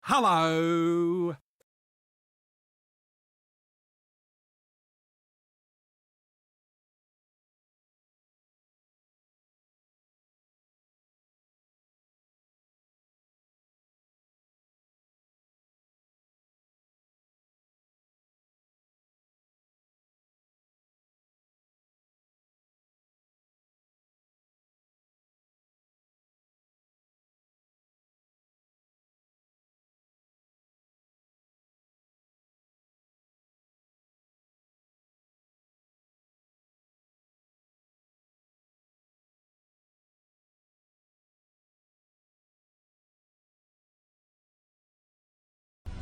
Hello.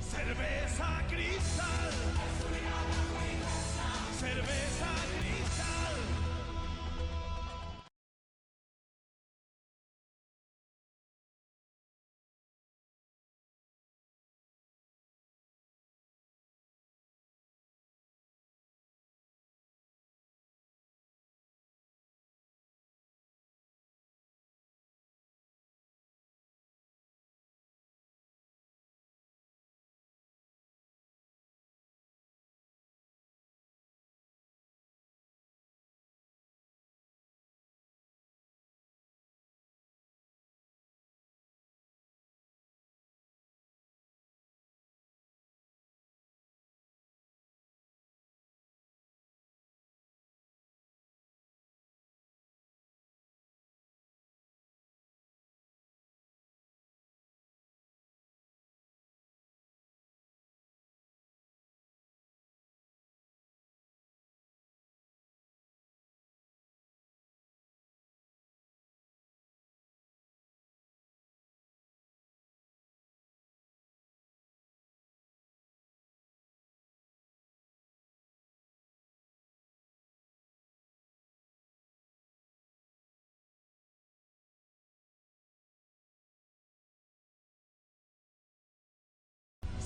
Cerveza cristal. Cerveza cristal.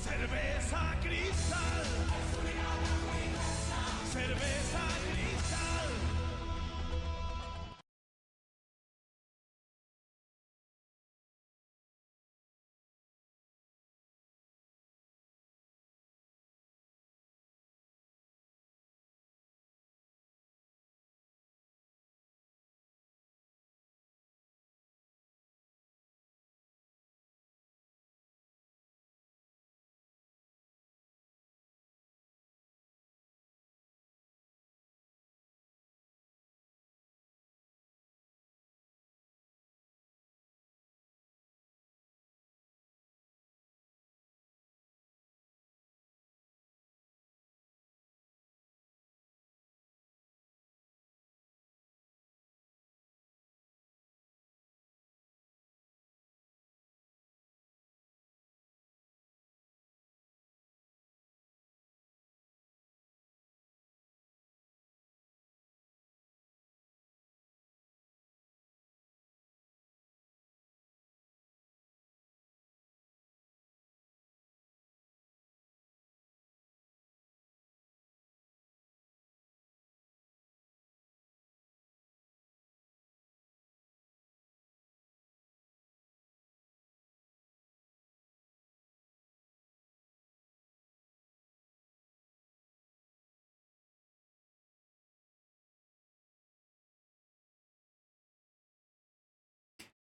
Cerveza cristal. Cerveza cristal.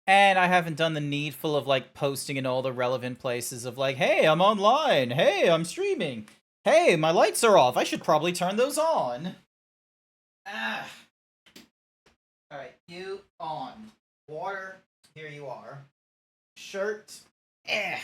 And I haven't done the needful of like posting in all the relevant places of like, hey, I'm online. Hey, I'm streaming. Hey, my lights are off. I should probably turn those on. Ah. Alright, you on. Water, here you are. Shirt, eh.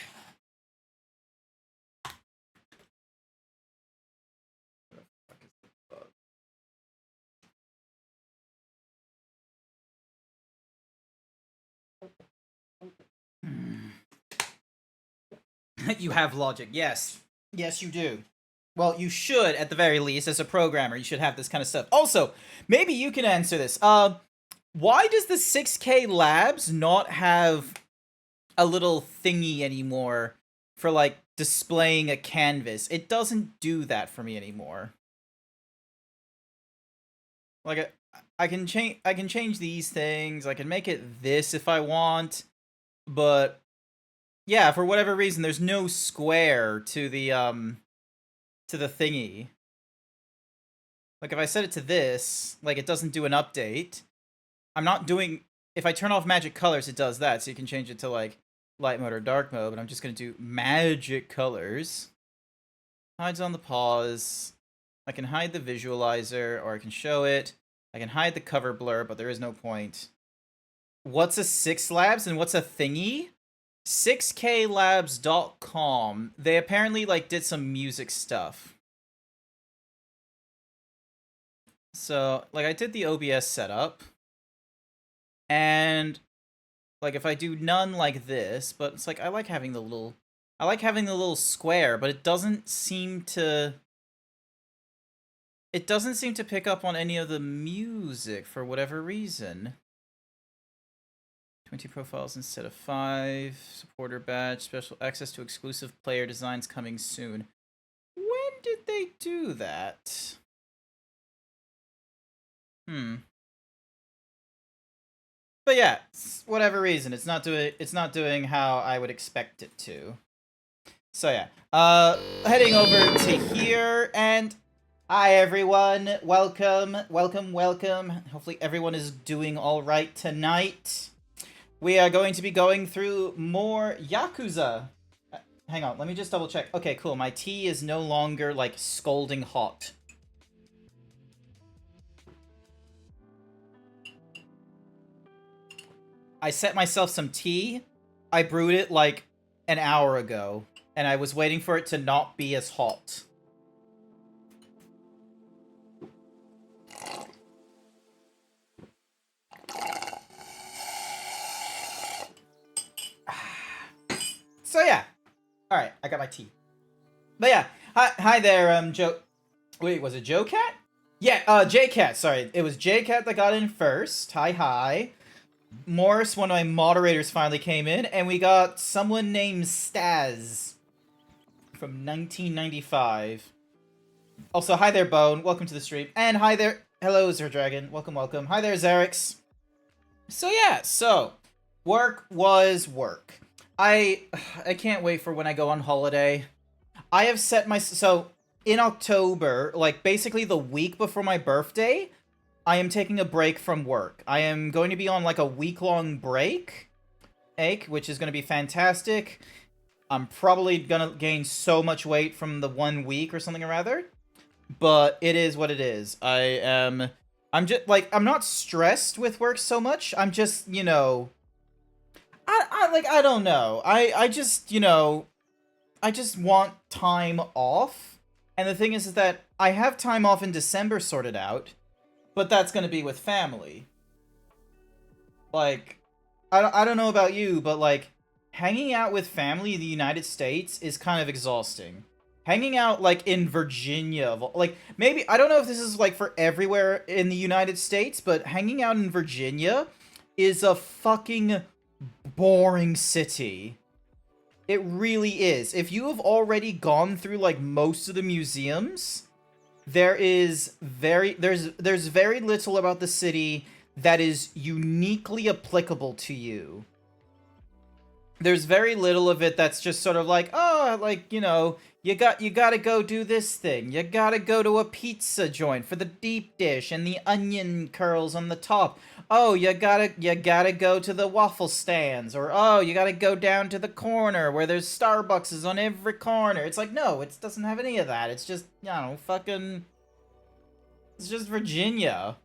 You have logic, yes. Yes, you do. Well, you should, at the very least, as a programmer, you should have this kind of stuff. Also, maybe you can answer this. Why does the 6K Labs not have a little thingy anymore for like displaying a canvas? It doesn't do that for me anymore. Like I can change these things. I can make it this if I want, but Yeah, for whatever reason, there's no square to the thingy. Like, if I set it to this, like, it doesn't do an update. I'm not doing... If I turn off magic colors, it does that, so you can change it to, like, light mode or dark mode, but I'm just gonna do magic colors. Hides on the pause. I can hide the visualizer, or I can show it. I can hide the cover blur, but there is no point. What's a 6 Labs and what's a thingy? 6klabs.com. They apparently, like, did some music stuff. So, like, I did the OBS setup. And, like, if I do none like this, but it's like, I like having the little square, but it doesn't seem to... It doesn't seem to pick up on any of the music for whatever reason. 20 profiles instead of 5. Supporter badge. Special access to exclusive player designs coming soon. When did they do that? But yeah, whatever reason, it's not doing how I would expect it to. So yeah, heading over to here, and hi everyone, welcome. Hopefully everyone is doing all right tonight. We are going to be going through more Yakuza. Hang on, let me just double check. Okay, cool. My tea is no longer, like, scalding hot. I set myself some tea. I brewed it, like, an hour ago, and I was waiting for it to not be as hot. So yeah. Alright, I got my tea. But yeah, hi there, Joe... Wait, was it Joe Cat? Yeah, J-Cat, sorry. It was J-Cat that got in first. Hi. Morris, one of my moderators, finally came in, and we got someone named Staz from 1995. Also, hi there, Bone. Welcome to the stream. And hi there... Hello, Zerdragon. Welcome. Hi there, Xerix. So yeah, work was work. I can't wait for when I go on holiday. I have set my... So, in October, like, basically the week before my birthday, I am taking a break from work. I am going to be on, like, a week-long break, which is going to be fantastic. I'm probably going to gain so much weight from the 1 week or something or rather. But it is what it is. I'm just, like, I'm not stressed with work so much. I'm just, you know... I don't know. I just, you know... I just want time off. And the thing is that I have time off in December sorted out, but that's going to be with family. Like, I don't know about you, but, like, hanging out with family in the United States is kind of exhausting. Hanging out, like, in Virginia, like, maybe, I don't know if this is, like, for everywhere in the United States, but hanging out in Virginia is a fucking boring city. It really is. If you have already gone through, like, most of the museums, there's very little about the city that is uniquely applicable to you. There's very little of it that's just sort of like, oh, like, you know, you gotta go do this thing. You gotta go to a pizza joint for the deep dish and the onion curls on the top. Oh, you gotta go to the waffle stands, or oh, you gotta go down to the corner where there's Starbucks on every corner. It's like, no, it doesn't have any of that. It's just, you know, fucking... It's just Virginia.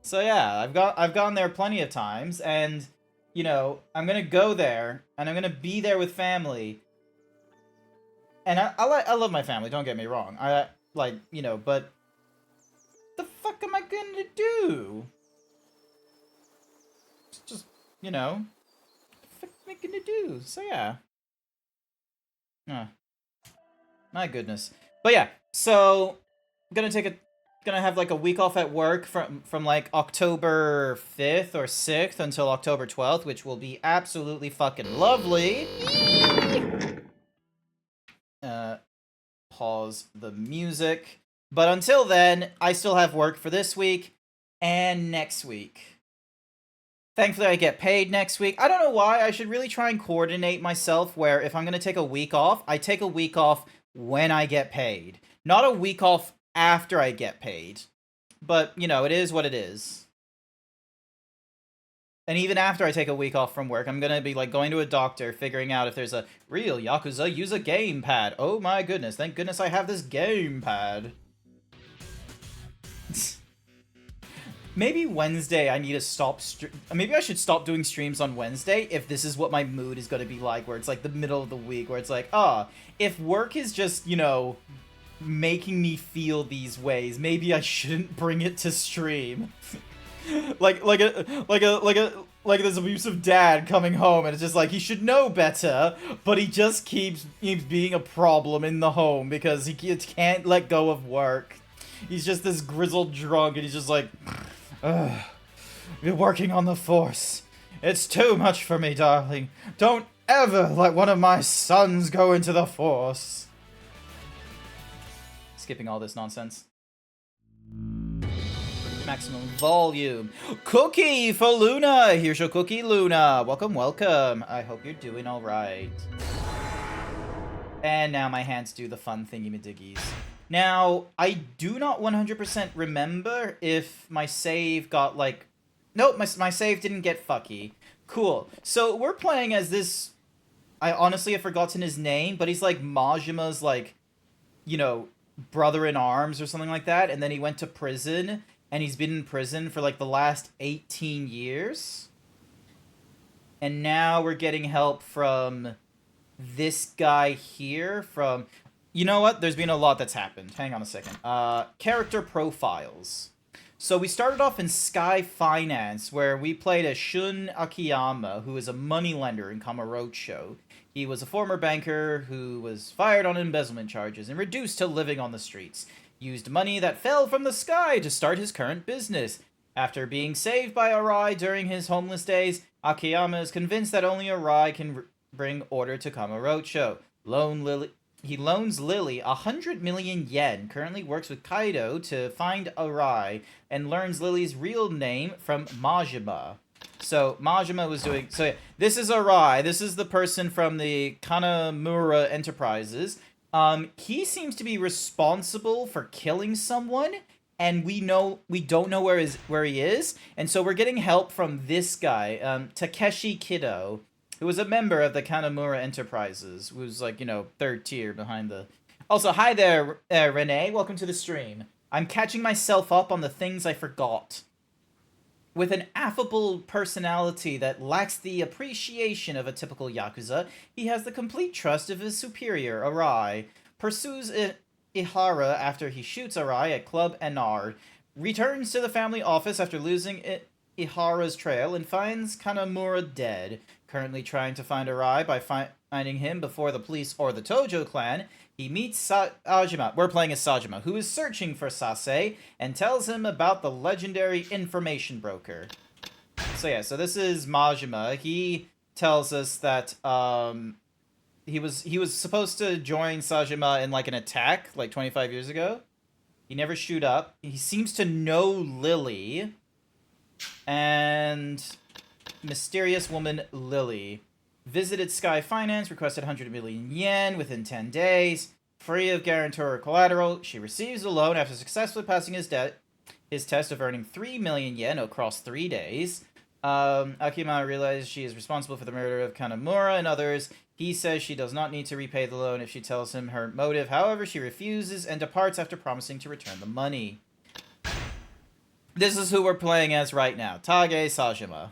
So yeah, I've gone there plenty of times, and, you know, I'm gonna go there, and I'm gonna be there with family. And I love my family, don't get me wrong. I, like, you know, but... The fuck am I gonna do? Just, you know, what the fuck am I gonna do? So yeah. My goodness. But yeah, so gonna have like a week off at work from like October 5th or 6th until October 12th, which will be absolutely fucking lovely. Pause the music. But until then, I still have work for this week and next week. Thankfully, I get paid next week. I don't know why. I should really try and coordinate myself where if I'm going to take a week off, I take a week off when I get paid. Not a week off after I get paid. But, you know, it is what it is. And even after I take a week off from work, I'm going to be, like, going to a doctor, figuring out if there's a real Yakuza use a gamepad. Oh my goodness. Thank goodness I have this gamepad. Maybe Wednesday I need to stop maybe I should stop doing streams on Wednesday if this is what my mood is going to be like, where it's like the middle of the week, where it's like, if work is just, you know, making me feel these ways, maybe I shouldn't bring it to stream. like this abusive dad coming home and it's just like he should know better, but he just keeps being a problem in the home because he can't let go of work. He's just this grizzled drunk and he's just like, ugh, you're working on the force. It's too much for me, darling. Don't ever let one of my sons go into the force. Skipping all this nonsense. Maximum volume. Cookie for Luna. Here's your cookie, Luna. Welcome, welcome. I hope you're doing all right. And now my hands do the fun thingy-madiggies. Now, I do not 100% remember if my save got, like... Nope, my save didn't get fucky. Cool. So, we're playing as this... I honestly have forgotten his name, but he's, like, Majima's, like, you know, brother-in-arms or something like that, and then he went to prison, and he's been in prison for, like, the last 18 years. And now we're getting help from this guy here, from... You know what? There's been a lot that's happened. Hang on a second. Character profiles. So we started off in Sky Finance, where we played as Shun Akiyama, who is a moneylender in Kamurocho. He was a former banker who was fired on embezzlement charges and reduced to living on the streets. Used money that fell from the sky to start his current business. After being saved by Arai during his homeless days, Akiyama is convinced that only Arai can bring order to Kamurocho. He loans Lily 100 million yen, currently works with Kaido to find Arai, and learns Lily's real name from Majima. So, Majima was doing... So, yeah, this is Arai. This is the person from the Kanamura Enterprises. He seems to be responsible for killing someone, and we don't know where he is, and so we're getting help from this guy, Takeshi Kido, who was a member of the Kanamura Enterprises, who's, like, you know, third tier behind the... Also, hi there, Renee. Welcome to the stream. I'm catching myself up on the things I forgot. With an affable personality that lacks the appreciation of a typical Yakuza, he has the complete trust of his superior, Arai. Pursues Ihara after he shoots Arai at Club Enard. Returns to the family office after losing Ihara's trail and finds Kanamura dead. Currently trying to find Arai by finding him before the police or the Tojo clan, he meets Sajima. We're playing as Sajima, who is searching for Sase and tells him about the legendary information broker. So yeah, so this is Majima. He tells us that he was supposed to join Sajima in like an attack like 25 years ago. He never showed up. He seems to know Lily. And mysterious woman Lily visited Sky Finance, requested 100 million yen within 10 days, free of guarantor or collateral. She receives a loan after successfully passing his test of earning 3 million yen across 3 days. Akiyama realizes she is responsible for the murder of Kanamura and others. He says she does not need to repay the loan if she tells him her motive. However, she refuses and departs after promising to return the money. This is who we're playing as right now. Tage Sajima.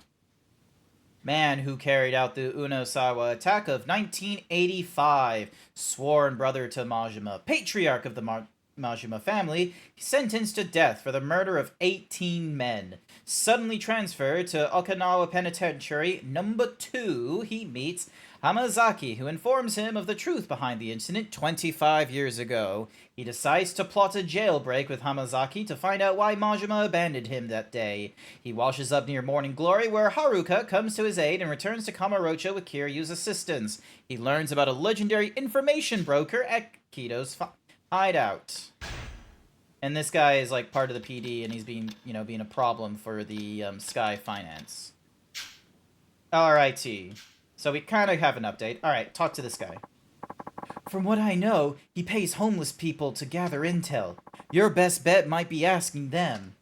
Man who carried out the Unosawa attack of 1985. Sworn brother to Majima. Patriarch of the Majima family. Sentenced to death for the murder of 18 men. Suddenly transferred to Okinawa Penitentiary number 2, he meets Hamazaki, who informs him of the truth behind the incident 25 years ago. He decides to plot a jailbreak with Hamazaki to find out why Majima abandoned him that day. He washes up near Morning Glory, where Haruka comes to his aid and returns to Kamurocho with Kiryu's assistance. He learns about a legendary information broker at Kido's hideout. And this guy is like part of the PD, and he's being a problem for the Sky Finance. Alrighty. So we kind of have an update. Alright, talk to this guy. From what I know, he pays homeless people to gather intel. Your best bet might be asking them.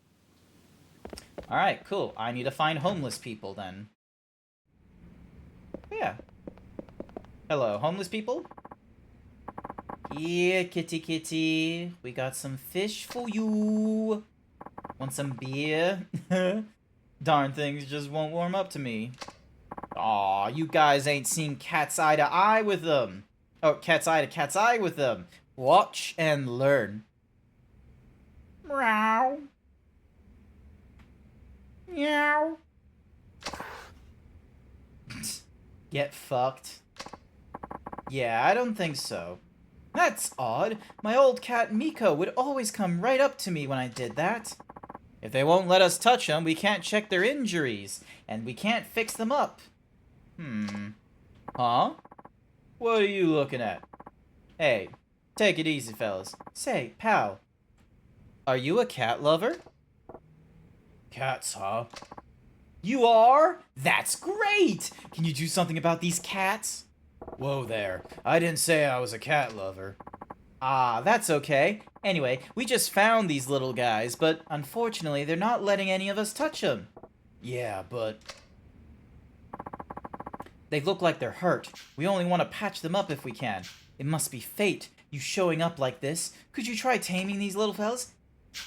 Alright, cool. I need to find homeless people then. Yeah. Hello, homeless people? Yeah, kitty kitty. We got some fish for you. Want some beer? Darn things just won't warm up to me. Aw, you guys ain't seen cat's eye to eye with them. Oh, cat's eye to cat's eye with them. Watch and learn. Meow. Meow. Get fucked. Yeah, I don't think so. That's odd. My old cat Miko would always come right up to me when I did that. If they won't let us touch them, we can't check their injuries, and we can't fix them up. Huh? What are you looking at? Hey, take it easy, fellas. Say, pal, are you a cat lover? Cats, huh? You are? That's great! Can you do something about these cats? Whoa there. I didn't say I was a cat lover. Ah, that's okay. Anyway, we just found these little guys, but unfortunately, they're not letting any of us touch them. Yeah, but they look like they're hurt. We only want to patch them up if we can. It must be fate, you showing up like this. Could you try taming these little fellas?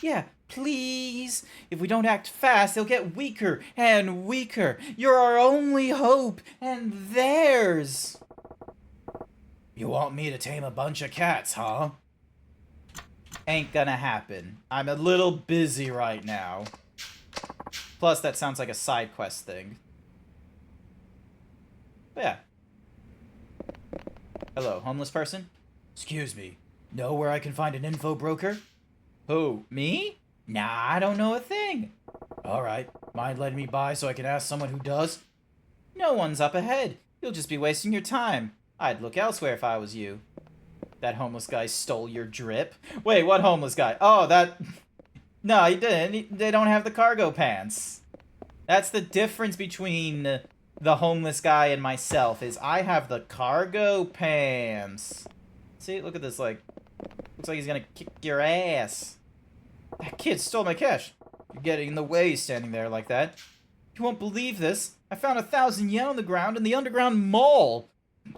Yeah, please. If we don't act fast, they'll get weaker and weaker. You're our only hope, and theirs. You want me to tame a bunch of cats, huh? Ain't gonna happen. I'm a little busy right now. Plus, that sounds like a side quest thing. But yeah. Hello, homeless person? Excuse me. Know where I can find an info broker? Who, me? Nah, I don't know a thing. Alright, mind letting me by so I can ask someone who does? No one's up ahead. You'll just be wasting your time. I'd look elsewhere if I was you. That homeless guy stole your drip. Wait, what homeless guy? Oh, that... No, he didn't. They don't have the cargo pants. That's the difference between the homeless guy and myself, is I have the cargo pants. See, look at this, like... Looks like he's gonna kick your ass. That kid stole my cash. You're getting in the way standing there like that. You won't believe this. I found 1,000 yen on the ground in the underground mall.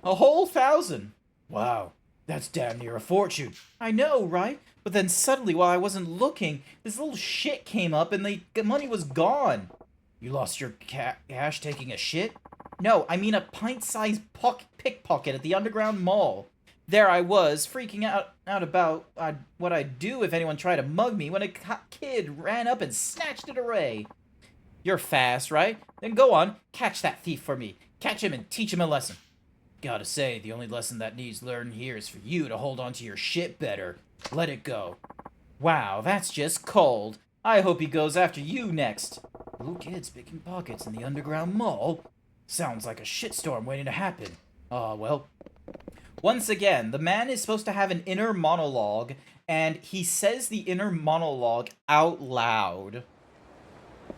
A whole 1,000. Wow, that's damn near a fortune. I know, right? But then suddenly, while I wasn't looking, this little shit came up and the money was gone. You lost your cash taking a shit? No, I mean a pint-sized pickpocket at the underground mall. There I was, freaking out about what I'd do if anyone tried to mug me when a kid ran up and snatched it away. You're fast, right? Then go on, catch that thief for me. Catch him and teach him a lesson. Gotta say, the only lesson that needs learned here is for you to hold on to your shit better. Let it go. Wow, that's just cold. I hope he goes after you next. Little kids picking pockets in the underground mall? Sounds like a shitstorm waiting to happen. Well. Once again, the man is supposed to have an inner monologue, and he says the inner monologue out loud.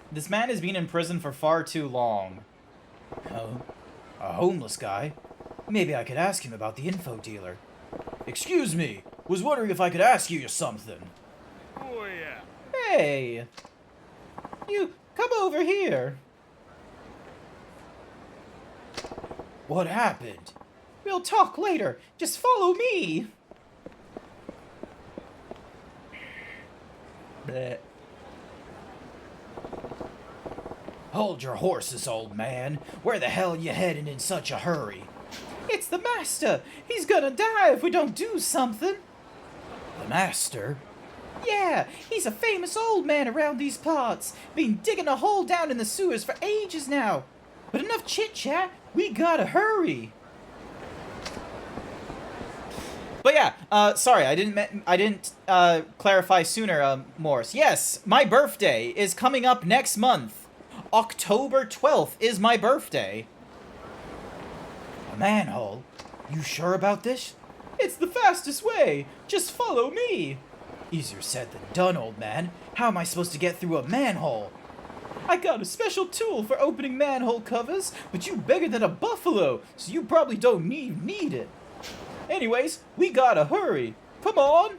This man has been in prison for far too long. Oh, a homeless guy? Maybe I could ask him about the info dealer. Excuse me, was wondering if I could ask you something. Oh, yeah. Hey! You, come over here. What happened? We'll talk later. Just follow me. Bleh. Hold your horses, old man. Where the hell you heading in such a hurry? It's the master. He's gonna die if we don't do something. The master? Yeah, he's a famous old man around these parts. Been digging a hole down in the sewers for ages now. But enough chit-chat. We gotta hurry. But yeah, sorry, I didn't clarify sooner, Morris. Yes, my birthday is coming up next month. October 12th is my birthday. A manhole? You sure about this? It's the fastest way. Just follow me. Easier said than done, old man. How am I supposed to get through a manhole? I got a special tool for opening manhole covers, but you bigger than a buffalo, so you probably don't need it. Anyways, we gotta hurry. Come on.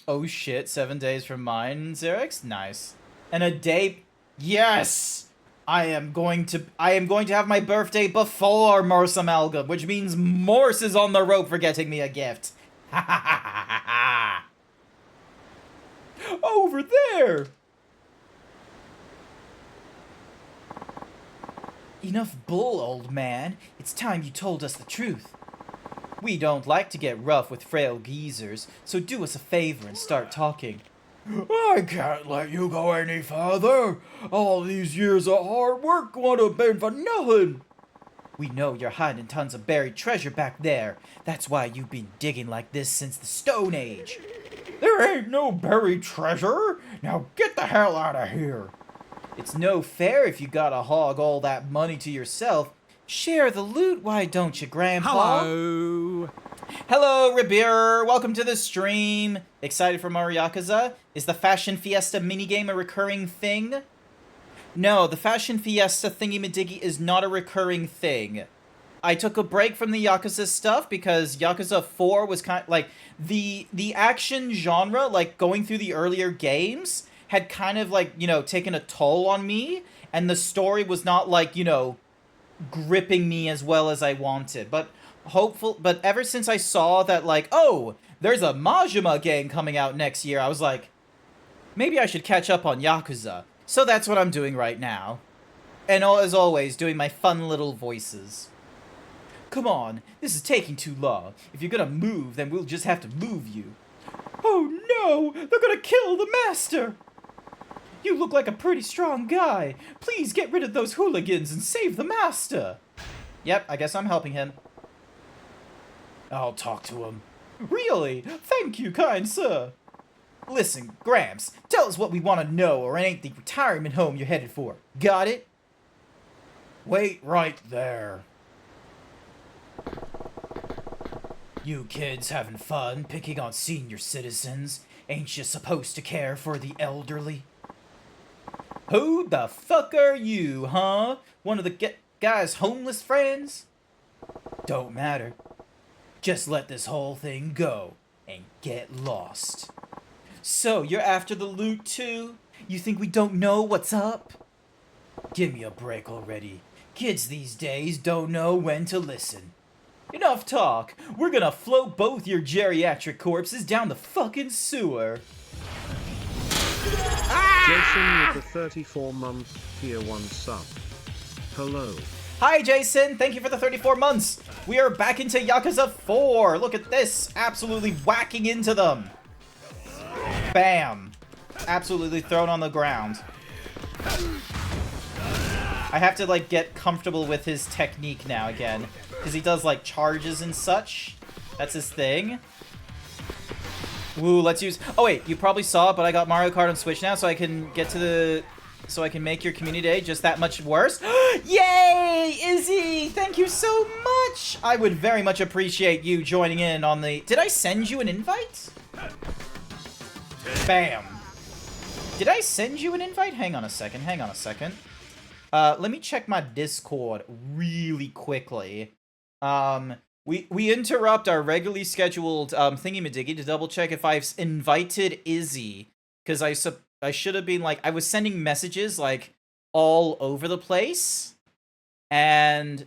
Oh shit, 7 days from mine, Xerix? Nice. And a day... Yes! I am going to have my birthday before Morse Amalgam, which means Morse is on the rope for getting me a gift. Ha ha ha ha ha! Over there! Enough bull, old man. It's time you told us the truth. We don't like to get rough with frail geezers, so do us a favor and start talking. I can't let you go any further. All these years of hard work would have been for nothing. We know you're hiding tons of buried treasure back there. That's why you've been digging like this since the Stone Age. There ain't no buried treasure. Now get the hell out of here. It's no fair if you gotta hog all that money to yourself. Share the loot, why don't you, Grandpa? Hello. Hello, Ribir. Welcome to the stream. Excited for more Yakuza? Is the Fashion Fiesta minigame a recurring thing? No, the Fashion Fiesta thingy-madiggy is not a recurring thing. I took a break from the Yakuza stuff because Yakuza 4 was kind of like the action genre, like going through the earlier games, had kind of like, you know, taken a toll on me, and the story was not like, you know, gripping me as well as I wanted. But ever since I saw that, like, oh, there's a Majima game coming out next year, I was like, maybe I should catch up on Yakuza. So that's what I'm doing right now. And as always, doing my fun little voices. Come on, this is taking too long. If you're gonna move, then we'll just have to move you. Oh no, they're gonna kill the master! You look like a pretty strong guy. Please get rid of those hooligans and save the master. Yep, I guess I'm helping him. I'll talk to him. Really? Thank you, kind sir. Listen, Gramps, tell us what we want to know, or it ain't the retirement home you're headed for. Got it? Wait right there. You kids having fun picking on senior citizens? Ain't you supposed to care for the elderly? Who the fuck are you, huh? One of the guy's homeless friends? Don't matter. Just let this whole thing go and get lost. So, you're after the loot too? You think we don't know what's up? Give me a break already. Kids these days don't know when to listen. Enough talk. We're gonna float both your geriatric corpses down the fucking sewer. Jason with the 34-month tier 1 sub. Hello. Hi, Jason. Thank you for the 34 months. We are back into Yakuza 4. Look at this. Absolutely whacking into them. Bam. Absolutely thrown on the ground. I have to, like, get comfortable with his technique now again. Because he does, like, charges and such. That's his thing. Woo, let's use... Oh, wait, you probably saw it, but I got Mario Kart on Switch now, so I can get to the... So I can make your community day just that much worse. Yay, Izzy! Thank you so much! I would very much appreciate you joining in on the... Did I send you an invite? Bam. Did I send you an invite? Hang on a second, hang on a second. Let me check my Discord really quickly. We interrupt our regularly scheduled thingy-madiggy to double check if I've invited Izzy. Because I should have been, like, I was sending messages, like, all over the place. And...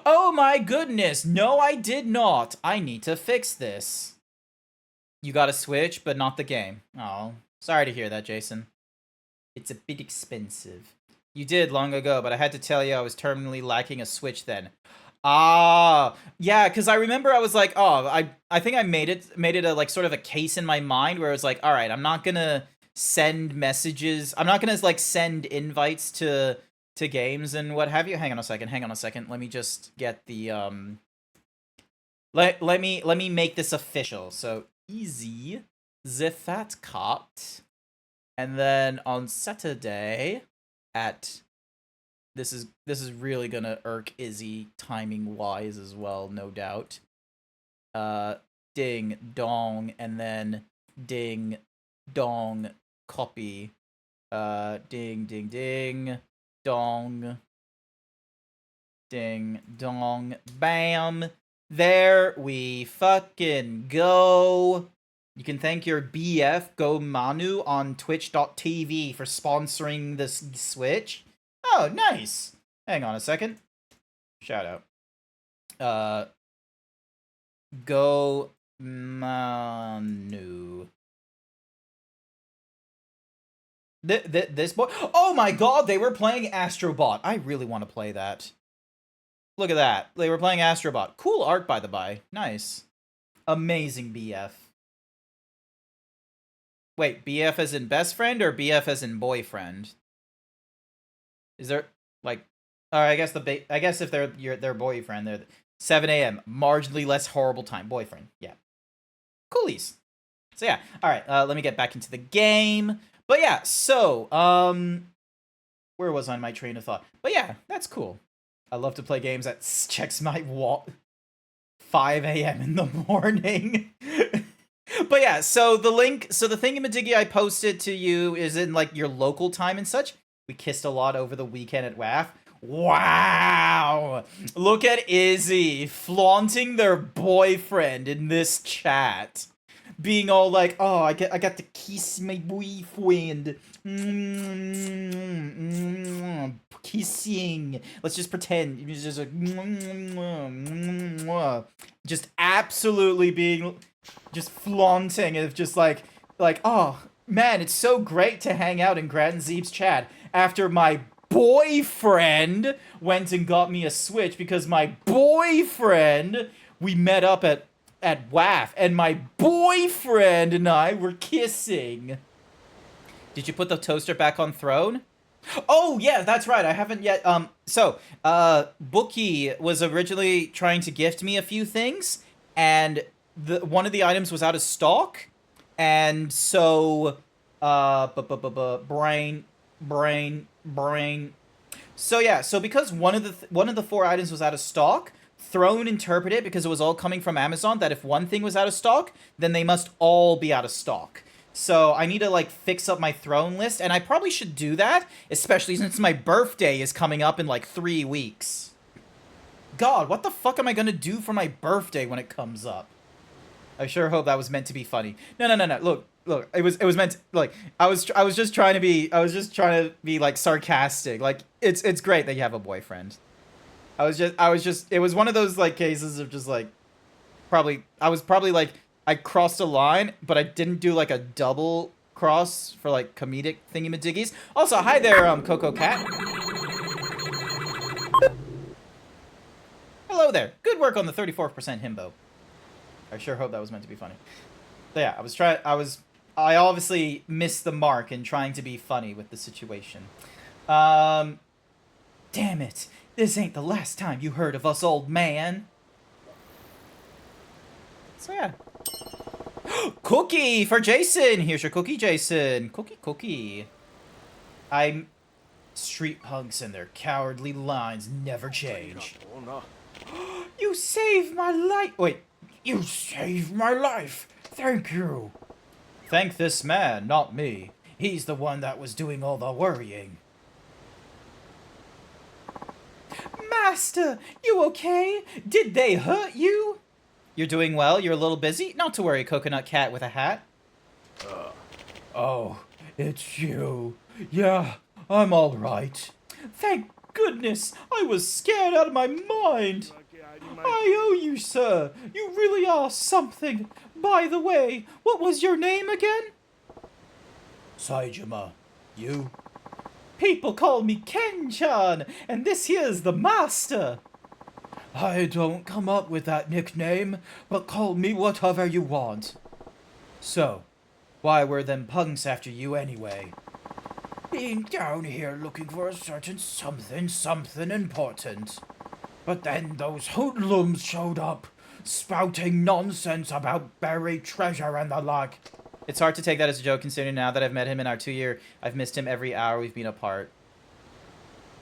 Oh my goodness! No, I did not! I need to fix this. You got a Switch, but not the game. Oh, sorry to hear that, Jason. It's a bit expensive. You did long ago, but I had to tell you I was terminally lacking a Switch then. Ah, yeah, because I remember I was like, oh, I think I made it a, like, sort of a case in my mind where I was like, all right, I'm not gonna send messages. I'm not gonna, like, send invites to games and what have you. Hang on a second. Let me just get the, let me make this official. So, Easy, the Fat Cat, and then on Saturday at... This is really gonna irk Izzy timing-wise as well, no doubt. ding, dong, and then ding, dong, copy. Ding, ding, ding, dong, ding, dong, bam. There we fucking go. You can thank your BF Go Manu on twitch.tv for sponsoring this Switch. Oh, nice. Hang on a second. Shout out. Go Manu. This boy. Oh my god, they were playing Astrobot. I really want to play that. Look at that. They were playing Astrobot. Cool art, by the by. Nice. Amazing BF. Wait, BF as in best friend or BF as in boyfriend? Is there like? I guess I guess if they're their boyfriend, they're 7 a.m. Marginally less horrible time. Boyfriend. Yeah. Coolies. So yeah. All right. Let me get back into the game. But yeah. So where was I on my train of thought? But yeah, that's cool. I love to play games that checks my 5 a.m. in the morning. But yeah, so the thingamadiggy I posted to you is in like your local time and such. We kissed a lot over the weekend at WAF. Wow! Look at Izzy flaunting their boyfriend in this chat. Being all like, oh, I got to kiss my boyfriend. Kissing. Let's just pretend. It's just like, just absolutely being, just flaunting of just like, oh, man, it's so great to hang out in GrantZeebs chat after my boyfriend went and got me a Switch because my boyfriend, we met up at WAF, and my boyfriend and I were kissing. Did you put the toaster back on throne? Oh, yeah, that's right. I haven't yet. Bookie was originally trying to gift me a few things, and one of the items was out of stock, and so, brain. So yeah, so because one of the 4 items was out of stock, Throne interpreted, because it was all coming from Amazon, that if one thing was out of stock, then they must all be out of stock. So I need to, like, fix up my Throne list, and I probably should do that, especially since my birthday is coming up in, like, 3 weeks. God, what the fuck am I gonna do for my birthday when it comes up? I sure hope that was meant to be funny. No. Look, it was meant to, like, I was just trying to be like sarcastic. Like, it's great that you have a boyfriend. It was one of those like cases of just like I was probably like I crossed a line, but I didn't do like a double cross for like comedic thingy-majiggies. Also, hi there, Coco Cat. Hello there. Good work on the 34% himbo. I sure hope that was meant to be funny. But yeah, I obviously missed the mark in trying to be funny with the situation. Damn it. This ain't the last time you heard of us, old man. So yeah. Cookie for Jason. Here's your cookie, Jason. Cookie. Street punks and their cowardly lines never change. You saved my life. Wait. You saved my life. Thank you. Thank this man, not me. He's the one that was doing all the worrying. Master, you okay? Did they hurt you? You're doing well? You're a little busy? Not to worry, Coconut Cat with a hat. Oh, it's you. Yeah, I'm all right. Thank goodness, I was scared out of my mind. I owe you, sir. You really are something. By the way, what was your name again? Saijima. You? People call me Ken-chan, and this here's the master. I don't come up with that nickname, but call me whatever you want. So, why were them punks after you anyway? Being down here looking for a certain something important. But then those hoodlums showed up, spouting nonsense about buried treasure and the like. It's hard to take that as a joke considering now that I've met him in our 2-year, I've missed him every hour we've been apart.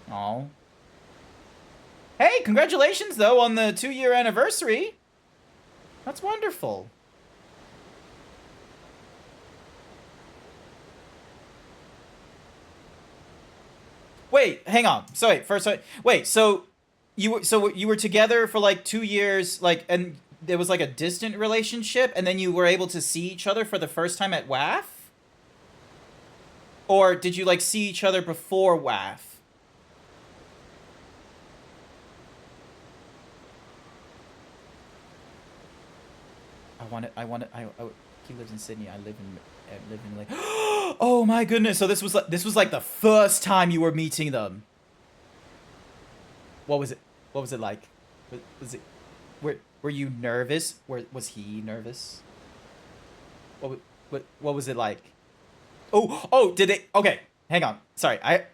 Aww. Hey, congratulations though on the 2-year anniversary. That's wonderful. Wait, hang on. So wait, first, wait. So you were together for like 2 years, like, and there was like a distant relationship, and then you were able to see each other for the first time at WAF? Or did you like see each other before WAF? He lives in Sydney. I live in like. Oh my goodness! So this was like the first time you were meeting them. What was it? What was it like? Was it? Were you nervous? Was he nervous? What was it like? Oh, did they? Okay, hang on. Sorry. I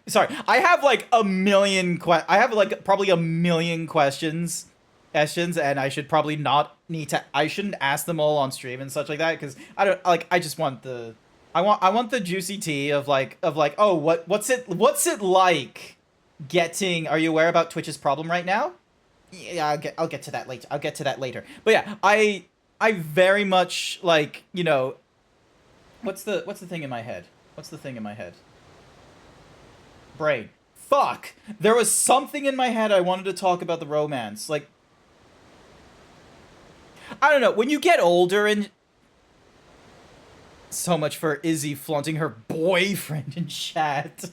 have like a million I have like probably a million questions, and I should probably not need to. I shouldn't ask them all on stream and such like that, because I don't like. I just want the. I want the juicy tea of like oh, what's it like getting. Are you aware about Twitch's problem right now? Yeah, I'll get to that later. I'll get to that later. But yeah, I very much like, you know, what's the thing in my head? What's the thing in my head? Brain. Fuck! There was something in my head I wanted to talk about the romance. Like, I don't know, when you get older and... So much for Izzy flaunting her boyfriend in chat.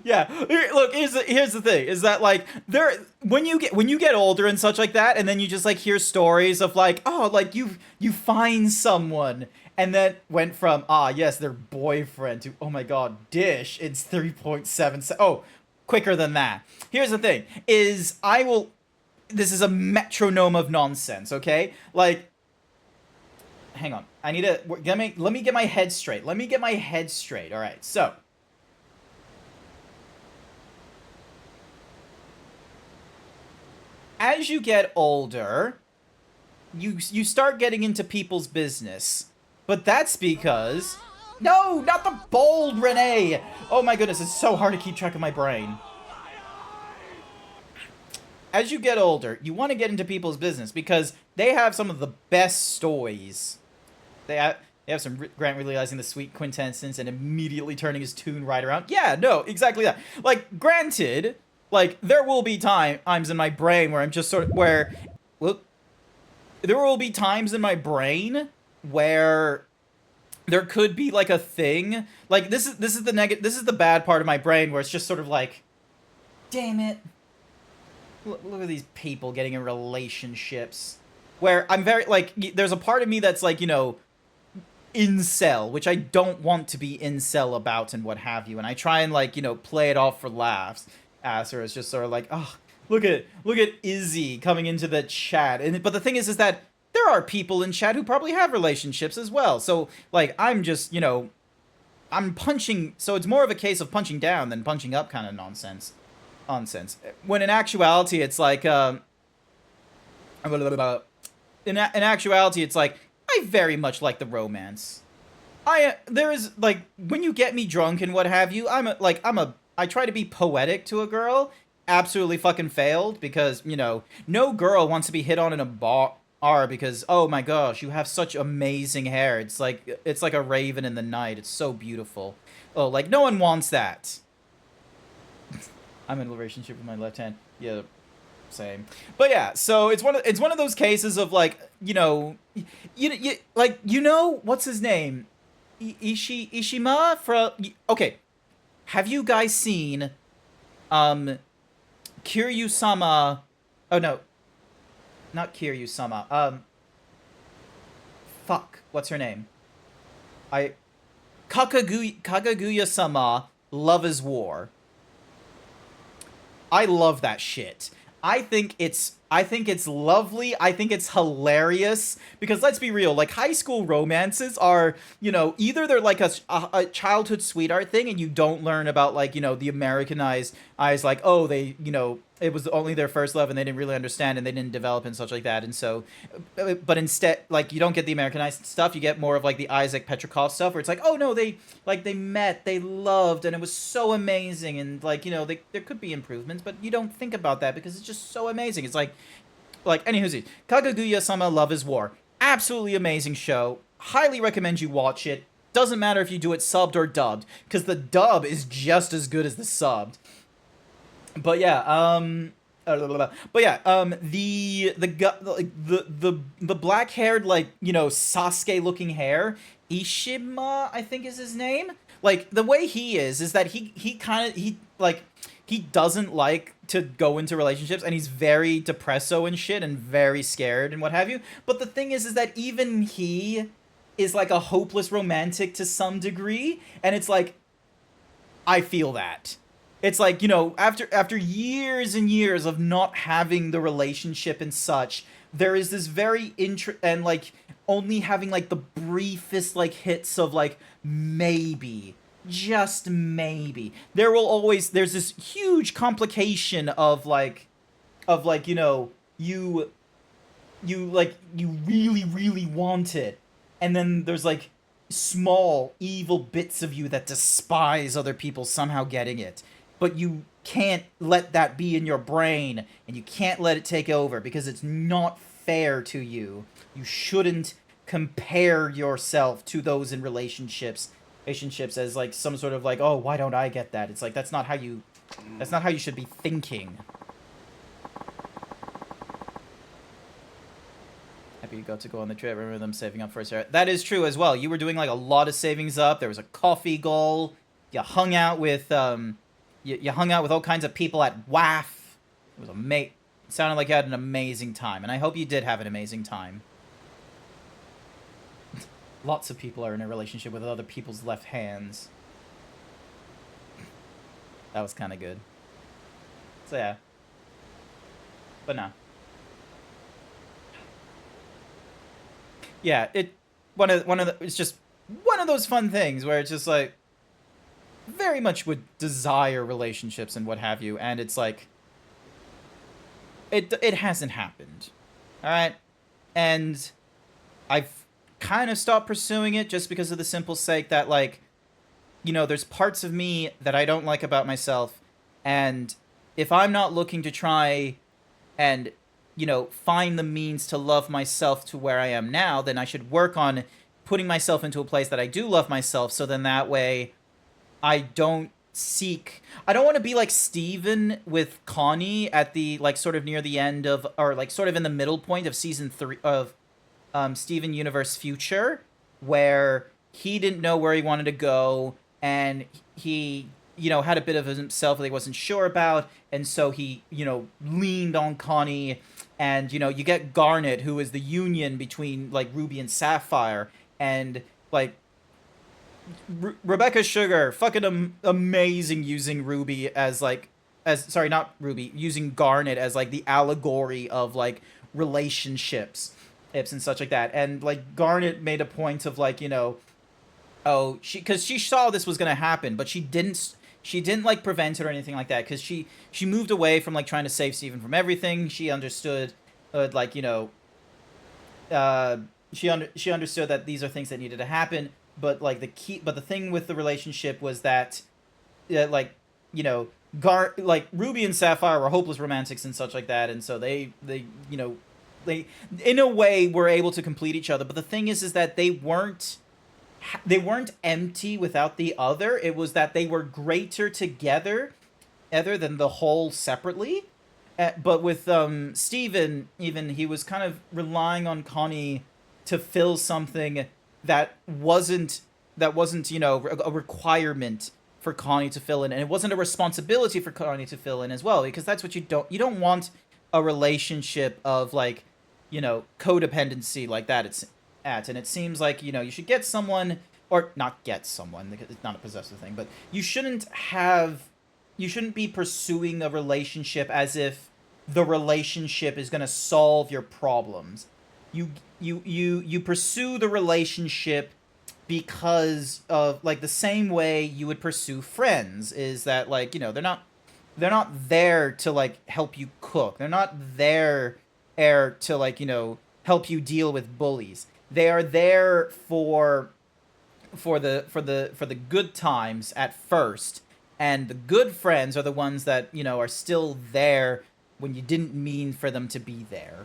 Yeah, look, here's the thing, is that like when you get older and such like that, and then you just like hear stories of like, oh, like you find someone, and then went from yes, their boyfriend, to oh my god, dish, it's 3.7. Oh, quicker than that. Here's the thing, is this is a metronome of nonsense, okay? Like, hang on, I need to let me get my head straight. All right, so. As you get older, you start getting into people's business. But that's because... No, not the bold, Renee! Oh my goodness, it's so hard to keep track of my brain. As you get older, you want to get into people's business because they have some of the best stories. They have some Grant realizing the sweet quintessence and immediately turning his tune right around. Yeah, no, exactly that. Like, granted... Like, there will be times in my brain where I'm just sort of, there will be times in my brain where there could be, like, a thing. Like, this is the bad part of my brain where it's just sort of like, damn it. Look at these people getting in relationships. Where I'm very, like, there's a part of me that's, like, you know, incel, which I don't want to be incel about and what have you. And I try and, like, you know, play it off for laughs. Or it's just sort of like, oh, look at Izzy coming into the chat. But the thing is that there are people in chat who probably have relationships as well. So like, I'm just, you know, I'm punching. So it's more of a case of punching down than punching up kind of nonsense. When in actuality, it's like, in actuality, it's like, I very much like the romance. There is like, when you get me drunk and what have you, I try to be poetic to a girl. Absolutely fucking failed because, you know, no girl wants to be hit on in a bar because, oh my gosh, you have such amazing hair. It's like a raven in the night. It's so beautiful. Oh, like, no one wants that. I'm in a relationship with my left hand. Yeah, same. But yeah, so it's one of those cases of like, you know, what's his name? Ishima from... Okay. Have you guys seen, Kiryu-sama... Oh, no. Not Kiryu-sama. Fuck. What's her name? Kagaguya-sama, Love is War. I love that shit. I think it's lovely. I think it's hilarious because let's be real, like high school romances are, you know, either they're like a childhood sweetheart thing and you don't learn about like, you know, the Americanized eyes, like, oh, they, you know, it was only their first love and they didn't really understand and they didn't develop and such like that. And so, but instead, like, you don't get the Americanized stuff. You get more of like the Isaac Petrikov stuff where it's like, oh no, they met, they loved, and it was so amazing. And like, you know, there could be improvements, but you don't think about that because it's just so amazing. It's like anywho, Kagaguya-sama Love is War. Absolutely amazing show. Highly recommend you watch it. doesn't matter if you do it subbed or dubbed, because the dub is just as good as the subbed. But yeah, the black haired, like, you know, Sasuke looking hair, Ishima, I think is his name. Like, the way he is that he doesn't like to go into relationships, and he's very depresso and shit, and very scared and what have you. But the thing is that even he is like a hopeless romantic to some degree, and it's like, I feel that. It's like, you know, after years and years of not having the relationship and such, there is this very and like only having like the briefest like hits of like maybe, just maybe. There's this huge complication of like, you know, you really want it, and then there's like small evil bits of you that despise other people somehow getting it, but you can't let that be in your brain, and you can't let it take over, because it's not fair to you. You shouldn't compare yourself to those in relationships as like some sort of like, oh, why don't I get that? It's like, that's not how you should be thinking. Happy you got to go on the trip. Remember them saving up for a year. That is true as well. You were doing like a lot of savings up. There was a coffee goal. You hung out with you hung out with all kinds of people at WAF. It was It sounded like you had an amazing time, and I hope you did have an amazing time. Lots of people are in a relationship with other people's left hands. That was kind of good. So yeah. But no. Yeah, it's just one of those fun things where it's just like, very much would desire relationships and what have you, and it's like, it hasn't happened. Alright? And I've kind of stopped pursuing it just because of the simple sake that, like, you know, there's parts of me that I don't like about myself, and if I'm not looking to try and, you know, find the means to love myself to where I am now, then I should work on putting myself into a place that I do love myself, so then that way I don't want to be like Steven with Connie at the, like, sort of near the end of, or like sort of in the middle point of season 3 of Steven Universe Future, where he didn't know where he wanted to go, and he, you know, had a bit of himself that he wasn't sure about, and so he, you know, leaned on Connie, and, you know, you get Garnet, who is the union between, like, Ruby and Sapphire, and, like, Rebecca Sugar, fucking amazing using Ruby as, like, sorry, not Ruby, using Garnet as, like, the allegory of, like, relationships and such like that. And, like, Garnet made a point of, like, you know, oh, because she saw this was gonna happen, but she didn't, like, prevent it or anything like that, because she moved away from, like, trying to save Steven from everything. She understood, like, you know, she understood that these are things that needed to happen, but, like, the thing with the relationship was that, like, you know, like, Ruby and Sapphire were hopeless romantics and such like that, and so they you know, they, in a way, were able to complete each other. But the thing is that they weren't empty without the other. It was that they were greater together, other than the whole separately. But with Steven, even, he was kind of relying on Connie to fill something that wasn't, you know, a requirement for Connie to fill in, and it wasn't a responsibility for Connie to fill in as well, because that's what you don't want a relationship of, like, you know, codependency like that. And it seems like, you know, you should get someone, or not get someone, because it's not a possessive thing, but you shouldn't be pursuing a relationship as if the relationship is going to solve your problems. You pursue the relationship because of, like, the same way you would pursue friends, is that, like, you know, they're not there to, like, help you cook. They're not there to, like, you know, help you deal with bullies. They are there for the good times at first, and the good friends are the ones that, you know, are still there when you didn't mean for them to be there.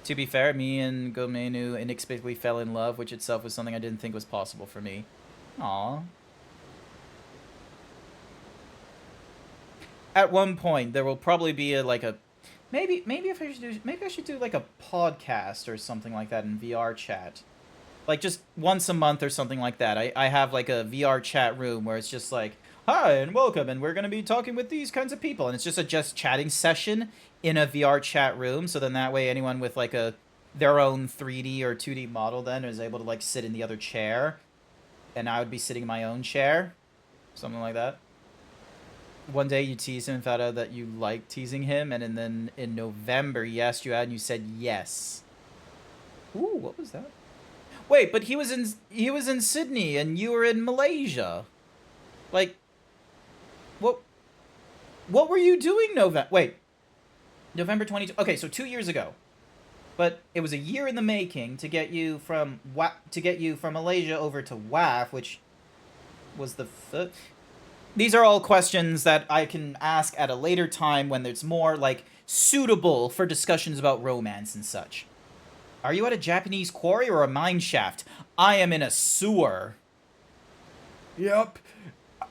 To be fair, me and Gomenu inexplicably fell in love, which itself was something I didn't think was possible for me. Aww. At one point, there will probably be maybe I should do like a podcast or something like that in VR chat. Like just once a month or something like that. I have like a VR chat room where it's just like, hi and welcome, and we're going to be talking with these kinds of people. And it's just a chatting session in a VR chat room. So then that way anyone with like their own 3D or 2D model then is able to like sit in the other chair. And I would be sitting in my own chair. Something like that. One day you teased him and found out that you liked teasing him. And then in November he asked you out and you said yes. Ooh, what was that? Wait, but he was in Sydney and you were in Malaysia. Like, what were you doing November 22? Okay, so 2 years ago. But it was a year in the making to get you from Malaysia over to WAF, which was the These are all questions that I can ask at a later time when there's more like suitable for discussions about romance and such. Are you at a Japanese quarry or a mine shaft? I am in a sewer. Yep.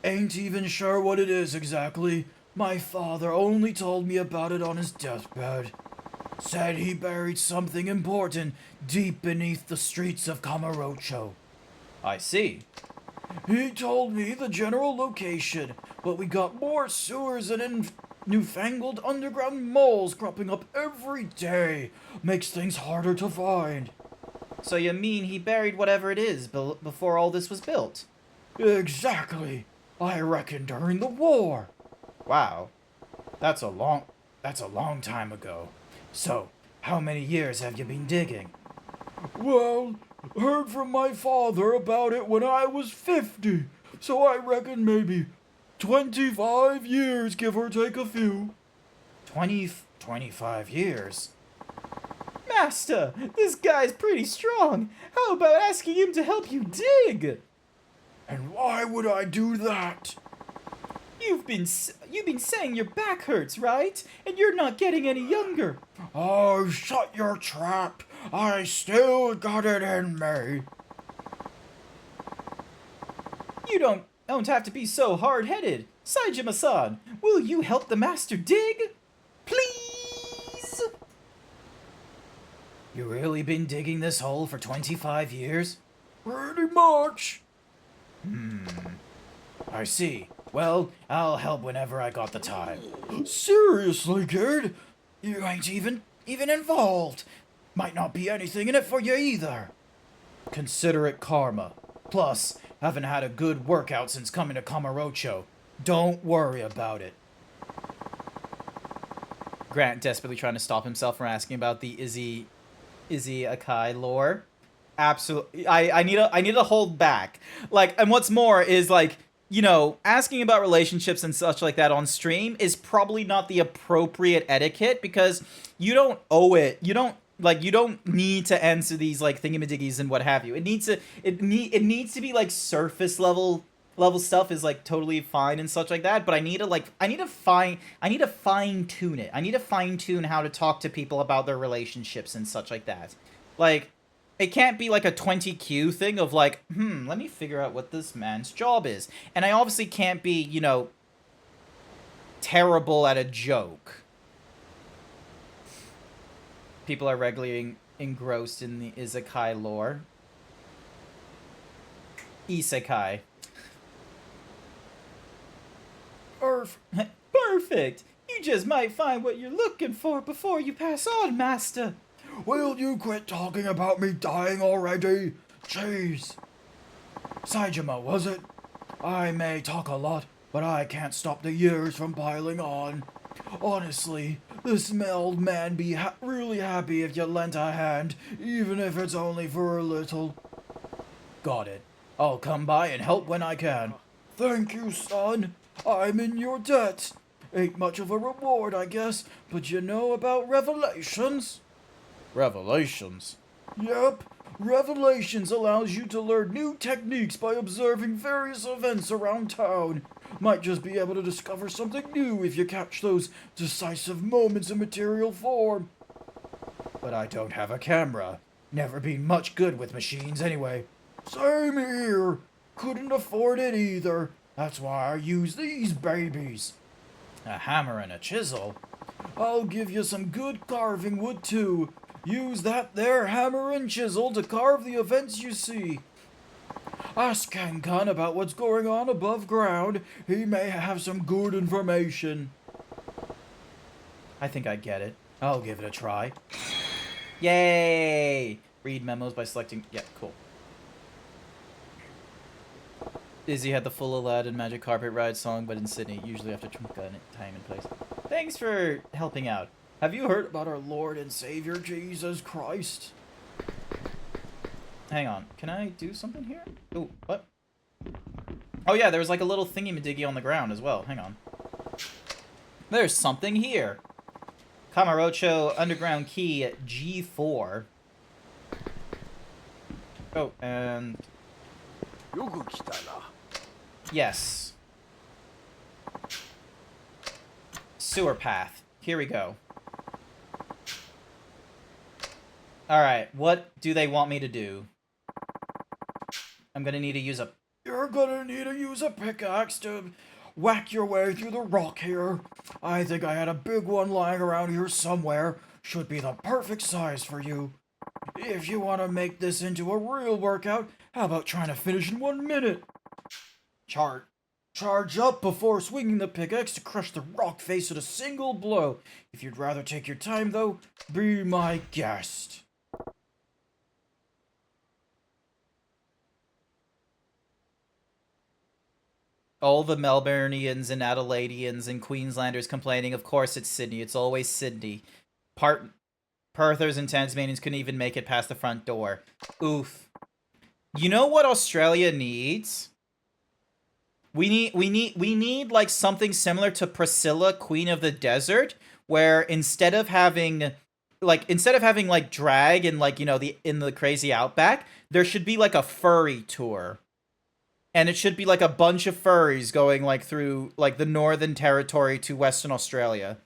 Ain't even sure what it is exactly. My father only told me about it on his deathbed. Said he buried something important deep beneath the streets of Kamurocho. I see. He told me the general location, but we got more sewers and newfangled underground moles cropping up every day. Makes things harder to find. So you mean he buried whatever it is before all this was built? Exactly. I reckon during the war. Wow. That's a long time ago. So, how many years have you been digging? Well, heard from my father about it when I was 50. So I reckon maybe 25 years, give or take a few. 25 years? Master, this guy's pretty strong. How about asking him to help you dig? And why would I do that? You've been saying your back hurts, right? And you're not getting any younger. Oh, shut your trap. I still got it in me. You don't have to be so hard-headed. Saijima-san, will you help the master dig? Please? You really been digging this hole for 25 years? Pretty much. I see. Well, I'll help whenever I got the time. Seriously, kid? You ain't even involved. Might not be anything in it for you either. Consider it karma. Plus, haven't had a good workout since coming to Kamurocho. Don't worry about it. Grant desperately trying to stop himself from asking about the Izzy Akai lore. Absolutely. I need to hold back. Like, and what's more is like, you know, asking about relationships and such like that on stream is probably not the appropriate etiquette because you don't owe it. You don't need to answer these like thingamadiggies and what have you. It needs to be like surface level stuff is like totally fine and such like that, but I need to fine tune it. I need to fine tune how to talk to people about their relationships and such like that. Like, it can't be like a 20Q thing of like, let me figure out what this man's job is. And I obviously can't be, you know, terrible at a joke. People are regularly engrossed in the isekai lore. Isekai. Perfect! You just might find what you're looking for before you pass on, Master. Will you quit talking about me dying already? Jeez. Saijima, was it? I may talk a lot, but I can't stop the years from piling on. Honestly, this old man be really happy if you lent a hand, even if it's only for a little. Got it. I'll come by and help when I can. Thank you, son. I'm in your debt. Ain't much of a reward, I guess, but you know about Revelations? Revelations? Yep. Revelations allows you to learn new techniques by observing various events around town. Might just be able to discover something new if you catch those decisive moments in material form. but I don't have a camera. Never been much good with machines anyway. Same here. Couldn't afford it either. That's why I use these babies. A hammer and a chisel? I'll give you some good carving wood too. Use that there hammer and chisel to carve the events you see. Ask Kankan about what's going on above ground. He may have some good information. I think I get it. I'll give it a try. Yay! Read memos by selecting... Yeah, cool. Izzy had the full Aladdin Magic Carpet Ride song, but in Sydney, usually after Trumka time and place. Thanks for helping out. Have you heard about our Lord and Savior Jesus Christ? Hang on. Can I do something here? Oh, what? Oh yeah, there was like a little thingy-majiggy on the ground as well. Hang on. There's something here. Kamurocho Underground Key G4. Oh, and... Yes. Sewer path. Here we go. Alright, what do they want me to do? I'm gonna need to use a... You're gonna need to use a pickaxe to whack your way through the rock here. I think I had a big one lying around here somewhere. Should be the perfect size for you. If you want to make this into a real workout, how about trying to finish in 1 minute? Charge up before swinging the pickaxe to crush the rock face with a single blow. If you'd rather take your time, though, be my guest. All the Melburnians and Adelaideans and Queenslanders complaining, of course it's Sydney. It's always Sydney. Perthers and Tasmanians couldn't even make it past the front door. Oof. You know what Australia needs? We need like something similar to Priscilla, Queen of the Desert, where instead of having like drag and like, you know, in the crazy outback, there should be like a furry tour. And it should be like a bunch of furries going like through like the Northern Territory to Western Australia.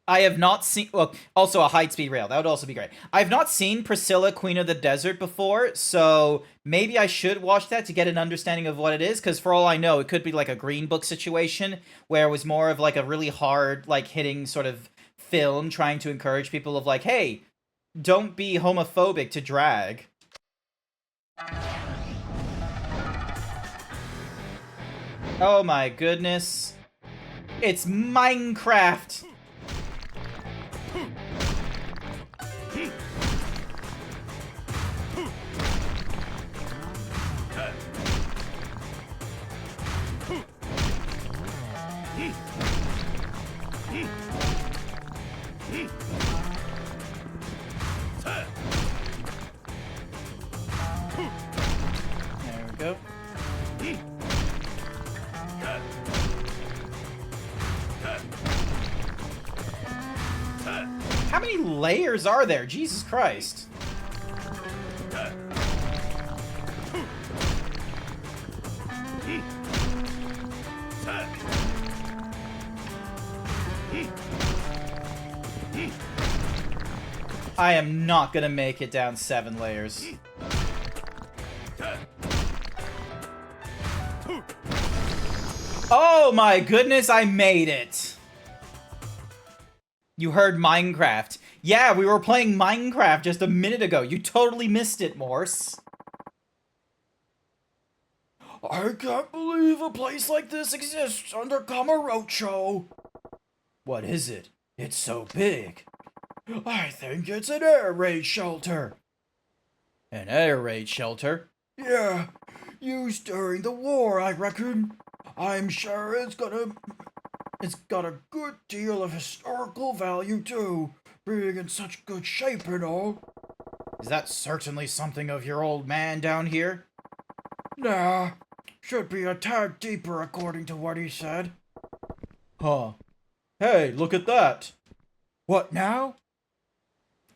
I have not seen... Well, also a high-speed rail. That would also be great. I've not seen Priscilla, Queen of the Desert before, so maybe I should watch that to get an understanding of what it is, because for all I know, it could be like a Green Book situation, where it was more of like a really hard, like, hitting sort of film trying to encourage people of like, hey, don't be homophobic to drag. Oh my goodness. It's Minecraft! There we go. How many layers are there? Jesus Christ. I am not gonna make it down 7 layers. Oh my goodness, I made it! You heard Minecraft. Yeah, we were playing Minecraft just a minute ago. You totally missed it, Morse. I can't believe a place like this exists under Kamurocho. What is it? It's so big. I think it's an air raid shelter. An air raid shelter? Yeah, used during the war, I reckon. I'm sure it's got a good deal of historical value too, being in such good shape and all. Is that certainly something of your old man down here? Nah, should be a tad deeper according to what he said. Huh. Hey, look at that. What now?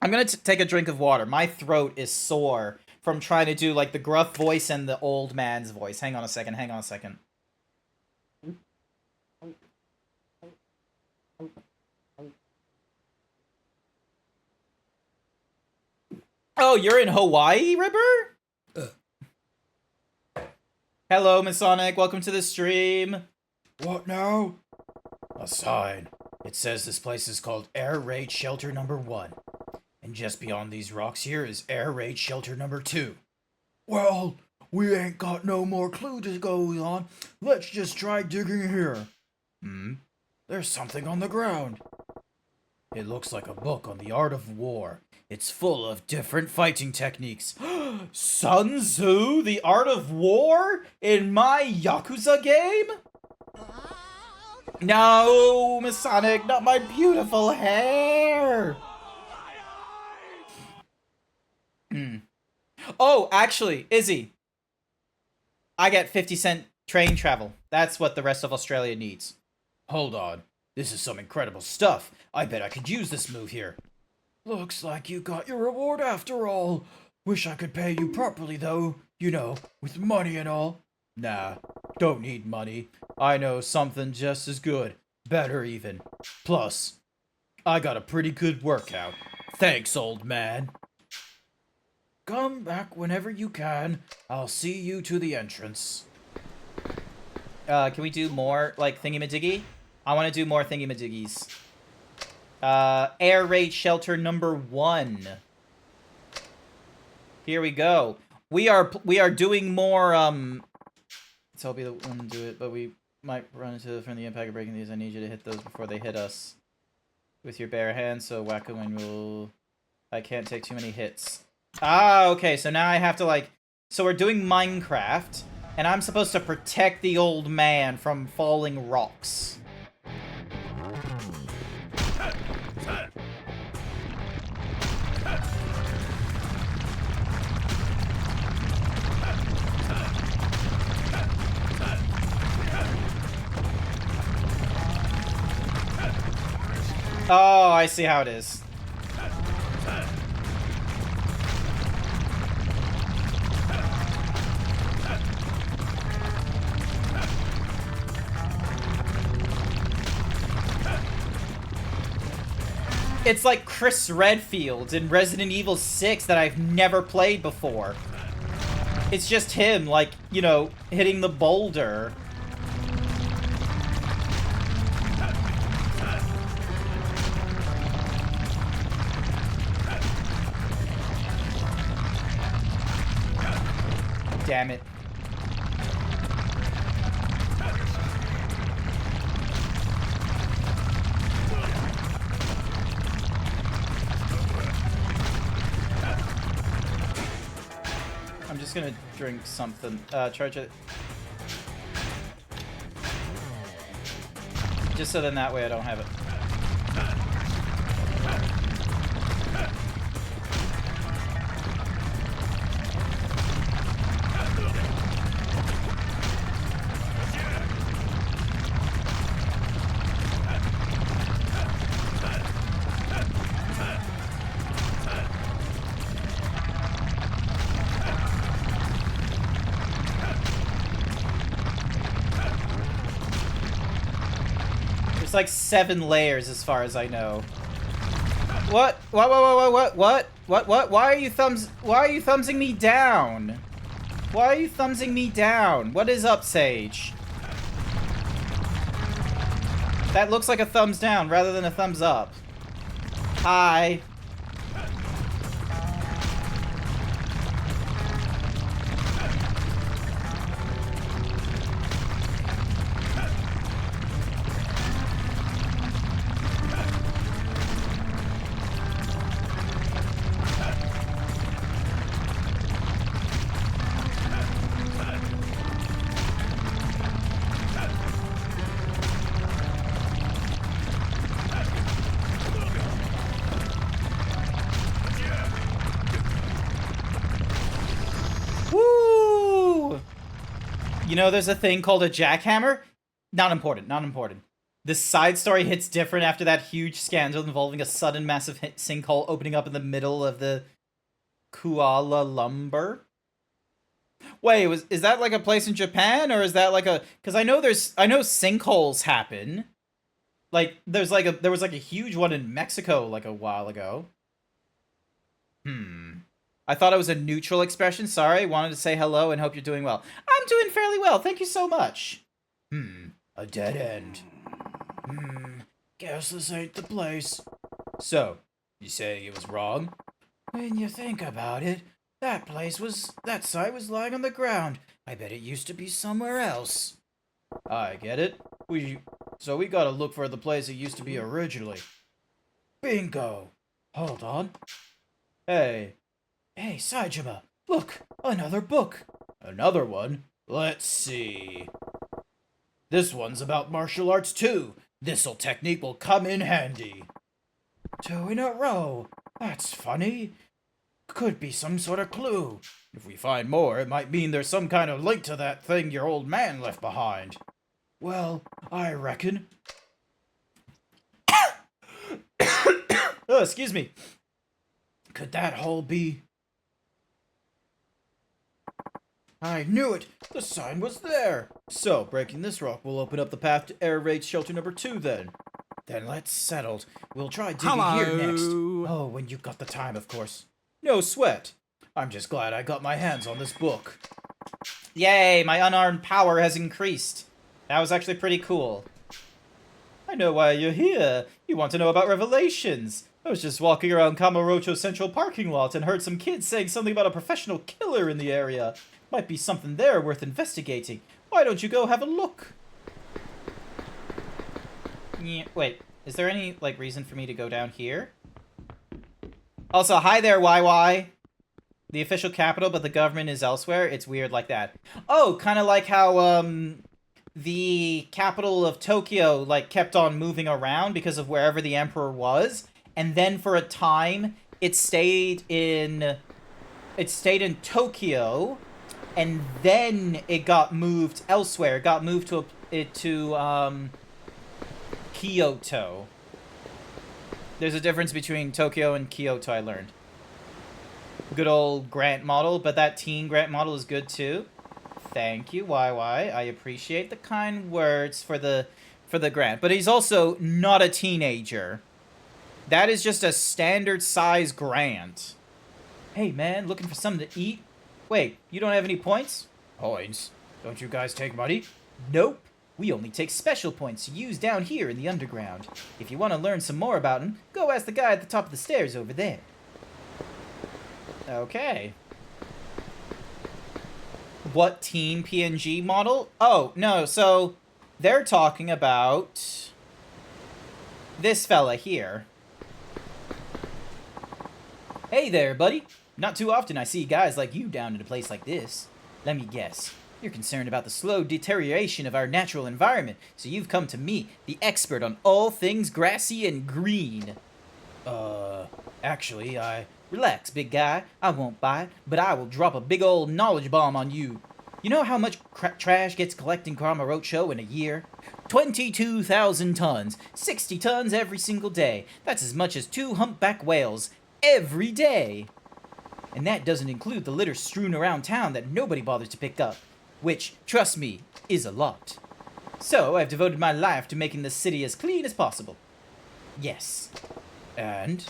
I'm gonna take a drink of water. My throat is sore from trying to do like the gruff voice and the old man's voice. Hang on a second, hang on a second. Oh, you're in Hawaii, Ripper? Hello, Masonic. Welcome to the stream. What now? A sign. It says this place is called Air Raid Shelter Number 1. And just beyond these rocks here is Air Raid Shelter Number 2. Well, we ain't got no more clue to go on. Let's just try digging here. There's something on the ground. It looks like a book on the art of war. It's full of different fighting techniques. Sun Tzu, the art of war? In my Yakuza game? No, Masonic, not my beautiful hair! Oh, actually, Izzy. I get 50-cent train travel. That's what the rest of Australia needs. Hold on. This is some incredible stuff. I bet I could use this move here. Looks like you got your reward after all. Wish I could pay you properly, though. You know, with money and all. Nah, don't need money. I know something just as good. Better even. Plus, I got a pretty good workout. Thanks, old man. Come back whenever you can. I'll see you to the entrance. Can we do more, like, thingy-majiggy? I want to do more thingy-majiggies. Air Raid Shelter number 1. Here we go. We are doing more, so I'll be the one to do it, but we might run into from the impact of breaking these. I need you to hit those before they hit us. With your bare hands, so whack 'em and we'll... I can't take too many hits. Ah, okay, so now I have to, like... So we're doing Minecraft, and I'm supposed to protect the old man from falling rocks. Oh, I see how it is. It's like Chris Redfield in Resident Evil 6 that I've never played before. It's just him, like, you know, hitting the boulder. Damn it. I'm just gonna drink something. Charge it. Just so then that way I don't have it. There's like 7 layers as far as I know. What? What? Why are you thumbsing me down? Why are you thumbsing me down? What is up, Sage? That looks like a thumbs down rather than a thumbs up. Hi. Woo! You know, there's a thing called a jackhammer? Not important, not important. The side story hits different after that huge scandal involving a sudden massive sinkhole opening up in the middle of the Kuala Lumpur. Wait, is that like a place in Japan, or is that like a? Because I know sinkholes happen. Like there was like a huge one in Mexico like a while ago. I thought it was a neutral expression. Sorry. Wanted to say hello and hope you're doing well. I'm doing fairly well. Thank you so much. A dead end. Guess this ain't the place. So, you saying it was wrong? When you think about it, that site was lying on the ground. I bet it used to be somewhere else. I get it. So we gotta look for the place it used to be originally. Bingo. Hold on. Hey. Hey, Saejima, look, another book. Another one? Let's see. This one's about martial arts too. This'll technique will come in handy. 2 in a row. That's funny. Could be some sort of clue. If we find more, it might mean there's some kind of link to that thing your old man left behind. Well, I reckon. Oh, excuse me. Could that hole be... I knew it! The sign was there! So, breaking this rock will open up the path to air raid shelter number 2 then. Then let's settled. We'll try digging here next. Oh, when you got the time, of course. No sweat. I'm just glad I got my hands on this book. Yay, my unarmed power has increased. That was actually pretty cool. I know why you're here. You want to know about Revelations. I was just walking around Kamurocho Central parking lot and heard some kids saying something about a professional killer in the area. Might be something there worth investigating. Why don't you go have a look? Yeah, wait, is there any, like, reason for me to go down here? Also, hi there, YY. The official capital, but the government is elsewhere. It's weird like that. Oh, kind of like how, the capital of Tokyo, like, kept on moving around because of wherever the emperor was. And then for a time, it stayed in Tokyo, and then it got moved elsewhere. It got moved to Kyoto. There's a difference between Tokyo and Kyoto, I learned. Good old Grant model, but that teen Grant model is good too. Thank you, YY. I appreciate the kind words for the Grant. But he's also not a teenager. That is just a standard size Grant. Hey man, looking for something to eat? Wait, you don't have any points? Points? Don't you guys take money? Nope. We only take special points to use down here in the underground. If you want to learn some more about him, go ask the guy at the top of the stairs over there. Okay. What teen PNG model? Oh, no, so they're talking about this fella here. Hey there, buddy. Not too often I see guys like you down in a place like this. Let me guess. You're concerned about the slow deterioration of our natural environment, so you've come to me, the expert on all things grassy and green. Actually, Relax, big guy. I won't bite, but I will drop a big old knowledge bomb on you. You know how much trash gets collected in Kamurocho in a year? 22,000 tons. 60 tons every single day. That's as much as 2 humpback whales every day. And that doesn't include the litter strewn around town that nobody bothers to pick up. Which, trust me, is a lot. So, I've devoted my life to making the city as clean as possible. Yes. and?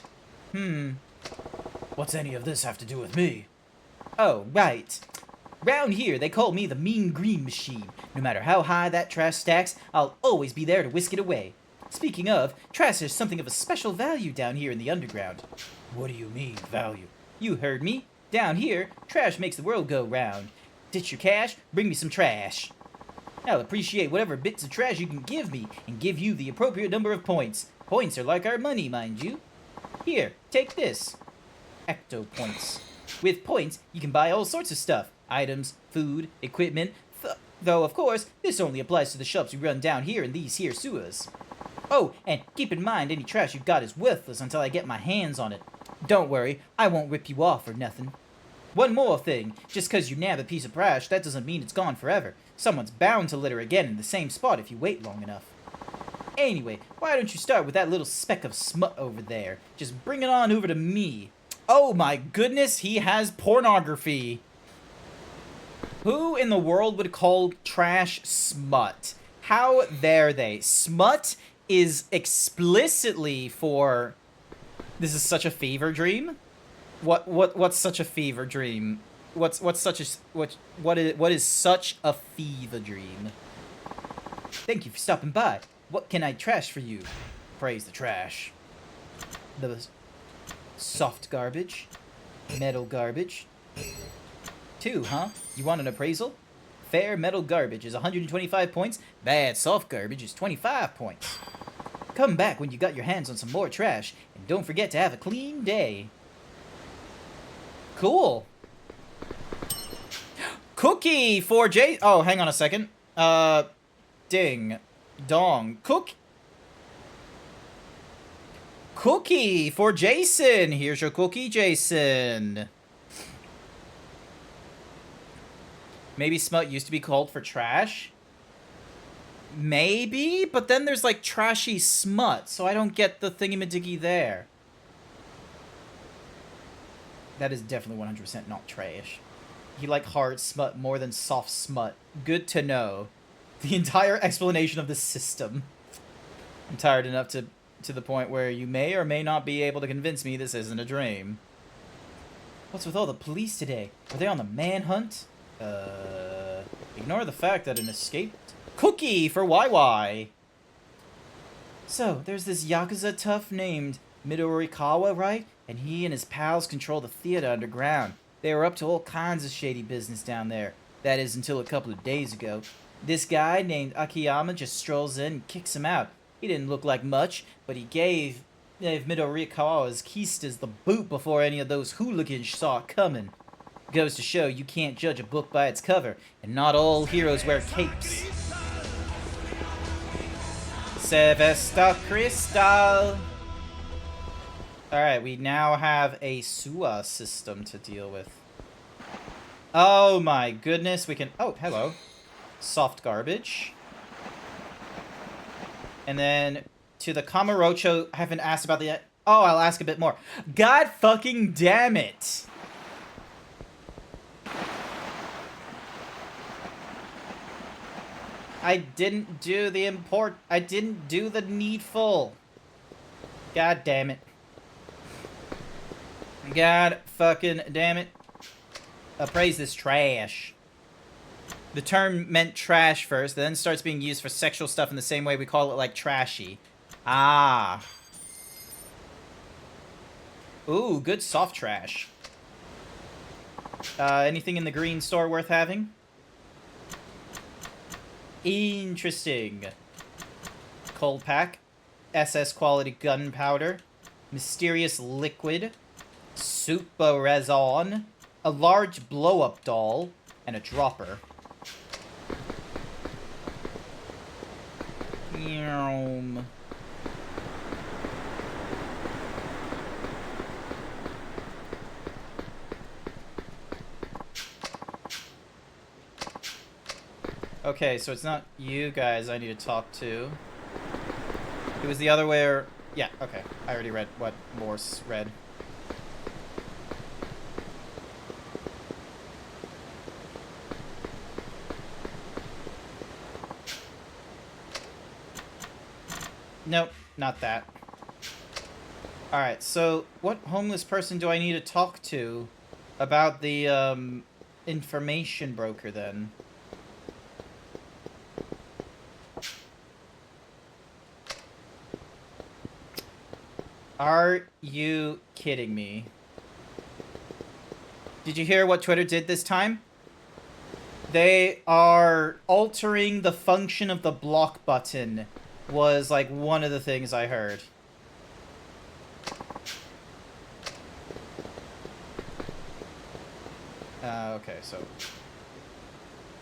What's any of this have to do with me? Oh, right. Round here, they call me the Mean Green Machine. No matter how high that trash stacks, I'll always be there to whisk it away. Speaking of, trash is something of a special value down here in the underground. What do you mean, value? You heard me. Down here, trash makes the world go round. Ditch your cash, bring me some trash. I'll appreciate whatever bits of trash you can give me, and give you the appropriate number of points. Points are like our money, mind you. Here, take this. Ecto points. With points, you can buy all sorts of stuff. Items, food, equipment. Though, of course, this only applies to the shops we run down here in these here sewers. Oh, and keep in mind any trash you've got is worthless until I get my hands on it. Don't worry, I won't rip you off or nothing. One more thing, just 'cause you nab a piece of trash, that doesn't mean it's gone forever. Someone's bound to litter again in the same spot if you wait long enough. Anyway, why don't you start with that little speck of smut over there? Just bring it on over to me. Oh my goodness, he has pornography. Who in the world would call trash smut? How dare they? Smut is explicitly for... This is such a fever dream. What's such a fever dream? What is such a fever dream? Thank you for stopping by. What can I trash for you? Praise the trash. The soft garbage. Metal garbage. 2, huh? You want an appraisal? Fair metal garbage is 125 points. Bad soft garbage is 25 points. Come back when you got your hands on some more trash. And don't forget to have a clean day. Cool. Cookie for Jay. Oh, hang on a second. Ding. Dong. Cookie for Jason. Here's your cookie, Jason. Maybe smut used to be called for trash? Maybe, but then there's like trashy smut, so I don't get the thingamadiggy there. That is definitely 100% not trash. He like hard smut more than soft smut. Good to know. The entire explanation of the system. I'm tired enough to the point where you may or may not be able to convince me this isn't a dream. What's with all the police today? Are they on the manhunt? Ignore the fact that an escaped cookie for YY. So, there's this Yakuza tough named Midorikawa, right? And he and his pals control the theater underground. They were up to all kinds of shady business down there. That is, until a couple of days ago. This guy named Akiyama just strolls in and kicks him out. He didn't look like much, but he gave Midorikawa's keistas the boot before any of those hooligans saw it coming. Goes to show you can't judge a book by its cover, and not all heroes wear capes. Sevesta Crystal! Alright, we now have a SUA system to deal with. Oh my goodness, we can... Oh, hello. Soft garbage. And then to the Kamurocho, I haven't asked about the... Oh, I'll ask a bit more. God fucking damn it! I didn't do the I didn't do the needful. God damn it. God fucking damn it. Appraise this trash. The term meant trash first, then starts being used for sexual stuff in the same way we call it, like, trashy. Ah. Ooh, good soft trash. Anything in the green store worth having? Interesting. Cold pack. SS quality gunpowder. Mysterious liquid. Super Rezon. A large blow-up doll. And a dropper. Yum. Okay, so it's not you guys I need to talk to. It was the other way or... Yeah, okay. I already read what Morse read. Nope, not that. Alright, so what homeless person do I need to talk to about the, information broker then? Are you kidding me? Did you hear what Twitter did this time? They are altering the function of the block button, was like one of the things I heard. Okay, so...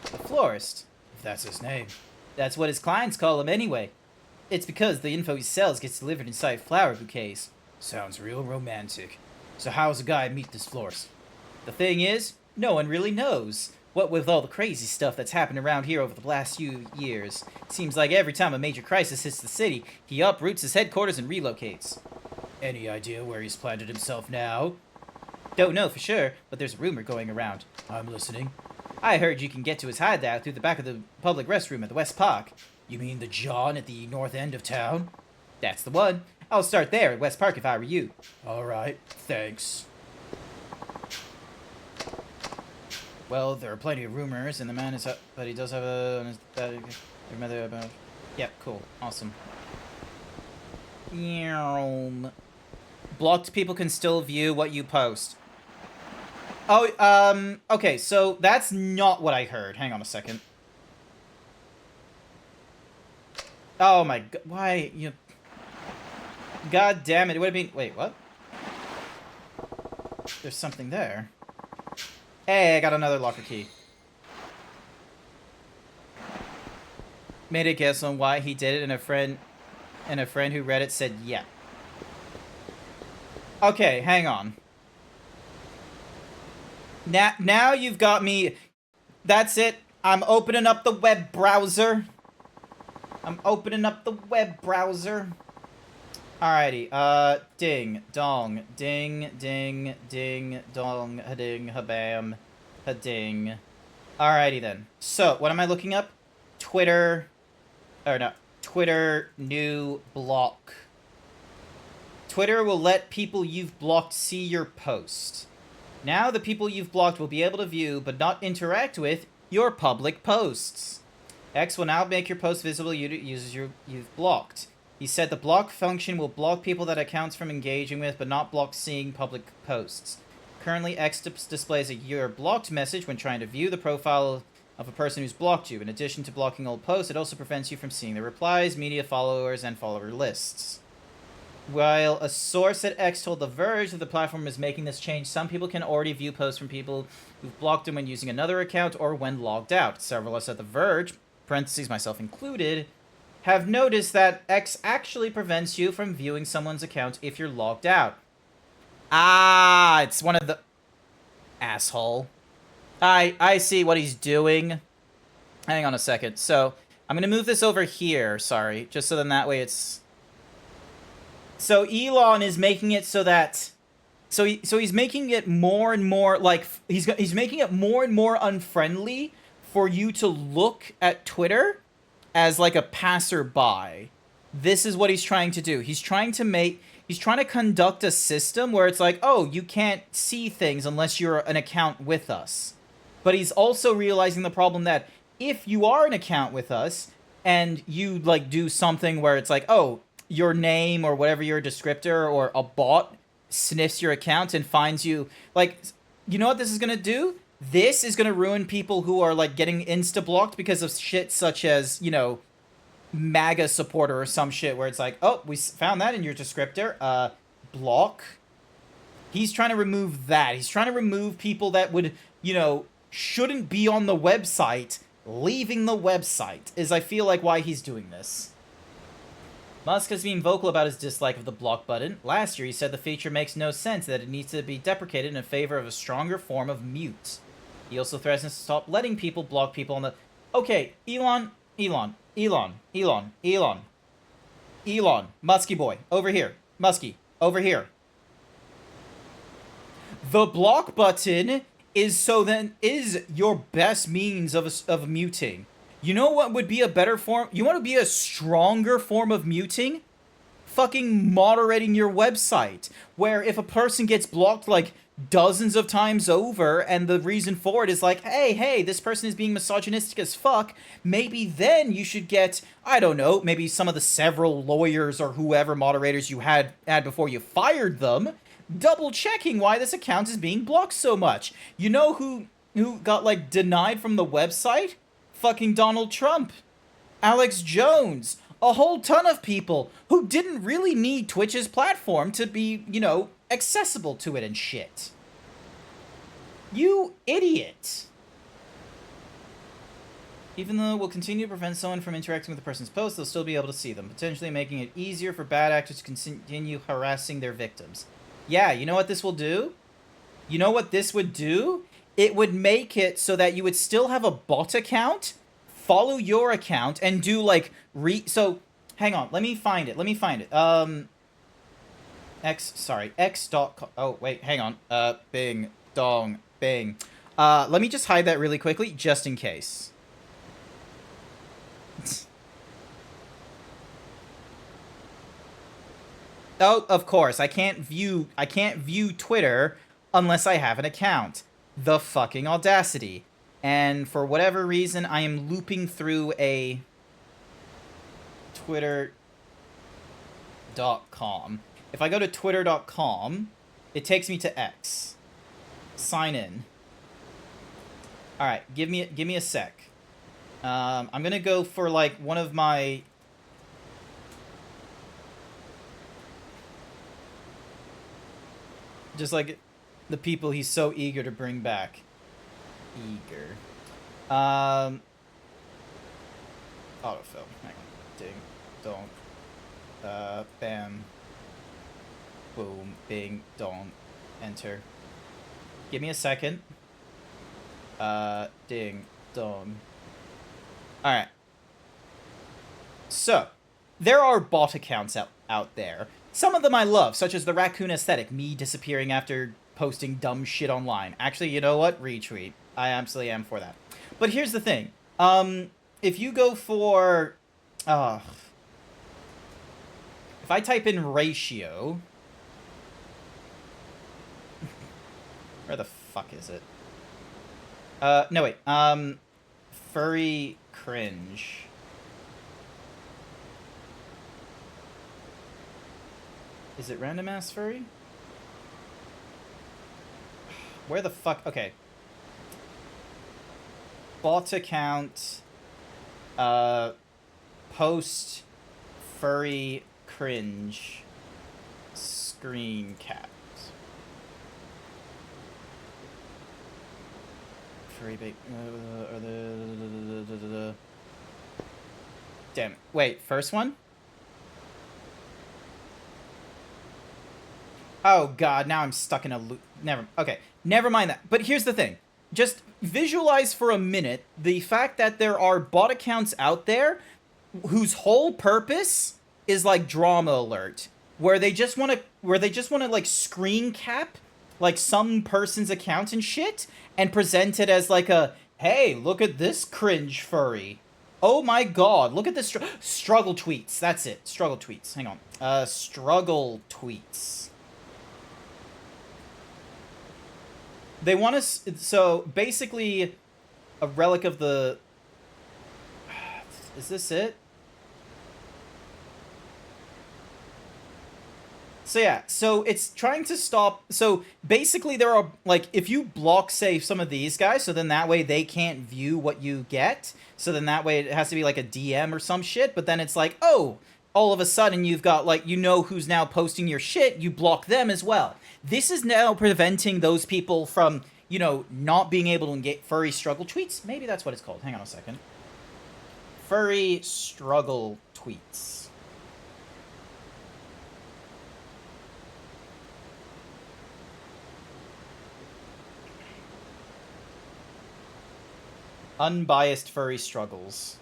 The florist, if that's his name. That's what his clients call him anyway. It's because the info he sells gets delivered inside flower bouquets. Sounds real romantic. So how's a guy meet this florist? The thing is, no one really knows. What with all the crazy stuff that's happened around here over the last few years, it seems like every time a major crisis hits the city, he uproots his headquarters and relocates. Any idea where he's planted himself now? Don't know for sure, but there's a rumor going around. I'm listening. I heard you can get to his hideout through the back of the public restroom at the West Park. You mean the John at the north end of town? That's the one. I'll start there at West Park if I were you. Alright, thanks. Well, there are plenty of rumors, and the man is up, but he does have a mother about. Yeah, cool, awesome. Blocked people can still view what you post. Oh, okay, so that's not what I heard. Hang on a second. Oh my god, why you? God damn it! It would have been. Wait, what? There's something there. Hey, I got another locker key. Made a guess on why he did it, and a friend who read it said yeah. Okay, hang on. Now you've got me. That's it. I'm opening up the web browser. Alrighty, ding, dong, ding, ding, ding, dong, ha-ding, ha-bam, ha-ding. Alrighty then. So, what am I looking up? Twitter, or no, Twitter new block. Twitter will let people you've blocked see your post. Now the people you've blocked will be able to view, but not interact with, your public posts. X will now make your post visible to users you've blocked. He said the block function will block people that accounts from engaging with, but not block seeing public posts. Currently, X displays a "you're blocked" message when trying to view the profile of a person who's blocked you. In addition to blocking old posts, it also prevents you from seeing the replies, media followers, and follower lists. While a source at X told The Verge that the platform is making this change, some people can already view posts from people who've blocked them when using another account or when logged out. Several of us at The Verge, parentheses myself included, have noticed that X actually prevents you from viewing someone's account if you're logged out. Ah, it's one of the... Asshole. I see what he's doing. Hang on a second. So, I'm going to move this over here, sorry, just so then that way it's... So, Elon is making it so that... So he's making it more and more, like... He's making it more and more unfriendly for you to look at Twitter as like a passerby. This is what he's trying to do. He's trying to conduct a system where it's like, oh, you can't see things unless you're an account with us. But he's also realizing the problem that if you are an account with us and you like do something where it's like, oh, your name or whatever your descriptor or a bot sniffs your account and finds you, like, you know what this is going to do? This is going to ruin people who are, like, getting insta-blocked because of shit such as, you know, MAGA supporter or some shit where it's like, oh, we found that in your descriptor. Block. He's trying to remove that. He's trying to remove people that would, you know, shouldn't be on the website, leaving the website, is I feel like why he's doing this. Musk has been vocal about his dislike of the block button. Last year, he said the feature makes no sense, that it needs to be deprecated in favor of a stronger form of mute. He also threatens to stop letting people block people on the... Okay, Elon, Muskie boy, over here. Muskie, over here. The block button is your best means of muting. You know what would be a better form? You want to be a stronger form of muting? Fucking moderating your website. Where if a person gets blocked, like, dozens of times over, and the reason for it is like, hey, this person is being misogynistic as fuck, maybe then you should get, I don't know, maybe some of the several lawyers or whoever moderators you had before you fired them, double checking why this account is being blocked so much. You know who got, like, denied from the website? Fucking Donald Trump. Alex Jones. A whole ton of people who didn't really need Twitch's platform to be, you know, accessible to it and shit. You idiot. Even though we'll continue to prevent someone from interacting with the person's post, they'll still be able to see them, potentially making it easier for bad actors to continue harassing their victims. Yeah, you know what this will do? You know what this would do? It would make it so that you would still have a bot account, follow your account, and do, like, so, hang on, let me find it. X.com. Oh, wait, hang on. Bing, dong, bing. Let me just hide that really quickly, just in case. Oh, of course, I can't view Twitter unless I have an account. The fucking audacity. And for whatever reason, I am looping through a twitter.com. If I go to twitter.com, it takes me to X. Sign in. Alright, give me a sec. I'm gonna go for, like, one of my... Just, like, the people he's so eager to bring back. Eager. Autofill. Hang on. Ding. Dong. Bam. Boom. Bing. Dong. Enter. Give me a second. Ding. Dong. Alright. So, there are bot accounts out there. Some of them I love, such as the raccoon aesthetic, me disappearing after posting dumb shit online. Actually, you know what? Retweet. I absolutely am for that. But here's the thing. If you go for... if I type in ratio... Where the fuck is it? No, wait. Furry cringe. Is it random ass furry? Where the fuck? Okay. Bot account. Post furry cringe. Screen caps. Furry bait. Damn. Wait, first one? Oh god, now I'm stuck in a loop. Okay, never mind that. But here's the thing. Just visualize for a minute the fact that there are bot accounts out there whose whole purpose is like drama alert, where they just want to like screen cap like some person's account and shit and present it as like a, hey, look at this cringe furry. Oh my god, look at this struggle tweets. That's it. Struggle tweets. Hang on. Struggle tweets. They want us... So, basically, a relic of the... Is this it? So, yeah. So, it's trying to stop... So, basically, there are... Like, if you block, say, some of these guys, so then that way they can't view what you get. So, then that way it has to be, like, a DM or some shit. But then it's like, oh... All of a sudden, you've got, like, you know who's now posting your shit. You block them as well. This is now preventing those people from, you know, not being able to engage furry struggle tweets. Maybe that's what it's called. Hang on a second. Furry struggle tweets. Unbiased furry struggles.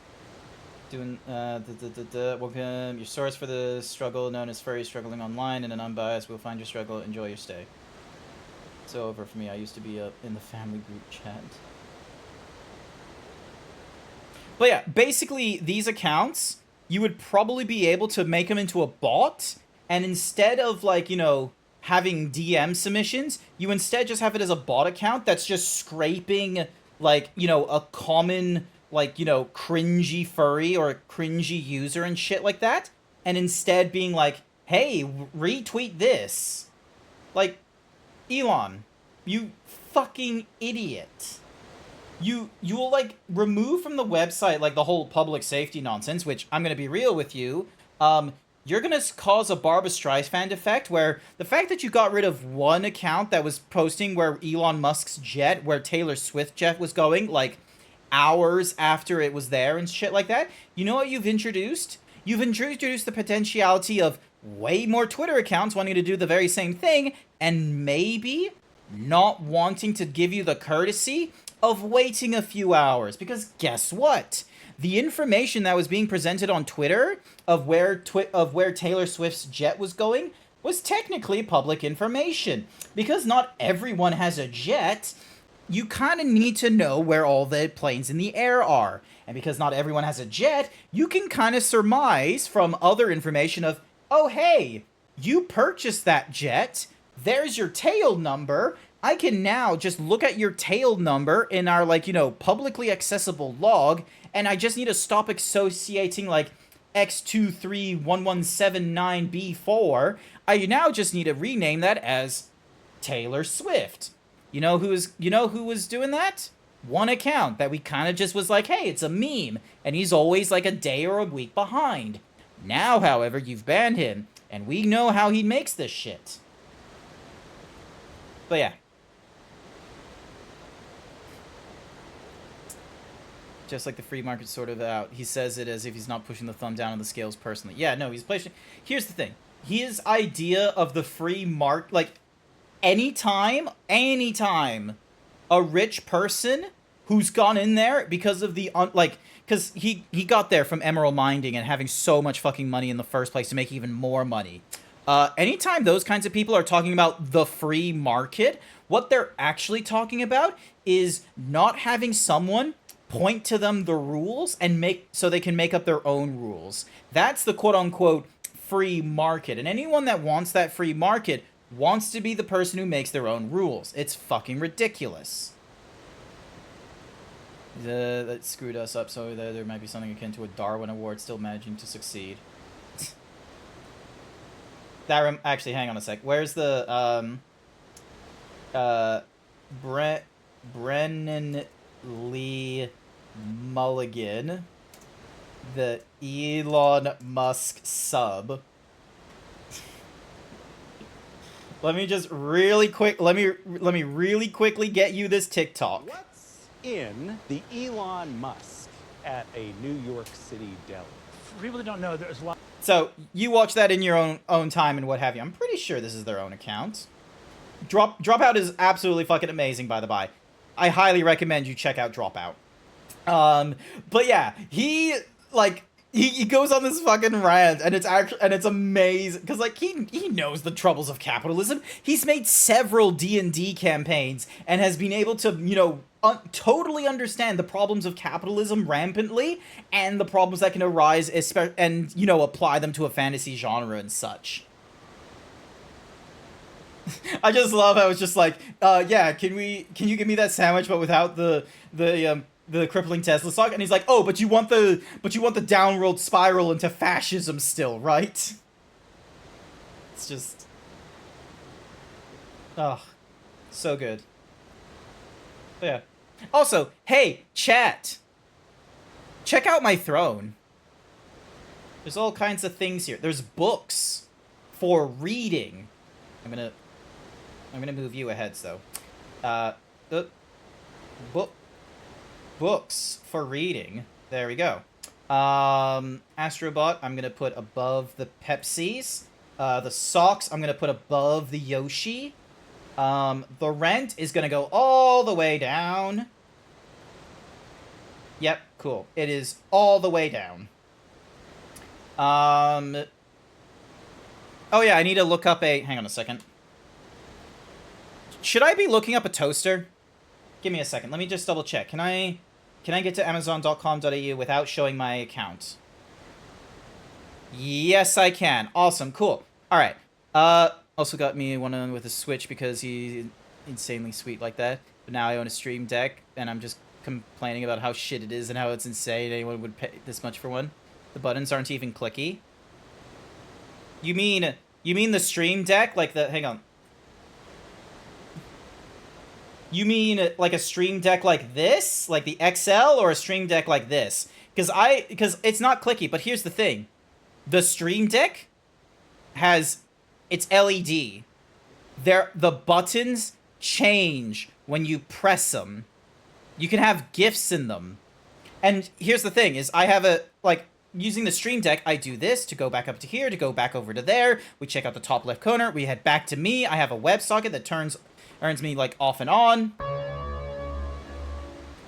Doing, welcome, your source for the struggle known as furry struggling online and an unbiased, we'll find your struggle, enjoy your stay. It's over for me, I used to be up in the family group chat. But yeah, basically, these accounts, you would probably be able to make them into a bot, and instead of, like, you know, having DM submissions, you instead just have it as a bot account that's just scraping, like, you know, a common... like, you know, cringy furry or a cringy user and shit like that, and instead being like, hey, retweet this. Like, Elon, you fucking idiot. You will, like, remove from the website, like, the whole public safety nonsense, which, I'm gonna be real with you, you're gonna cause a Barbra Streisand effect, where the fact that you got rid of one account that was posting where Elon Musk's jet, where Taylor Swift jet was going, like, hours after it was there and shit like that, you know what you've introduced? You've introduced the potentiality of way more Twitter accounts wanting to do the very same thing, and maybe not wanting to give you the courtesy of waiting a few hours. Because guess what? The information that was being presented on Twitter of where Taylor Swift's jet was going was technically public information. Because not everyone has a jet, you kind of need to know where all the planes in the air are. And because not everyone has a jet, you can kind of surmise from other information of, oh, hey, you purchased that jet, there's your tail number, I can now just look at your tail number in our, like, you know, publicly accessible log, and I just need to stop associating, like, X231179B4. I now just need to rename that as Taylor Swift. You know who was doing that? One account that we kind of just was like, hey, it's a meme, and he's always like a day or a week behind. Now, however, you've banned him, and we know how he makes this shit. But yeah. Just like the free market sort of out. He says it as if he's not pushing the thumb down on the scales personally. Yeah, no, he's pushing. Here's the thing. His idea of the free market, like, anytime a rich person who's gone in there because of the, because he got there from emerald mining and having so much fucking money in the first place to make even more money. Anytime those kinds of people are talking about the free market, what they're actually talking about is not having someone point to them the rules and so they can make up their own rules. That's the quote-unquote free market. And anyone that wants that free market wants to be the person who makes their own rules. It's fucking ridiculous. That screwed us up, so there might be something akin to a Darwin Award still managing to succeed. Actually, hang on a sec. Where's the, Brennan Lee Mulligan, the Elon Musk sub. Let me just really quick. Let me really quickly get you this TikTok. What's in the Elon Musk at a New York City deli? For people that don't know, there's a lot. So you watch that in your own time and what have you. I'm pretty sure this is their own account. Dropout is absolutely fucking amazing, by the by. I highly recommend you check out Dropout. But yeah, he goes on this fucking rant, and it's amazing, because, like, he knows the troubles of capitalism. He's made several D&D campaigns, and has been able to, you know, totally understand the problems of capitalism rampantly, and the problems that can arise, and, you know, apply them to a fantasy genre and such. I just love how it's just like, yeah, can you give me that sandwich but without the crippling Tesla stock? And he's like, oh, but you want the downward spiral into fascism still, right? It's just, oh, so good. But yeah. Also, hey, chat, check out my throne. There's all kinds of things here. There's books for reading. I'm gonna move you ahead, though. The books for reading. There we go. Astrobot, I'm gonna put above the Pepsis. The socks, I'm gonna put above the Yoshi. The rent is gonna go all the way down. Yep, cool. It is all the way down. Oh yeah, I need to look up a... Hang on a second. Should I be looking up a toaster? Give me a second. Let me just double check. Can I get to amazon.com.au without showing my account? Yes, I can. Awesome. Cool. All right. Also got me one on with a Switch because he's insanely sweet like that. But now I own a Stream Deck, and I'm just complaining about how shit it is and how it's insane anyone would pay this much for one. The buttons aren't even clicky. You mean the Stream Deck? Like the... Hang on. You mean like a Stream Deck like this? Like the XL, or a Stream Deck like this? Because it's not clicky, but here's the thing. The Stream Deck has... It's LED. The buttons change when you press them. You can have GIFs in them. And here's the thing, is I have a... Like, using the Stream Deck, I do this to go back up to here, to go back over to there. We check out the top left corner. We head back to me. I have a WebSocket that earns me, like, off and on.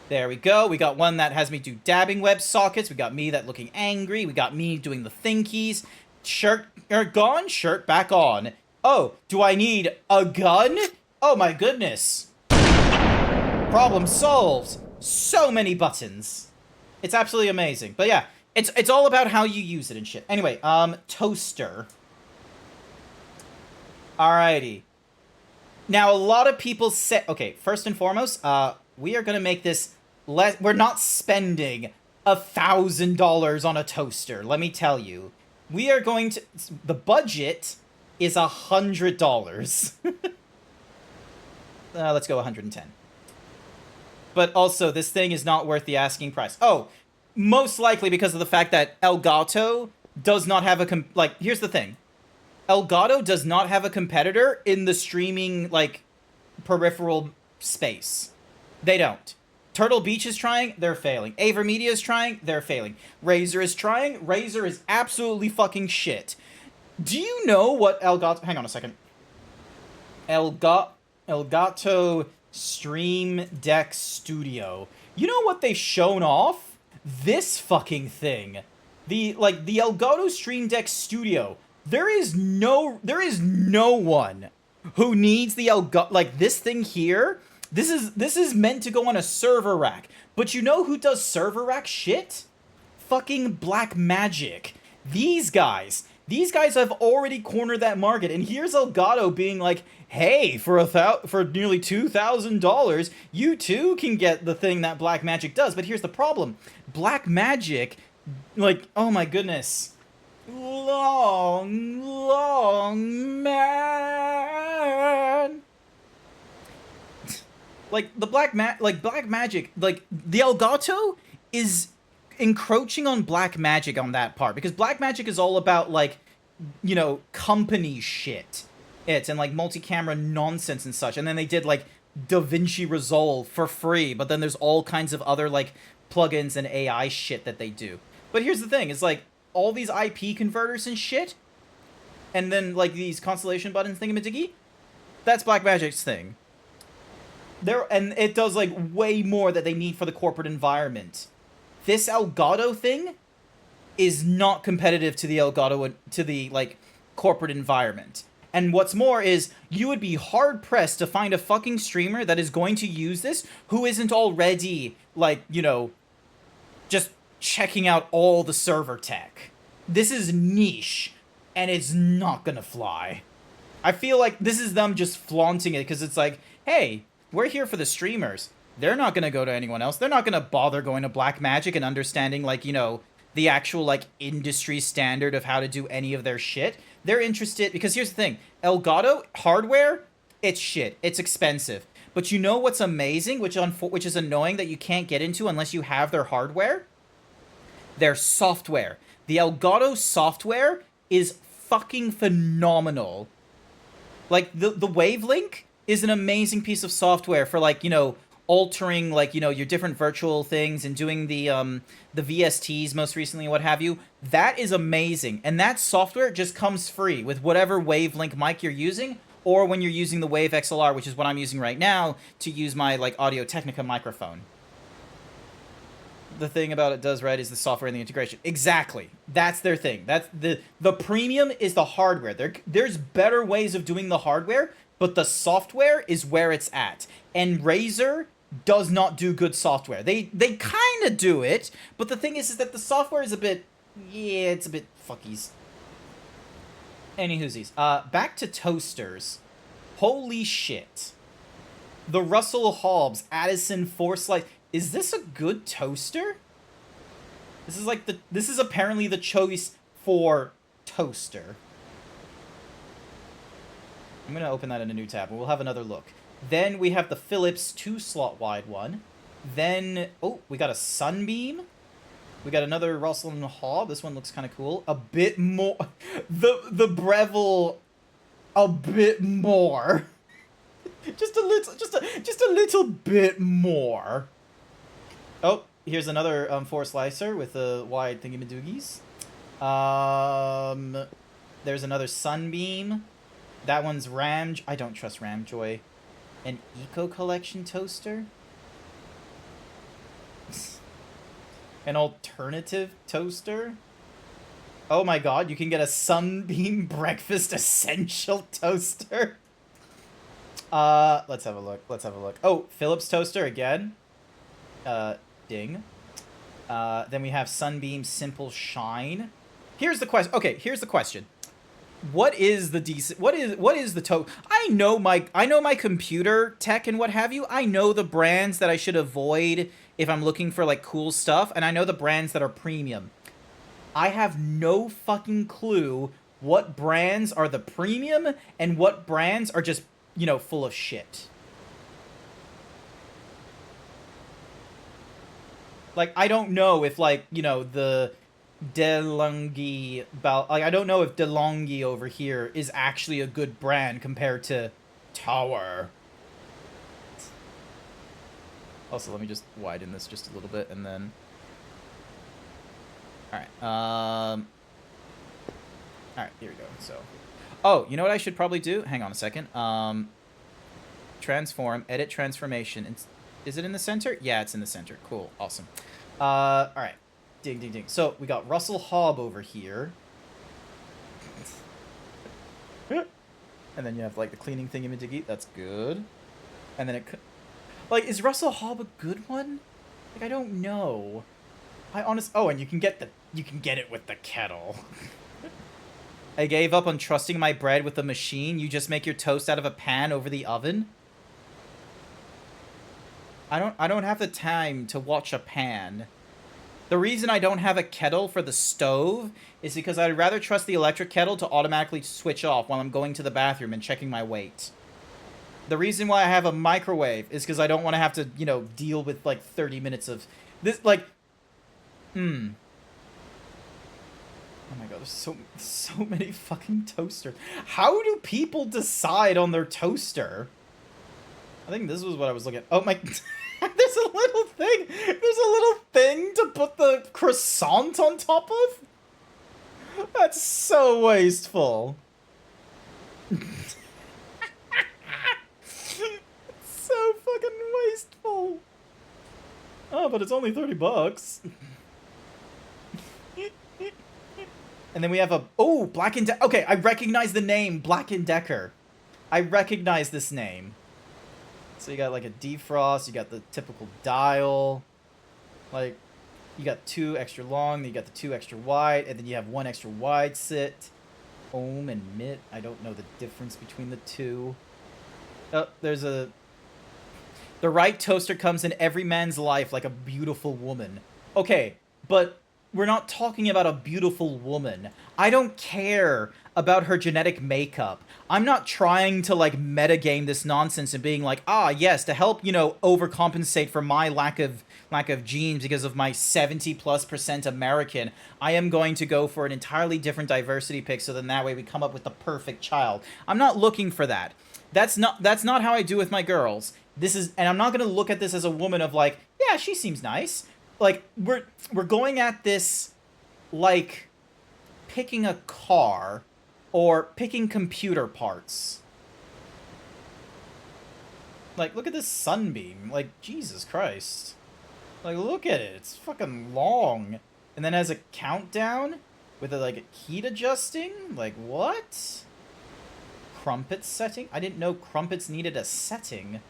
There we go. We got one that has me do dabbing WebSockets. We got me that looking angry. We got me doing the thinkies. Shirt gone, shirt back on. Oh, do I need a gun? Oh my goodness. Problem solved. So many buttons. It's absolutely amazing. But yeah, it's all about how you use it and shit. Anyway, toaster. Alrighty. Now, a lot of people say... Okay, first and foremost, we are going to make this less... We're not spending $1,000 on a toaster, let me tell you. We are going to... The budget is $100. Let's go 110. But also, this thing is not worth the asking price. Oh, most likely because of the fact that Elgato does not have a... Like, here's the thing. Elgato does not have a competitor in the streaming, like, peripheral space. They don't. Turtle Beach is trying, they're failing. Avermedia is trying, they're failing. Razer is trying, Razer is absolutely fucking shit. Do you know what Elgato... Hang on a second. Elgato Stream Deck Studio. You know what they've shown off? This fucking thing. The Elgato Stream Deck Studio. There is no one who needs the Elgato... Like, this thing here... This is meant to go on a server rack. But you know who does server rack shit? Fucking Blackmagic. These guys have already cornered that market. And here's Elgato being like, hey, for nearly $2,000, you too can get the thing that Blackmagic does. But here's the problem. Blackmagic, like, oh my goodness. Long man. Like, Blackmagic, like, the Elgato is encroaching on Blackmagic on that part. Because Blackmagic is all about, like, you know, company shit. And, like, multi-camera nonsense and such. And then they did, like, DaVinci Resolve for free. But then there's all kinds of other, like, plugins and AI shit that they do. But here's the thing. It's, like, all these IP converters and shit. And then, like, these constellation buttons thingamadiggy. That's Blackmagic's thing. And it does, like, way more that they need for the corporate environment. This Elgato thing is not competitive to the Elgato, to the, like, corporate environment. And what's more is, you would be hard-pressed to find a fucking streamer that is going to use this who isn't already, like, you know, just checking out all the server tech. This is niche, and it's not gonna fly. I feel like this is them just flaunting it, because it's like, hey... We're here for the streamers. They're not going to go to anyone else. They're not going to bother going to Blackmagic and understanding, like, you know, the actual, like, industry standard of how to do any of their shit. They're interested, because here's the thing. Elgato hardware, it's shit. It's expensive. But you know what's amazing, which is annoying that you can't get into unless you have their hardware? Their software. The Elgato software is fucking phenomenal. Like, the Wavelink is an amazing piece of software for, like, you know, altering, like, you know, your different virtual things and doing the VSTs most recently and what have you. That is amazing. And that software just comes free with whatever Wavelink mic you're using, or when you're using the Wave XLR, which is what I'm using right now, to use my, like, Audio-Technica microphone. The thing about it does right is the software and the integration. Exactly. That's their thing. That's the premium is the hardware. There's better ways of doing the hardware, but the software is where it's at. And Razer does not do good software. They kind of do it, but the thing is that the software is a bit... Yeah, it's a bit fuckies. Anywhoosies. Back to toasters. Holy shit. The Russell Hobbs Addison 4-slice... Is this a good toaster? This is like this is apparently the choice for toaster. I'm going to open that in a new tab, and we'll have another look. Then we have the Philips 2-slot wide one. Then, oh, we got a Sunbeam. We got another Russell and Hobb. This one looks kind of cool. A bit more. The Breville, a bit more. just a little bit more. Oh, here's another 4-slicer with the wide thingamadoogies. There's another Sunbeam. That one's I don't trust Ramjoy. An Eco Collection toaster? An alternative toaster? Oh my god, you can get a Sunbeam Breakfast Essential toaster? Let's have a look. Oh, Philips toaster again. Ding. Then we have Sunbeam Simple Shine. Here's the question. Okay, here's the question. what is the decent, what is the I know my computer tech and what have you. I know the brands that I should avoid if I'm looking for like cool stuff, and I know the brands that are premium. I have no fucking clue what brands are the premium and what brands are just, you know, full of shit. Like, I don't know if, like, you know, the DeLonghi, like, I don't know if DeLonghi over here is actually a good brand compared to Tower. Also, let me just widen this just a little bit, and then... Alright, alright, here we go, so... Oh, you know what I should probably do? Hang on a second. Transform, edit transformation. Is it in the center? Yeah, it's in the center. Cool, awesome. Alright. Ding, ding, ding. So, we got Russell Hobb over here. And then you have, like, the cleaning thingy-majiggy. That's good. And then it... Like, is Russell Hobb a good one? Like, I don't know. Oh, and you can get it with the kettle. I gave up on trusting my bread with a machine. You just make your toast out of a pan over the oven? I don't have the time to watch a pan. The reason I don't have a kettle for the stove is because I'd rather trust the electric kettle to automatically switch off while I'm going to the bathroom and checking my weight. The reason why I have a microwave is because I don't want to have to, you know, deal with, like, 30 minutes of... This, like... Oh my god, there's so many fucking toasters. How do people decide on their toaster? I think this was what I was looking at. Oh my... There's a little thing! There's a little thing to put the croissant on top of? That's so wasteful. It's so fucking wasteful. Oh, but it's only 30 bucks. And then we have a... Oh, Black & Decker. Okay, I recognize the name Black & Decker. I recognize this name. So you got like a defrost, you got the typical dial, like you got 2 extra long, then you got the 2 extra wide, and then you have 1 extra wide sit. Ohm and mitt, I don't know the difference between the two. Oh, there's a... The right toaster comes in every man's life like a beautiful woman. Okay, but we're not talking about a beautiful woman. I don't care about her genetic makeup. I'm not trying to, like, metagame this nonsense and being like, ah, yes, to help, you know, overcompensate for my lack of genes because of my 70+% American, I am going to go for an entirely different diversity pick so then that way we come up with the perfect child. I'm not looking for that. That's not how I do with my girls. And I'm not going to look at this as a woman of like, yeah, she seems nice. Like, we're going at this like picking a car or picking computer parts. Like, look at this sunbeam. Like, Jesus Christ. Like, look at it. It's fucking long. And then has a countdown with a, like, a heat adjusting. Like, what? Crumpet setting? I didn't know crumpets needed a setting.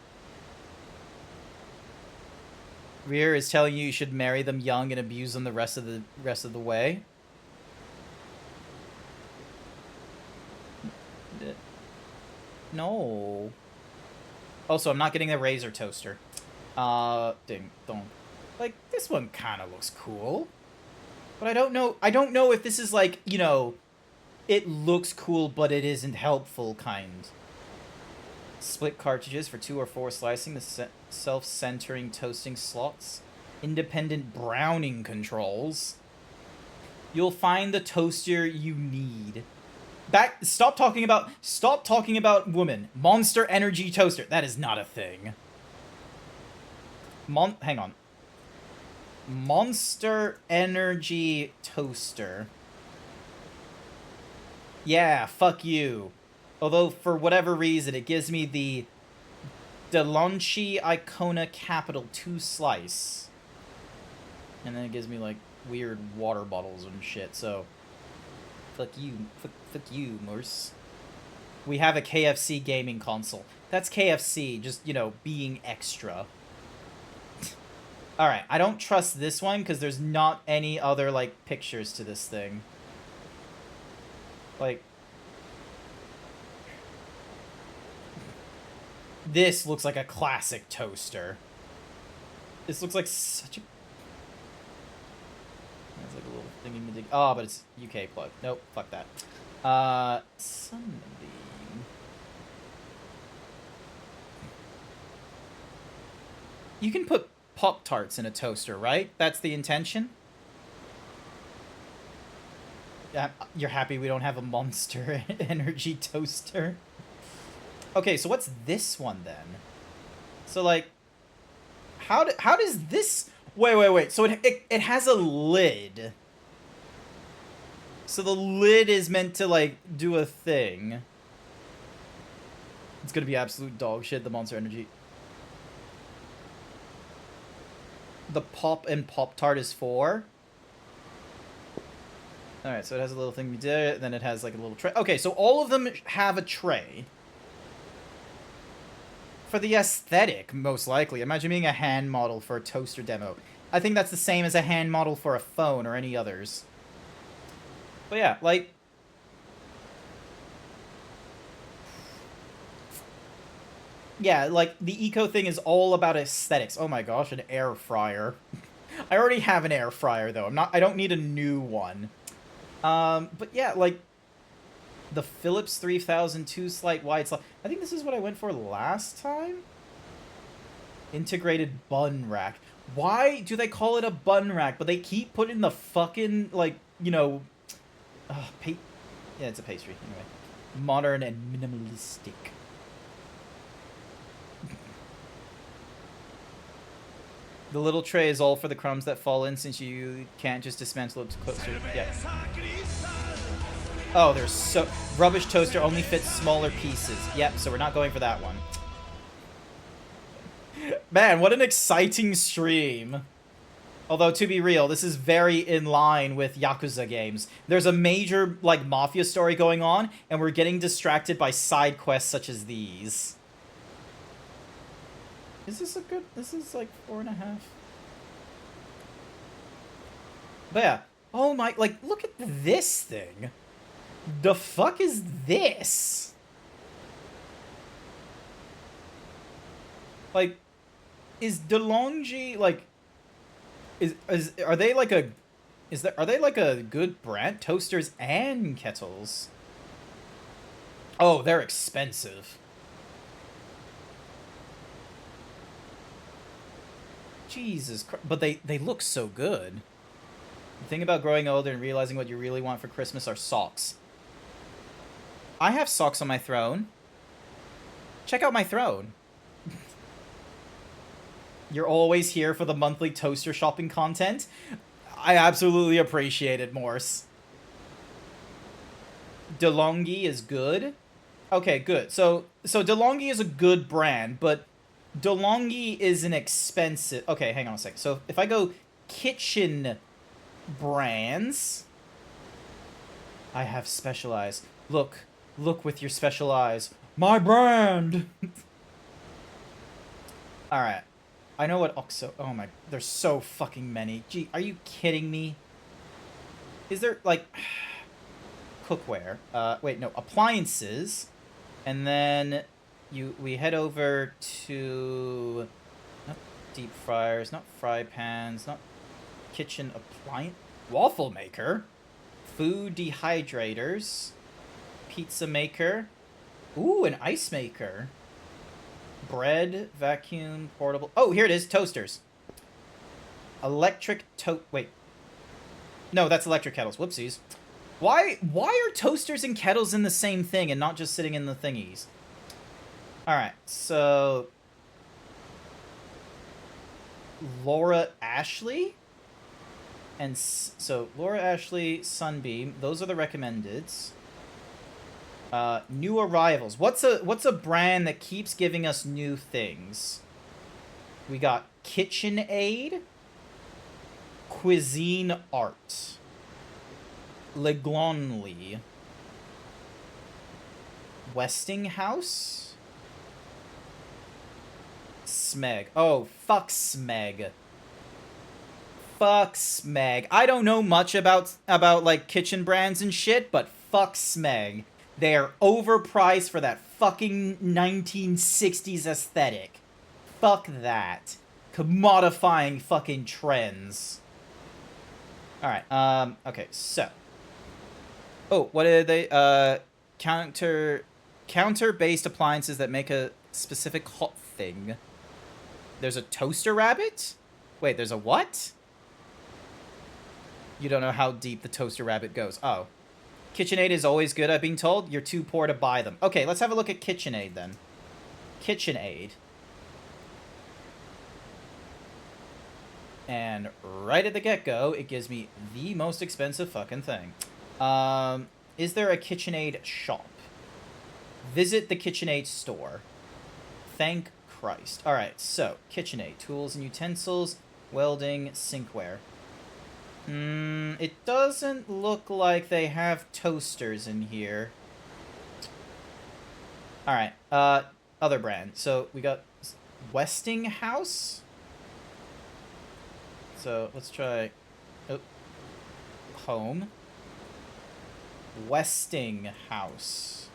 Rear is telling you should marry them young and abuse them the rest of the way. No. Also, I'm not getting the Razer toaster. Ding dong. Like, this one kind of looks cool. But I don't know if this is like, you know, it looks cool, but it isn't helpful kind. Split cartridges for 2 or 4 slicing, the self-centering toasting slots. Independent browning controls. You'll find the toaster you need. Stop talking about women. Monster Energy toaster. That is not a thing. Hang on. Monster Energy toaster. Yeah, fuck you. Although, for whatever reason, it gives me the DeLonghi Icona Capital 2 slice. And then it gives me, like, weird water bottles and shit, so... Fuck you. Fuck you, Morse. We have a KFC gaming console. That's KFC, just, you know, being extra. Alright, I don't trust this one, because there's not any other, like, pictures to this thing. Like... This looks like a classic toaster. This looks like such a... It's like a little thingy-majig. Oh, but it's UK plug. Nope, fuck that. Sunbeam. You can put Pop-Tarts in a toaster, right? That's the intention? Yeah, you're happy we don't have a Monster Energy toaster? Okay, so what's this one then? So like, how does this? Wait. So it has a lid. So the lid is meant to like do a thing. It's gonna be absolute dog shit. The Monster Energy. The Pop and Pop-Tart is 4. Alright, so it has a little thing we did, then it has like a little tray. Okay, so all of them have a tray. For the aesthetic, most likely. Imagine being a hand model for a toaster demo. I think that's the same as a hand model for a phone or any others. But yeah, like... Yeah, like, the eco thing is all about aesthetics. Oh my gosh, an air fryer. I already have an air fryer, though. I don't need a new one. But yeah, like, the Philips 3002 slight wide slot. I think this is what I went for last time? Integrated bun rack. Why do they call it a bun rack, but they keep putting the fucking, like, you know... yeah, it's a pastry, anyway. Modern and minimalistic. The little tray is all for the crumbs that fall in, since you can't just dismantle it closer. Yeah. Oh, there's so... Rubbish toaster only fits smaller pieces. Yep, so we're not going for that one. Man, what an exciting stream. Although, to be real, this is very in line with Yakuza games. There's a major, like, mafia story going on, and we're getting distracted by side quests such as these. Is this a good... This is, like, 4.5. But yeah. Oh my... Like, look at this thing. The fuck is this? Like, is DeLonghi, like... Are they, like, a... Are they, like, a good brand? Toasters and kettles. Oh, they're expensive. Jesus Christ. But they look so good. The thing about growing older and realizing what you really want for Christmas are socks. I have socks on my throne. Check out my throne. You're always here for the monthly toaster shopping content. I absolutely appreciate it, Morse. DeLonghi is good. Okay, good. So DeLonghi is a good brand, but DeLonghi is an expensive... Okay, hang on a sec. So if I go kitchen brands, I have Specialized. Look with your special eyes. My brand! Alright. I know what Oxo... Oh my... There's so fucking many. Gee, are you kidding me? Is there, like... Cookware. Wait, no. Appliances. And then... We head over to... Not deep fryers, not fry pans, not kitchen appliance... Waffle maker? Food dehydrators. Pizza maker. Ooh, an ice maker. Bread, vacuum, portable... Oh, here it is. Toasters. Electric Wait. No, that's electric kettles. Whoopsies. Why are toasters and kettles in the same thing and not just sitting in the thingies? Alright, so... Laura Ashley? And so, Laura Ashley, Sunbeam. Those are the recommendeds. New arrivals. What's a brand that keeps giving us new things? We got KitchenAid, Cuisine Art, Leglonly, Westinghouse, Smeg. Oh, fuck Smeg. Fuck Smeg. I don't know much about like kitchen brands and shit, but fuck Smeg. They are overpriced for that fucking 1960s aesthetic. Fuck that. Commodifying fucking trends. Alright, okay, so. Oh, what are they? Counter-based appliances that make a specific hot thing. There's a toaster rabbit? Wait, there's a what? You don't know how deep the toaster rabbit goes. Oh. KitchenAid is always good, I've been told. You're too poor to buy them. Okay, let's have a look at KitchenAid then. KitchenAid. And right at the get-go, it gives me the most expensive fucking thing. Is there a KitchenAid shop? Visit the KitchenAid store. Thank Christ. Alright, so, KitchenAid. Tools and utensils, welding, sinkware. It doesn't look like they have toasters in here. Alright, other brand. So, we got Westinghouse? So, let's try... Oh. Home. Westinghouse.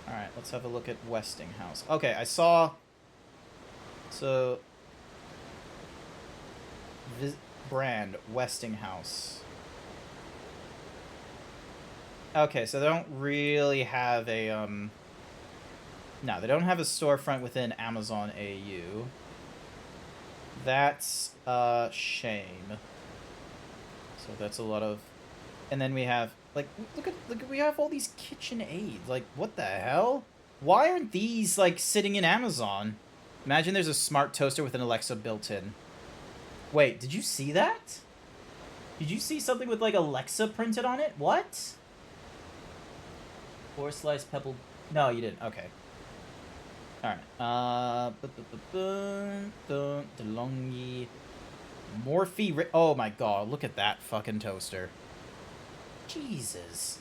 Alright, let's have a look at Westinghouse. Okay, I saw... So... This brand, Westinghouse. Okay, so they don't really have a, No, they don't have a storefront within Amazon AU. That's a shame. So that's a lot of... And then we have, like, look at, we have all these KitchenAids. Like, what the hell? Why aren't these, like, sitting in Amazon? Imagine there's a smart toaster with an Alexa built in. Wait, did you see that? Did you see something with, like, Alexa printed on it? What? 4 slice pebble... No, you didn't. Okay. Alright. DeLonghi. Morphe... Oh my god, look at that fucking toaster. Jesus.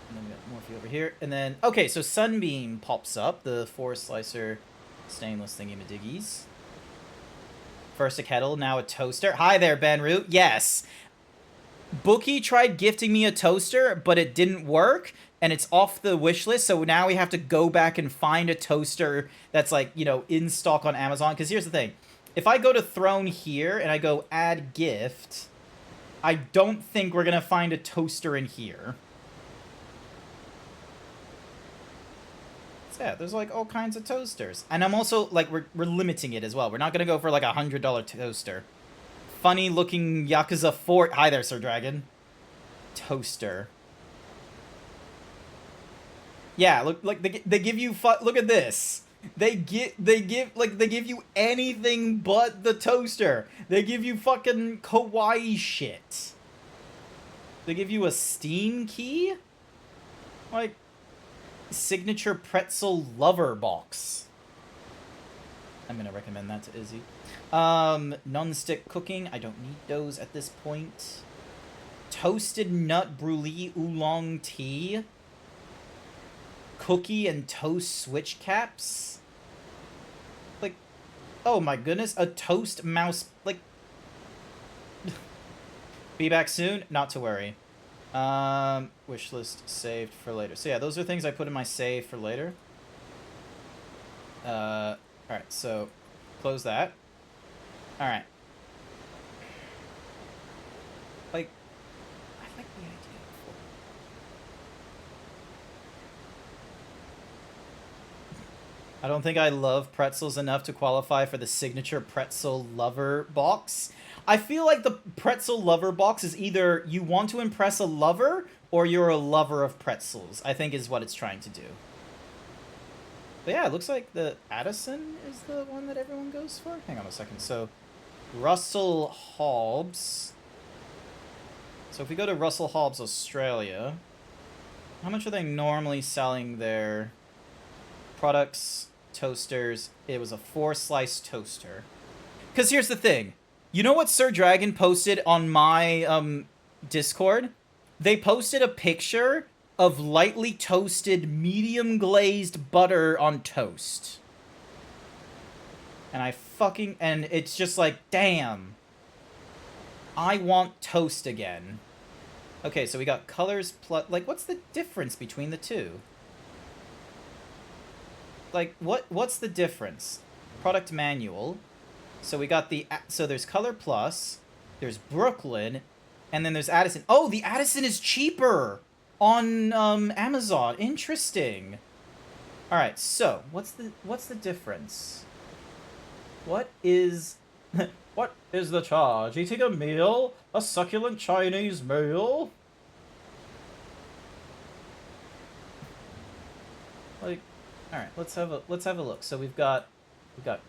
And then we got Morphe over here. And then... Okay, so Sunbeam pops up. The 4-slicer stainless thingy-madiggies. First a kettle, now a toaster. Hi there, Benru. Yes. Bookie tried gifting me a toaster, but it didn't work, and it's off the wish list, so now we have to go back and find a toaster that's, like, you know, in stock on Amazon. Because here's the thing. If I go to Throne here, and I go add gift, I don't think we're going to find a toaster in here. Yeah, there's, like, all kinds of toasters. And I'm also, like, we're limiting it as well. We're not gonna go for, like, a $100 toaster. Funny-looking Yakuza 4... Hi there, Sir Dragon. Toaster. Yeah, look, like, they give you... Look at this. They give you anything but the toaster. They give you fucking kawaii shit. They give you a Steam key? Like... Signature pretzel lover box. I'm gonna recommend that to Izzy. Non-stick cooking. I don't need those at this point. Toasted nut brulee oolong tea. Cookie and toast switch caps. Like, oh my goodness, a toast mouse. Like, be back soon. Not to worry. Wish list saved for later. So yeah, those are things I put in my save for later. Alright, so close that. Alright. Like, I like the idea. I don't think I love pretzels enough to qualify for the signature pretzel lover box. I feel like the pretzel lover box is either you want to impress a lover or you're a lover of pretzels, I think is what it's trying to do. But yeah, it looks like the Addison is the one that everyone goes for. Hang on a second. So, Russell Hobbs. So if we go to Russell Hobbs Australia, how much are they normally selling their products, toasters? It was a 4-slice toaster. Because here's the thing. You know what Sir Dragon posted on my Discord? They posted a picture of lightly toasted, medium glazed butter on toast. And it's just like, damn. I want toast again. Okay, so we got colors plus... Like, what's the difference between the two? Like, what's the difference? Product manual. So we got the... So there's Color Plus, there's Brooklyn, and then there's Addison. Oh, the Addison is cheaper on Amazon. Interesting. All right, so what's the difference? What is what is the charge? Eating a meal, a succulent Chinese meal. Like, all right, let's have a look. So we've got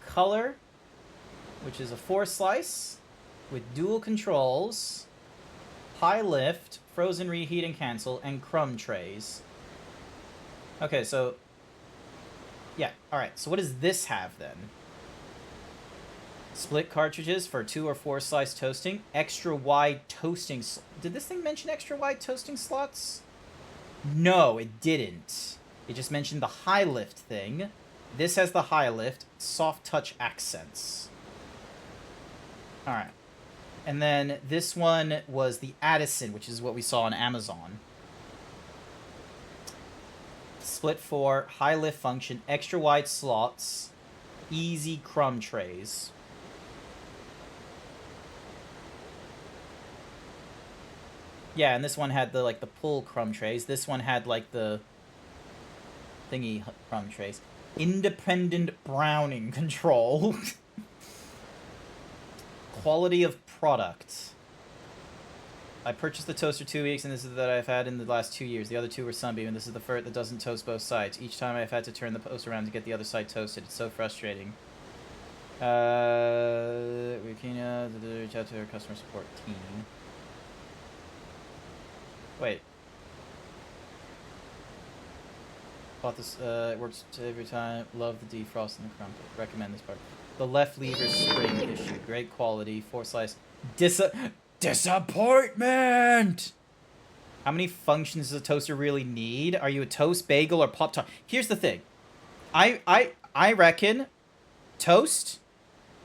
color, which is a 4-slice with dual controls, high lift, frozen reheat and cancel, and crumb trays. Okay, so yeah, all right. So what does this have then? Split cartridges for 2 or 4-slice toasting, extra wide toasting. Did this thing mention extra wide toasting slots? No, it didn't. It just mentioned the high lift thing. This has the high lift, soft touch accents. All right. And then this one was the Addison, which is what we saw on Amazon. Split 4, high lift function, extra wide slots, easy crumb trays. Yeah, and this one had the like the pull crumb trays. This one had like the thingy crumb trays. Independent browning control. Quality of product. I purchased the toaster 2 weeks, and this is that I've had in the last 2 years. The other two were Sunbeam, and this is the first that doesn't toast both sides. Each time I've had to turn the post around to get the other side toasted. It's so frustrating. We can reach out to our customer support team. Wait. Bought this, it works every time. Love the defrost and the crumb. Recommend this part. The left lever spring issue. Great quality. 4-slice. Disappointment! How many functions does a toaster really need? Are you a toast, bagel, or Pop-Tart? Here's the thing. I reckon toast,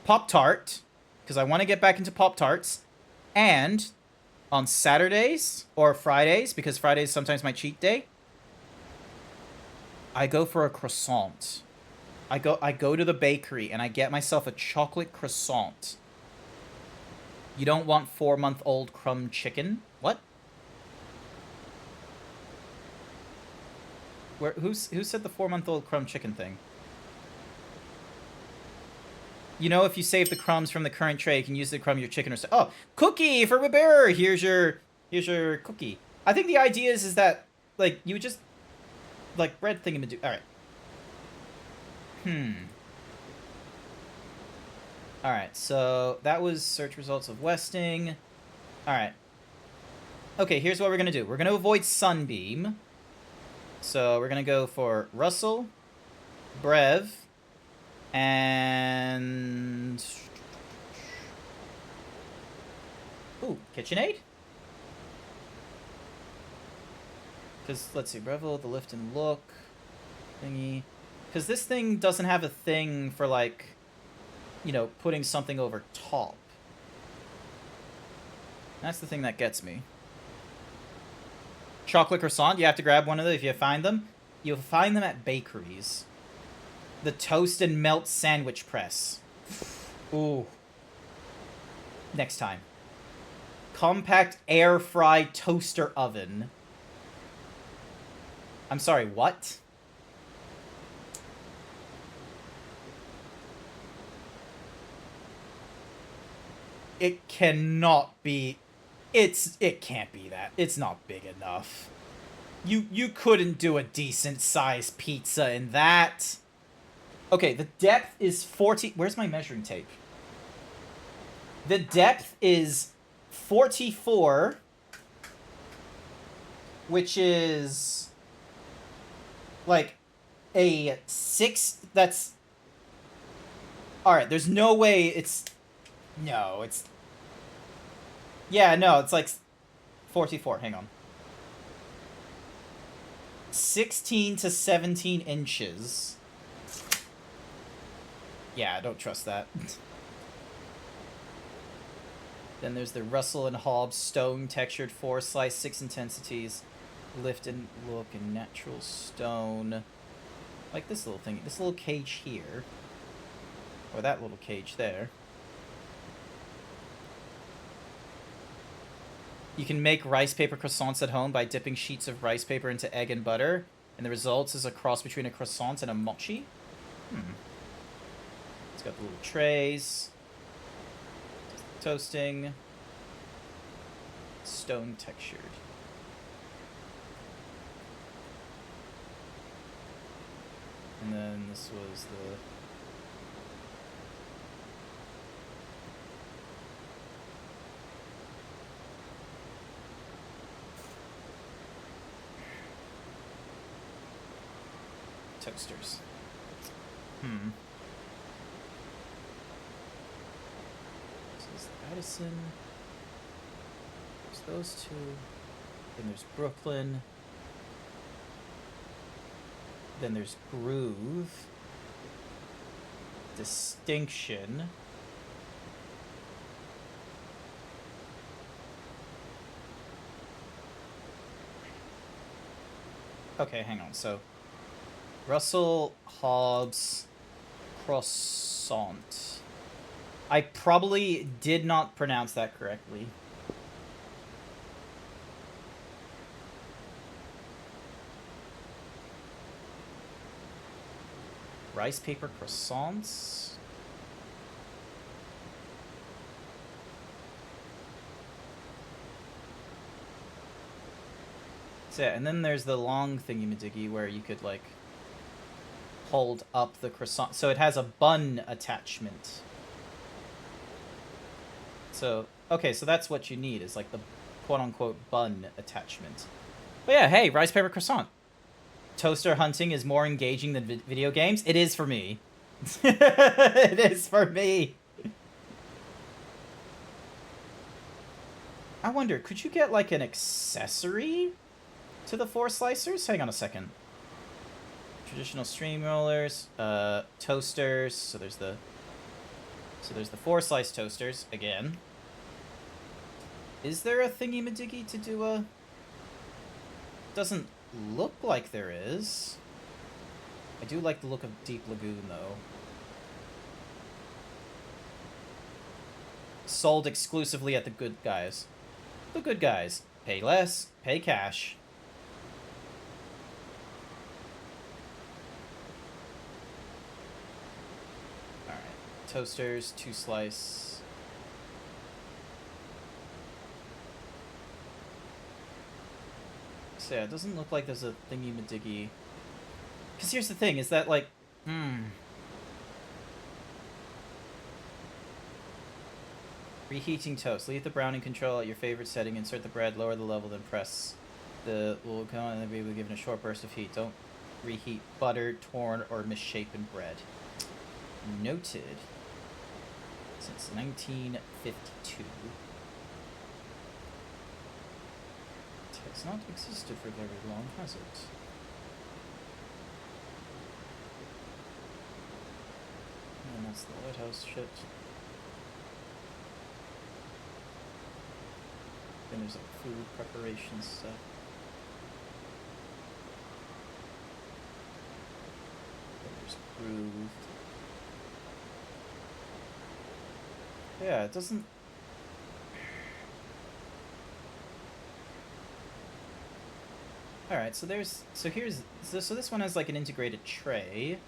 Pop-Tart, because I want to get back into Pop-Tarts, and on Saturdays or Fridays, because Friday is sometimes my cheat day, I go for a croissant. I go to the bakery and I get myself a chocolate croissant. You don't want 4-month-old crumb chicken? What? Who said the 4-month-old crumb chicken thing? You know, if you save the crumbs from the current tray, you can use the crumb your chicken or so. Oh, cookie for bear. Here's your cookie. I think the idea is that like you would just like bread thingy. All right. All right. So that was search results of Westing. All right. Okay. Here's what we're gonna do. We're gonna avoid Sunbeam. So we're gonna go for Russell, Brev, and ooh, KitchenAid. Because let's see, Breville, the lift and look thingy. Because this thing doesn't have a thing for like, you know, putting something over top. That's the thing that gets me. Chocolate croissant, you have to grab one of them if you find them. You'll find them at bakeries. The toast and melt sandwich press. Ooh. Next time. Compact air fry toaster oven. I'm sorry, what? It cannot be. It can't be that. It's not big enough. You couldn't do a decent sized pizza in that. Okay, the depth is 40... Where's my measuring tape? The depth is 44, which is like a 6. That's... Alright, there's no way it's... No, it's... Yeah, no, it's like 44. Hang on. 16 to 17 inches. Yeah, I don't trust that. Then there's the Russell and Hobbs stone textured 4 slice 6 intensities, lift and look and natural stone. Like this little thing, this little cage here, or that little cage there. You can make rice paper croissants at home by dipping sheets of rice paper into egg and butter, and the result is a cross between a croissant and a mochi. It's got the little trays. Toasting. Stone textured. And then this was the... toasters. This is Addison. There's those two. Then there's Brooklyn. Then there's Groove. Distinction. Okay, hang on. So, Russell, Hobbs, croissant. I probably did not pronounce that correctly. Rice paper croissants. So yeah, and then there's the long thingy-majiggy where you could, like, hold up the croissant. So it has a bun attachment. So, okay, so that's what you need, is, like, the quote-unquote bun attachment. But yeah, hey, rice paper croissant. Toaster hunting is more engaging than video games? It is for me. It is for me. I wonder, could you get, like, an accessory to the 4 slicers? Hang on a second. Traditional stream rollers, toasters. So there's the 4 slice toasters again. Is there a thingy-majiggy to do a... Doesn't look like there is. I do like the look of Deep Lagoon, though. Sold exclusively at the Good Guys. The Good Guys. Pay less, pay cash. Alright. Toasters, 2 slice. So yeah, it doesn't look like there's a thingy-majiggy. Because here's the thing, is that, like, Reheating toast. Leave the browning control at your favorite setting, insert the bread, lower the level, then press the will come on and then be given a short burst of heat. Don't reheat buttered, torn, or misshapen bread. Noted. Since 1952. It's not existed for very long, has it? And that's the lighthouse shit. Then there's like food preparation stuff. Then there's grooved. Yeah, it doesn't... Alright, so there's... So here's... So this one has like an integrated tray.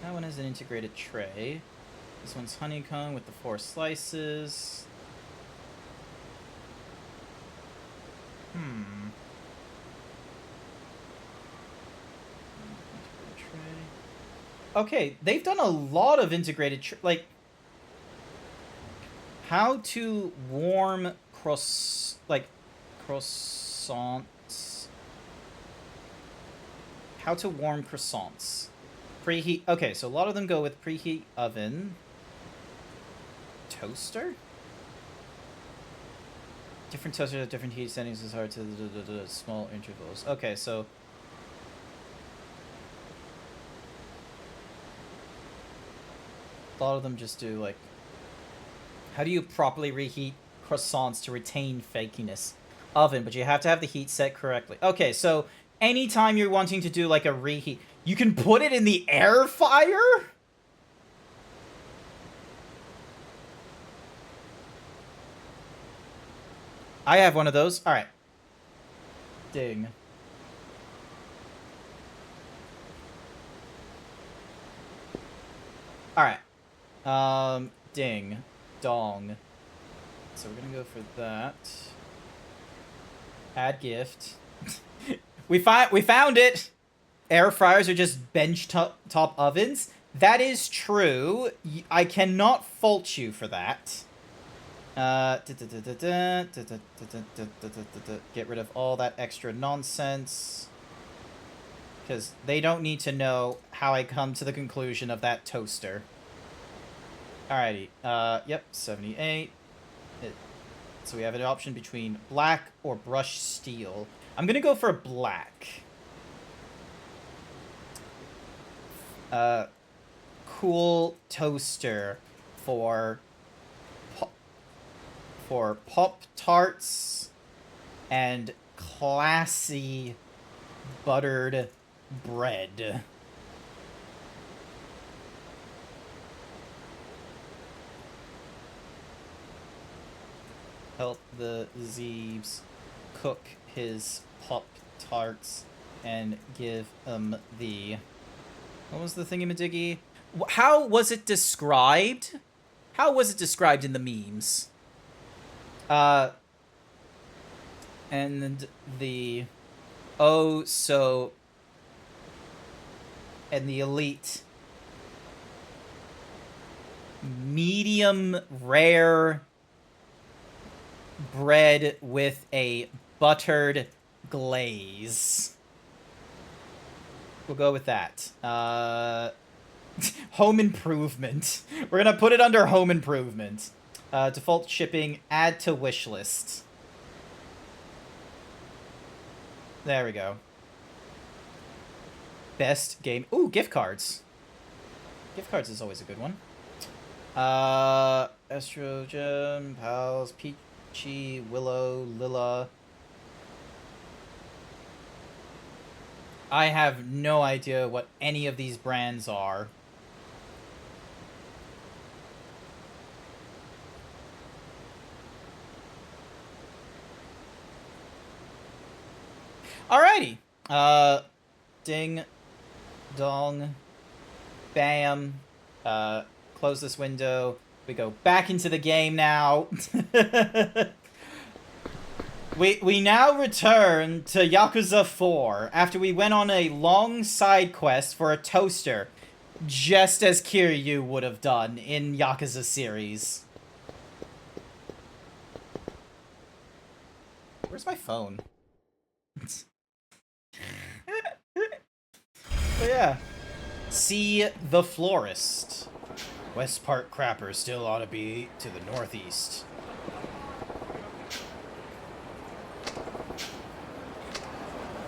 That one has an integrated tray. This one's honeycomb with the 4 slices. Okay, they've done a lot of integrated... like... How to warm croissants. How to warm croissants. Preheat. Okay, so a lot of them go with preheat oven. Toaster? Different toasters at different heat settings is hard to small intervals. Okay, so... A lot of them just do, like... How do you properly reheat croissants to retain fakiness. Oven, but you have to have the heat set correctly. Okay, so anytime you're wanting to do like a reheat, you can put it in the air fryer? I have one of those. All right. Ding. All right. Ding. Dong. So we're gonna go for that. Add gift. we found it! Air fryers are just bench top ovens. That is true. I cannot fault you for that. Get rid of all that extra nonsense. Because they don't need to know how I come to the conclusion of that toaster. Alrighty. Yep, 78. So we have an option between black or brushed steel. I'm gonna go for black. Cool toaster for Pop-Tarts and classy buttered bread. Help the Zeebs cook his Pop-Tarts and give him the... What was the thingamadiggy? How was it described? How was it described in the memes? And the... Oh, so... And the elite... Medium rare... bread with a buttered glaze. We'll go with that. Home improvement. We're gonna put it under home improvement. Default shipping, add to wish list. There we go. Best game. Ooh, gift cards. Gift cards is always a good one. Estrogen, Pals, Peachy, Willow, Lilla. I have no idea what any of these brands are. Alrighty. Ding. Dong. Bam. Close this window. We go back into the game now. We now return to Yakuza 4 after we went on a long side quest for a toaster, just as Kiryu would have done in Yakuza series. Where's my phone? But yeah. See the florist. West Park Crapper still ought to be to the northeast.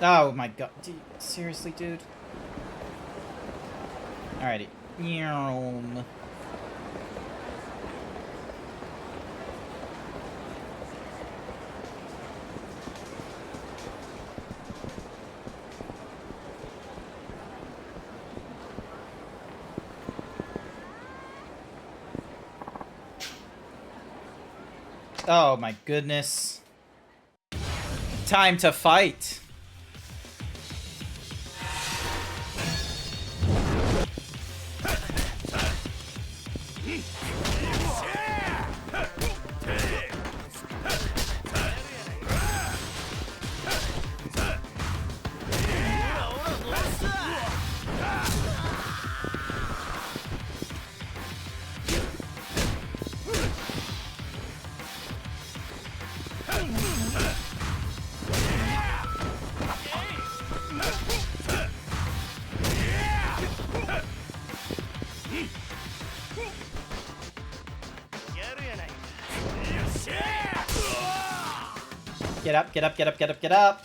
Oh my god. Seriously, dude? Alrighty. Oh my goodness. Time to fight. Get up, get up, get up, get up, get up.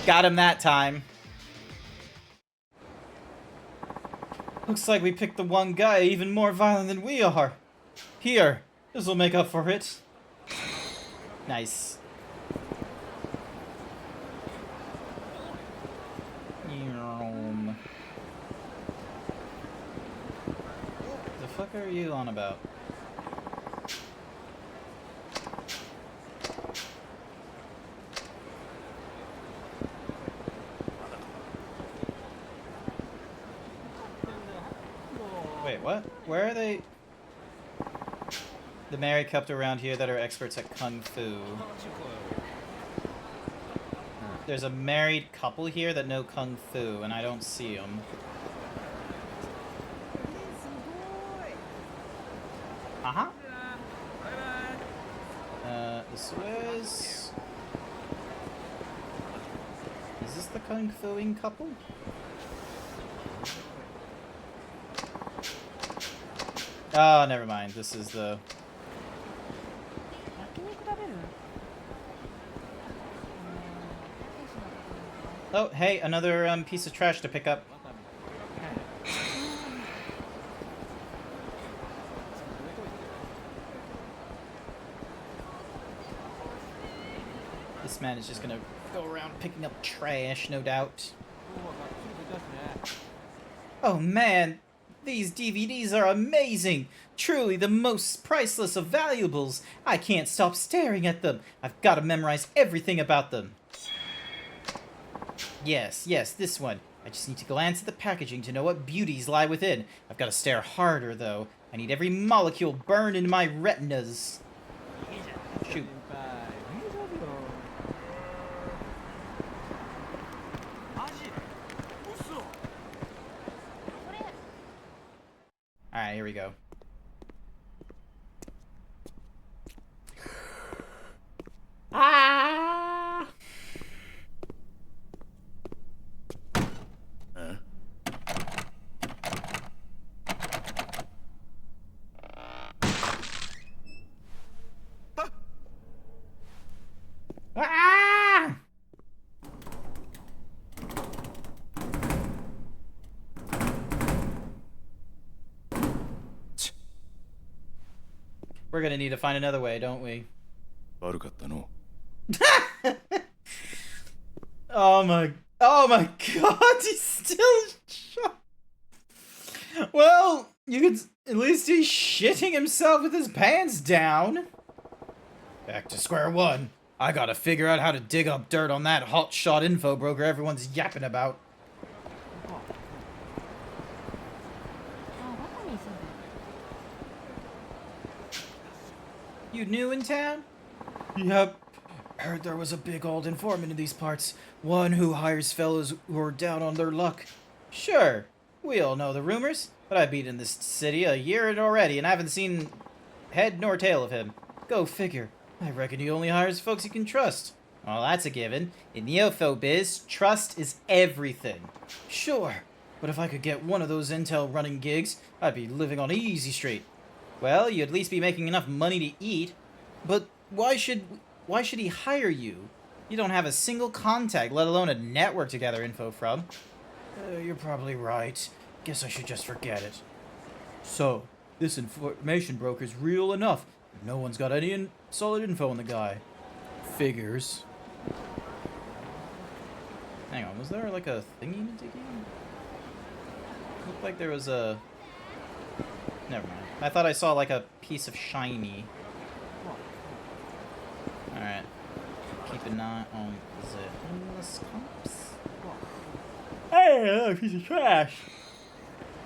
Got him that time. Looks like we picked the one guy even more violent than we are. Here, this'll make up for it. Nice. The fuck are you on about? Wait, what? Where are they? The married couple around here that are experts at Kung Fu. There's a married couple here that know Kung Fu, and I don't see them. Uh-huh. This was... Is this the Kung Fu-ing couple? Oh, never mind. This is the... Oh, hey, another piece of trash to pick up. This man is just gonna go around picking up trash, no doubt. Oh man, these DVDs are amazing! Truly the most priceless of valuables! I can't stop staring at them! I've got to memorize everything about them! Yes, this one. I just need to glance at the packaging to know what beauties lie within. I've got to stare harder, though. I need every molecule burned into my retinas. Shoot. Alright, here we go. Ah! Ah! We're gonna need to find another way, don't we? Oh my god, he's still shot. Well, you could at least he's shitting himself with his pants down. Back to square one. I gotta figure out how to dig up dirt on that hotshot info broker everyone's yapping about. You new in town? Yep. Heard there was a big old informant in these parts. One who hires fellows who are down on their luck. Sure. We all know the rumors, but I've been in this city a year already and I haven't seen head nor tail of him. Go figure. I reckon he only hires folks he can trust. Well, that's a given. In the OFO biz, trust is everything. Sure. But if I could get one of those intel running gigs, I'd be living on Easy Street. Well, you'd at least be making enough money to eat. But why should he hire you? You don't have a single contact, let alone a network to gather info from. You're probably right. Guess I should just forget it. So, this information broker's real enough. No one's got any solid info on the guy. Figures. Hang on, was there like a thingy to dig in? Looked like there was a... Never mind. I thought I saw like a piece of shiny. Alright. Keep an eye on the endless comps. Hey, another piece of trash!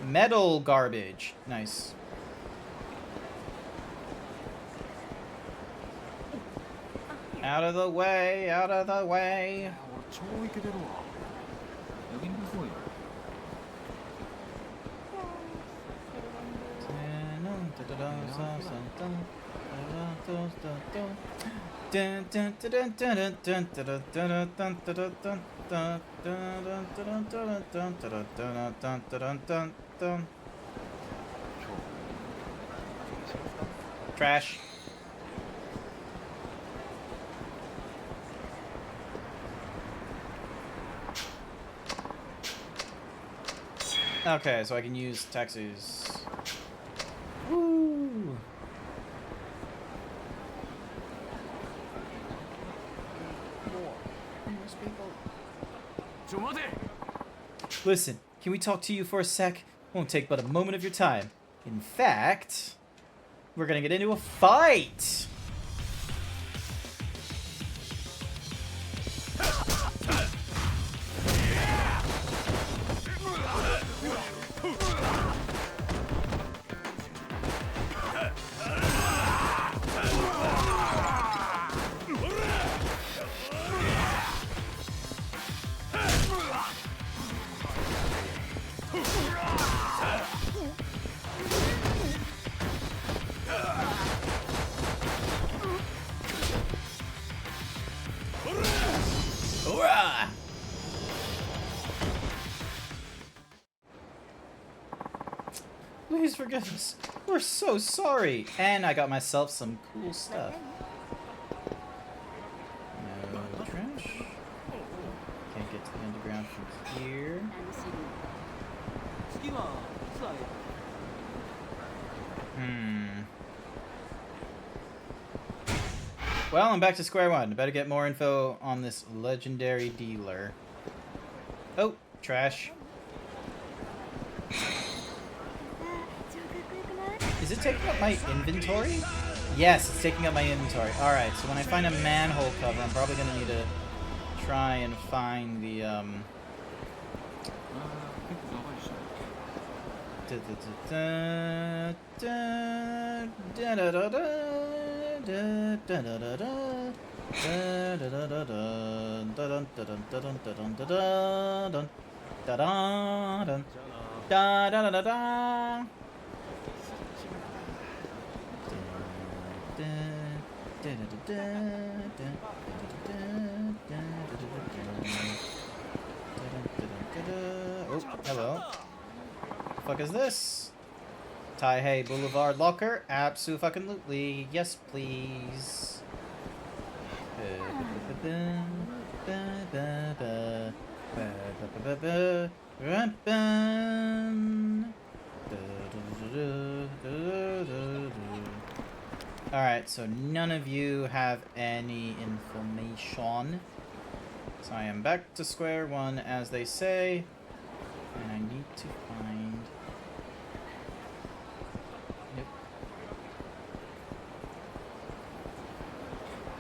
Metal garbage. Nice. Out of the way, out of the way. Trash. Okay, so I can use taxis. Woo! Listen, can we talk to you for a sec? Won't take but a moment of your time. In fact, we're gonna get into a fight! Hoorah! Please forgive us. We're so sorry. And I got myself some cool stuff. No trash. Can't get to the underground from here. Well, I'm back to square one. Better get more info on this legendary dealer. Oh, trash. Is it taking up my inventory? Yes, it's taking up my inventory. Alright, so when I find a manhole cover, I'm probably going to need to try and find the, Oh, hello. The fuck is this? Taihei Boulevard locker? Abso-fucking-lutely. Yes, please. Alright, so none of you have any information. So I am back to square one, as they say. And I need to find... Yep.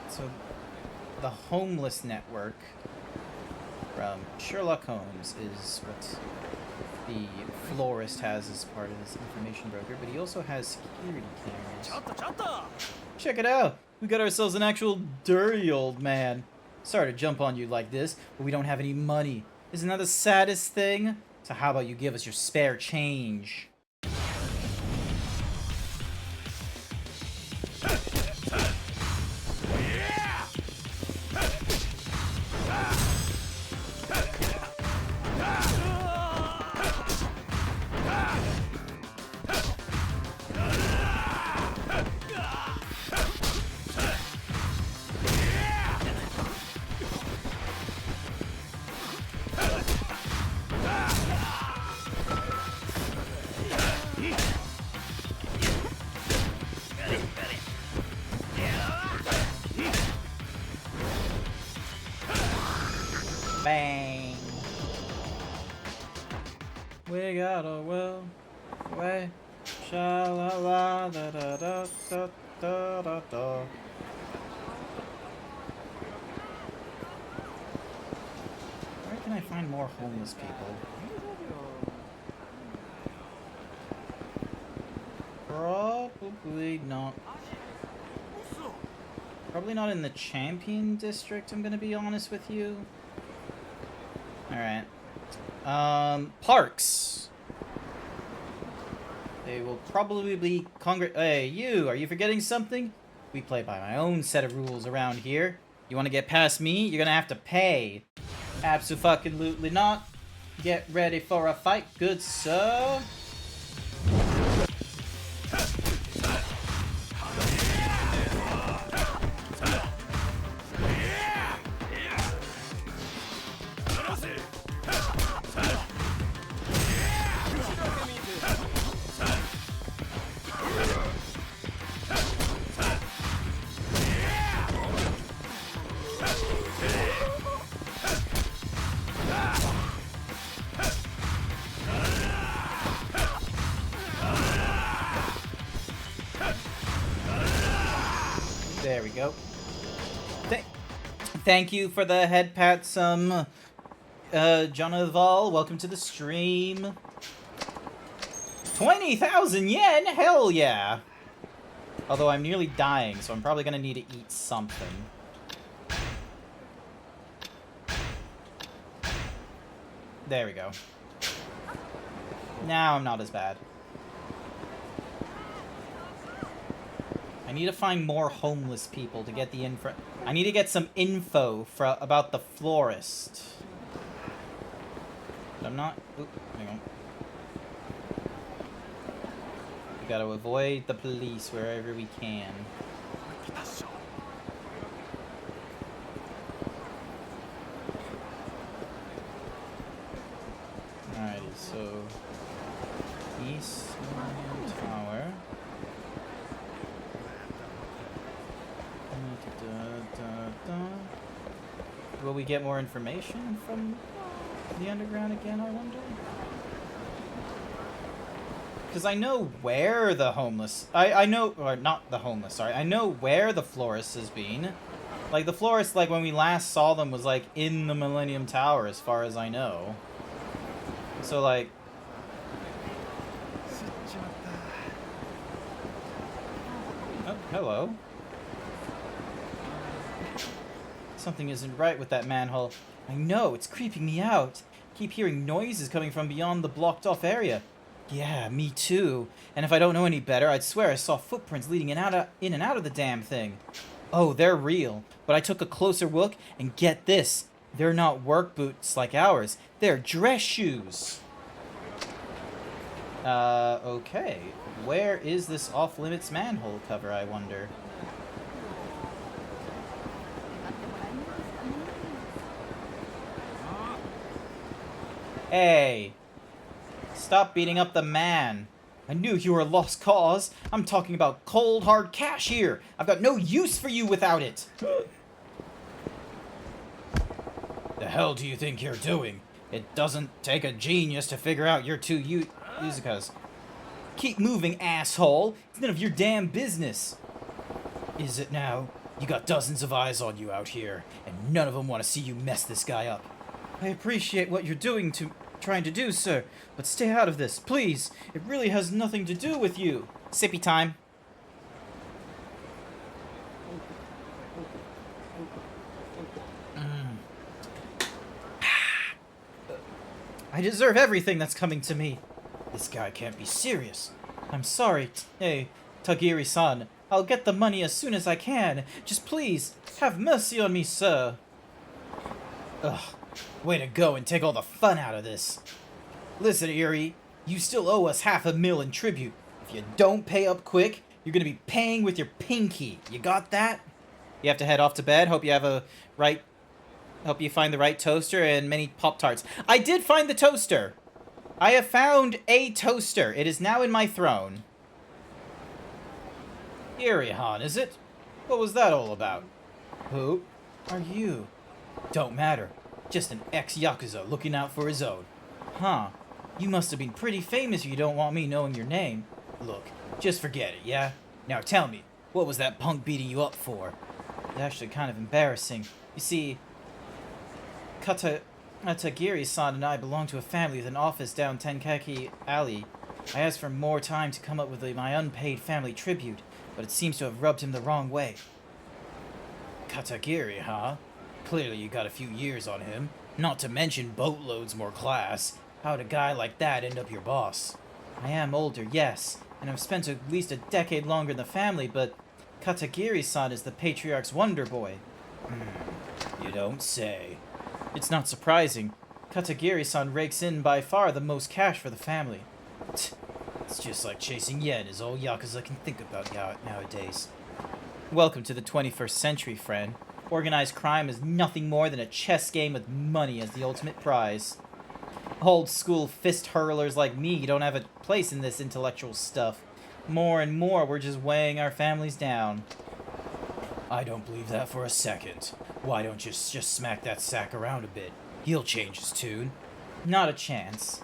So, the homeless network from Sherlock Holmes is what the florist has as part of his information broker, but he also has security cameras. Check it out! We got ourselves an actual dirty old man. Sorry to jump on you like this, but we don't have any money. Isn't that the saddest thing? So how about you give us your spare change? Bang! We got a well way. Sha la la da da da da da da da. Where can I find more homeless people? Probably not. Probably not in the Champion District, I'm gonna be honest with you. Alright. Parks. They will probably be Hey, you! Are you forgetting something? We play by my own set of rules around here. You want to get past me? You're gonna have to pay. Abso-fucking-lutely not. Get ready for a fight, good sir. go. Thank you for the head pat, Jonathan. Welcome to the stream. 20,000 yen? Hell yeah! Although I'm nearly dying, so I'm probably gonna need to eat something. There we go. Now I'm not as bad. I need to find more homeless people to get the info. I need to get some info about the florist. But I'm not... Oop, hang on. We gotta avoid the police wherever we can. Alrighty, so... East Millennium Tower. Will we get more information from the underground again, I wonder? Because I know where the homeless... I know... Or not the homeless, sorry. I know where the florist has been. Like, the florist, like, when we last saw them was, like, in the Millennium Tower, as far as I know. So, like... Oh, hello. Something isn't right with that manhole. I know, it's creeping me out. Keep hearing noises coming from beyond the blocked-off area. Yeah, me too. And if I don't know any better, I'd swear I saw footprints leading in and out of the damn thing. Oh, they're real. But I took a closer look, and get this. They're not work boots like ours. They're dress shoes. Okay. Where is this off-limits manhole cover, I wonder? Hey. Stop beating up the man. I knew you were a lost cause. I'm talking about cold, hard cash here. I've got no use for you without it. The hell do you think you're doing? It doesn't take a genius to figure out you're two Yuzukas. Keep moving, asshole. It's none of your damn business. Is it now? You got dozens of eyes on you out here, and none of them want to see you mess this guy up. I appreciate what you're trying to do, sir, but stay out of this, please. It really has nothing to do with you. Sippy time. I deserve everything that's coming to me. This guy can't be serious. I'm sorry. Hey, Tagiri-san. I'll get the money as soon as I can. Just please, have mercy on me, sir. Ugh. Way to go and take all the fun out of this. Listen, Erie, you still owe us $500,000 in tribute. If you don't pay up quick, you're gonna be paying with your pinky. You got that? You have to head off to bed. Hope you find the right toaster and many Pop-Tarts. I did find the toaster. I have found a toaster. It is now in my throne. Erie-han, is it? What was that all about? Who are you? Don't matter. Just an ex-Yakuza looking out for his own. Huh. You must have been pretty famous if you don't want me knowing your name. Look, just forget it, yeah? Now tell me, what was that punk beating you up for? It's actually kind of embarrassing. You see, Tagiri-san and I belong to a family with an office down Tenkaki Alley. I asked for more time to come up with my unpaid family tribute, but it seems to have rubbed him the wrong way. Katagiri, huh? Clearly you got a few years on him. Not to mention boatloads more class. How'd a guy like that end up your boss? I am older, yes, and I've spent at least a decade longer in the family, but Katagiri-san is the patriarch's wonder boy. You don't say. It's not surprising. Katagiri-san rakes in by far the most cash for the family. It's just like chasing yen is all Yakuza can think about nowadays. Welcome to the 21st century, friend. Organized crime is nothing more than a chess game with money as the ultimate prize. Old school fist hurlers like me don't have a place in this intellectual stuff. More and more, we're just weighing our families down. I don't believe that for a second. Why don't you just smack that sack around a bit? He'll change his tune. Not a chance.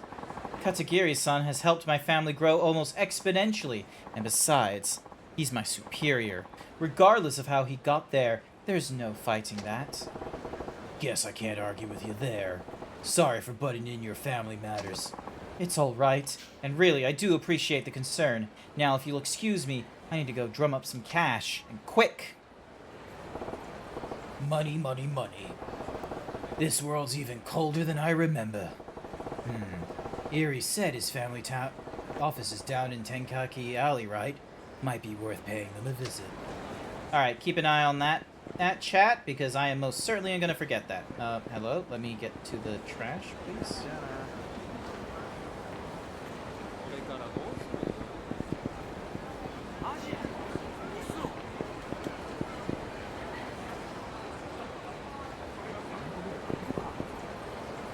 Katagiri-san has helped my family grow almost exponentially, and besides, He's my superior. Regardless of how he got there, there's no fighting that. Guess I can't argue with you there. Sorry for butting in your family matters. It's all right. And really, I do appreciate the concern. Now, if you'll excuse me, I need to go drum up some cash. And quick! Money, money, money. This world's even colder than I remember. Erie said his family office is down in Tenkaki Alley, right? Might be worth paying them a visit. Alright, keep an eye on that chat, because I am most certainly going to forget that. Hello? Let me get to the trash, please.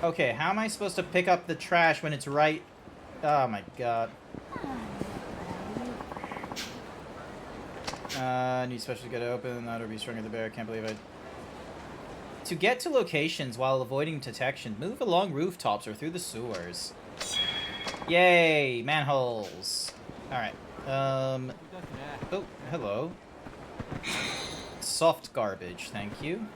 Okay, how am I supposed to pick up the trash when it's right... Oh my god. Need special to get it open, that would be stronger the bear, can't believe I... To get to locations while avoiding detection, move along rooftops or through the sewers. Yay, manholes. Alright, oh, hello. Soft garbage, thank you.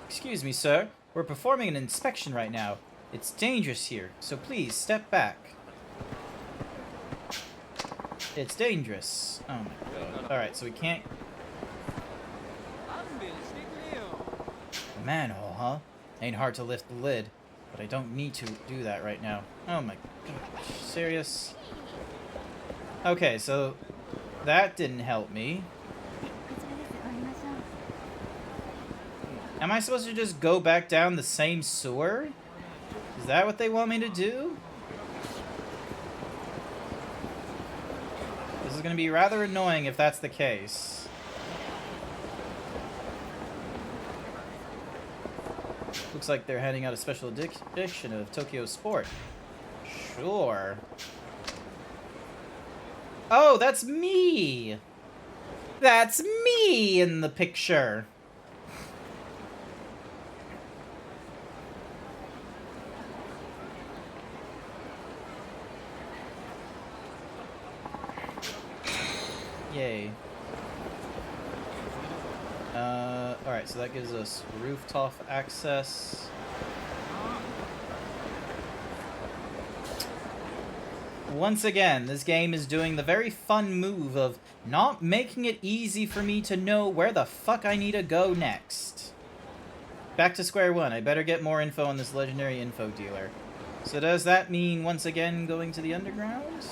Excuse me, sir. We're performing an inspection right now. It's dangerous here, so please step back. It's dangerous. Oh my god. Alright, so we can't... A manhole, huh? Ain't hard to lift the lid, but I don't need to do that right now. Oh my gosh. Serious? Okay, so that didn't help me. Am I supposed to just go back down the same sewer? Is that what they want me to do? This is going to be rather annoying if that's the case. Looks like they're handing out a special edition of Tokyo Sport. Sure. Oh, that's me! That's me in the picture! Yay. Alright, so that gives us rooftop access. Once again, this game is doing the very fun move of not making it easy for me to know where the fuck I need to go next. Back to square one. I better get more info on this legendary info dealer. So does that mean, once again, going to the underground?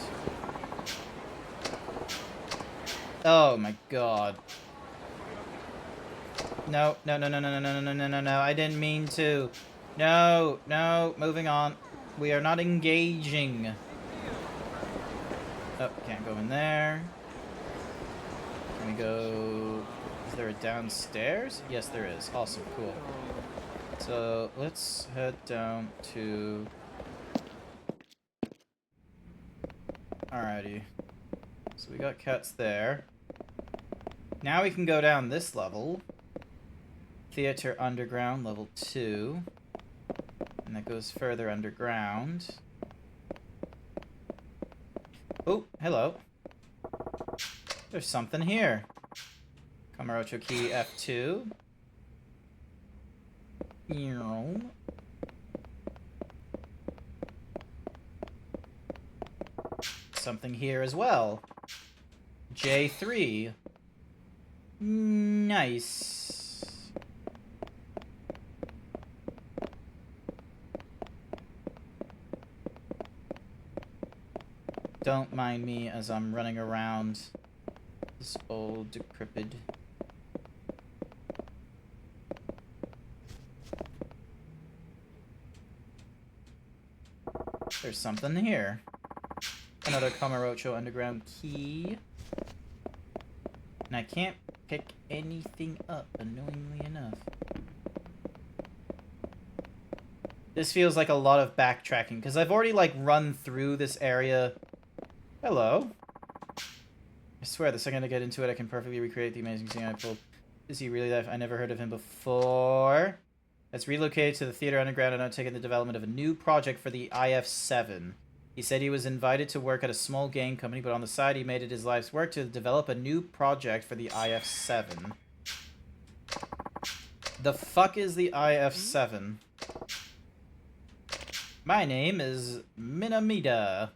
Oh my god. No, no, no, no, no, no, no, no, no, no, no, I didn't mean to. No, no, moving on. We are not engaging. Oh, can't go in there. Can we go... Is there a downstairs? Yes, there is. Awesome, cool. So, let's head down to... Alrighty. So we got cats there. Now we can go down this level. Theater Underground, level 2. And that goes further underground. Oh, hello. There's something here. Kamurocho key F2. Something here as well. J3. Nice. Don't mind me as I'm running around this old decrepit. There's something here. Another Kamurocho underground key. And I can't pick anything up, annoyingly enough. This feels like a lot of backtracking, because I've already, like, run through this area. Hello. I swear, the second I get into it, I can perfectly recreate the amazing scene I pulled. Is he really that? I never heard of him before. That's relocated to the Theater Underground and undertaken the development of a new project for the IF-7. He said he was invited to work at a small game company, but on the side he made it his life's work to develop a new project for the IF-7. The fuck is the IF-7? My name is Minamida.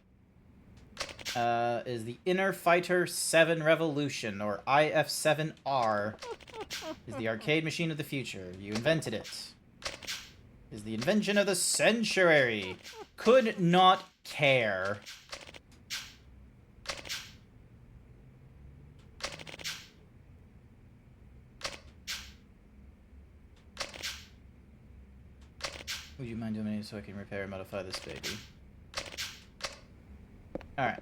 Is the Inner Fighter 7 Revolution, or IF-7R. Is the arcade machine of the future. You invented it. Is the invention of the century. Could not care. Would you mind doing it so I can repair and modify this baby? Alright.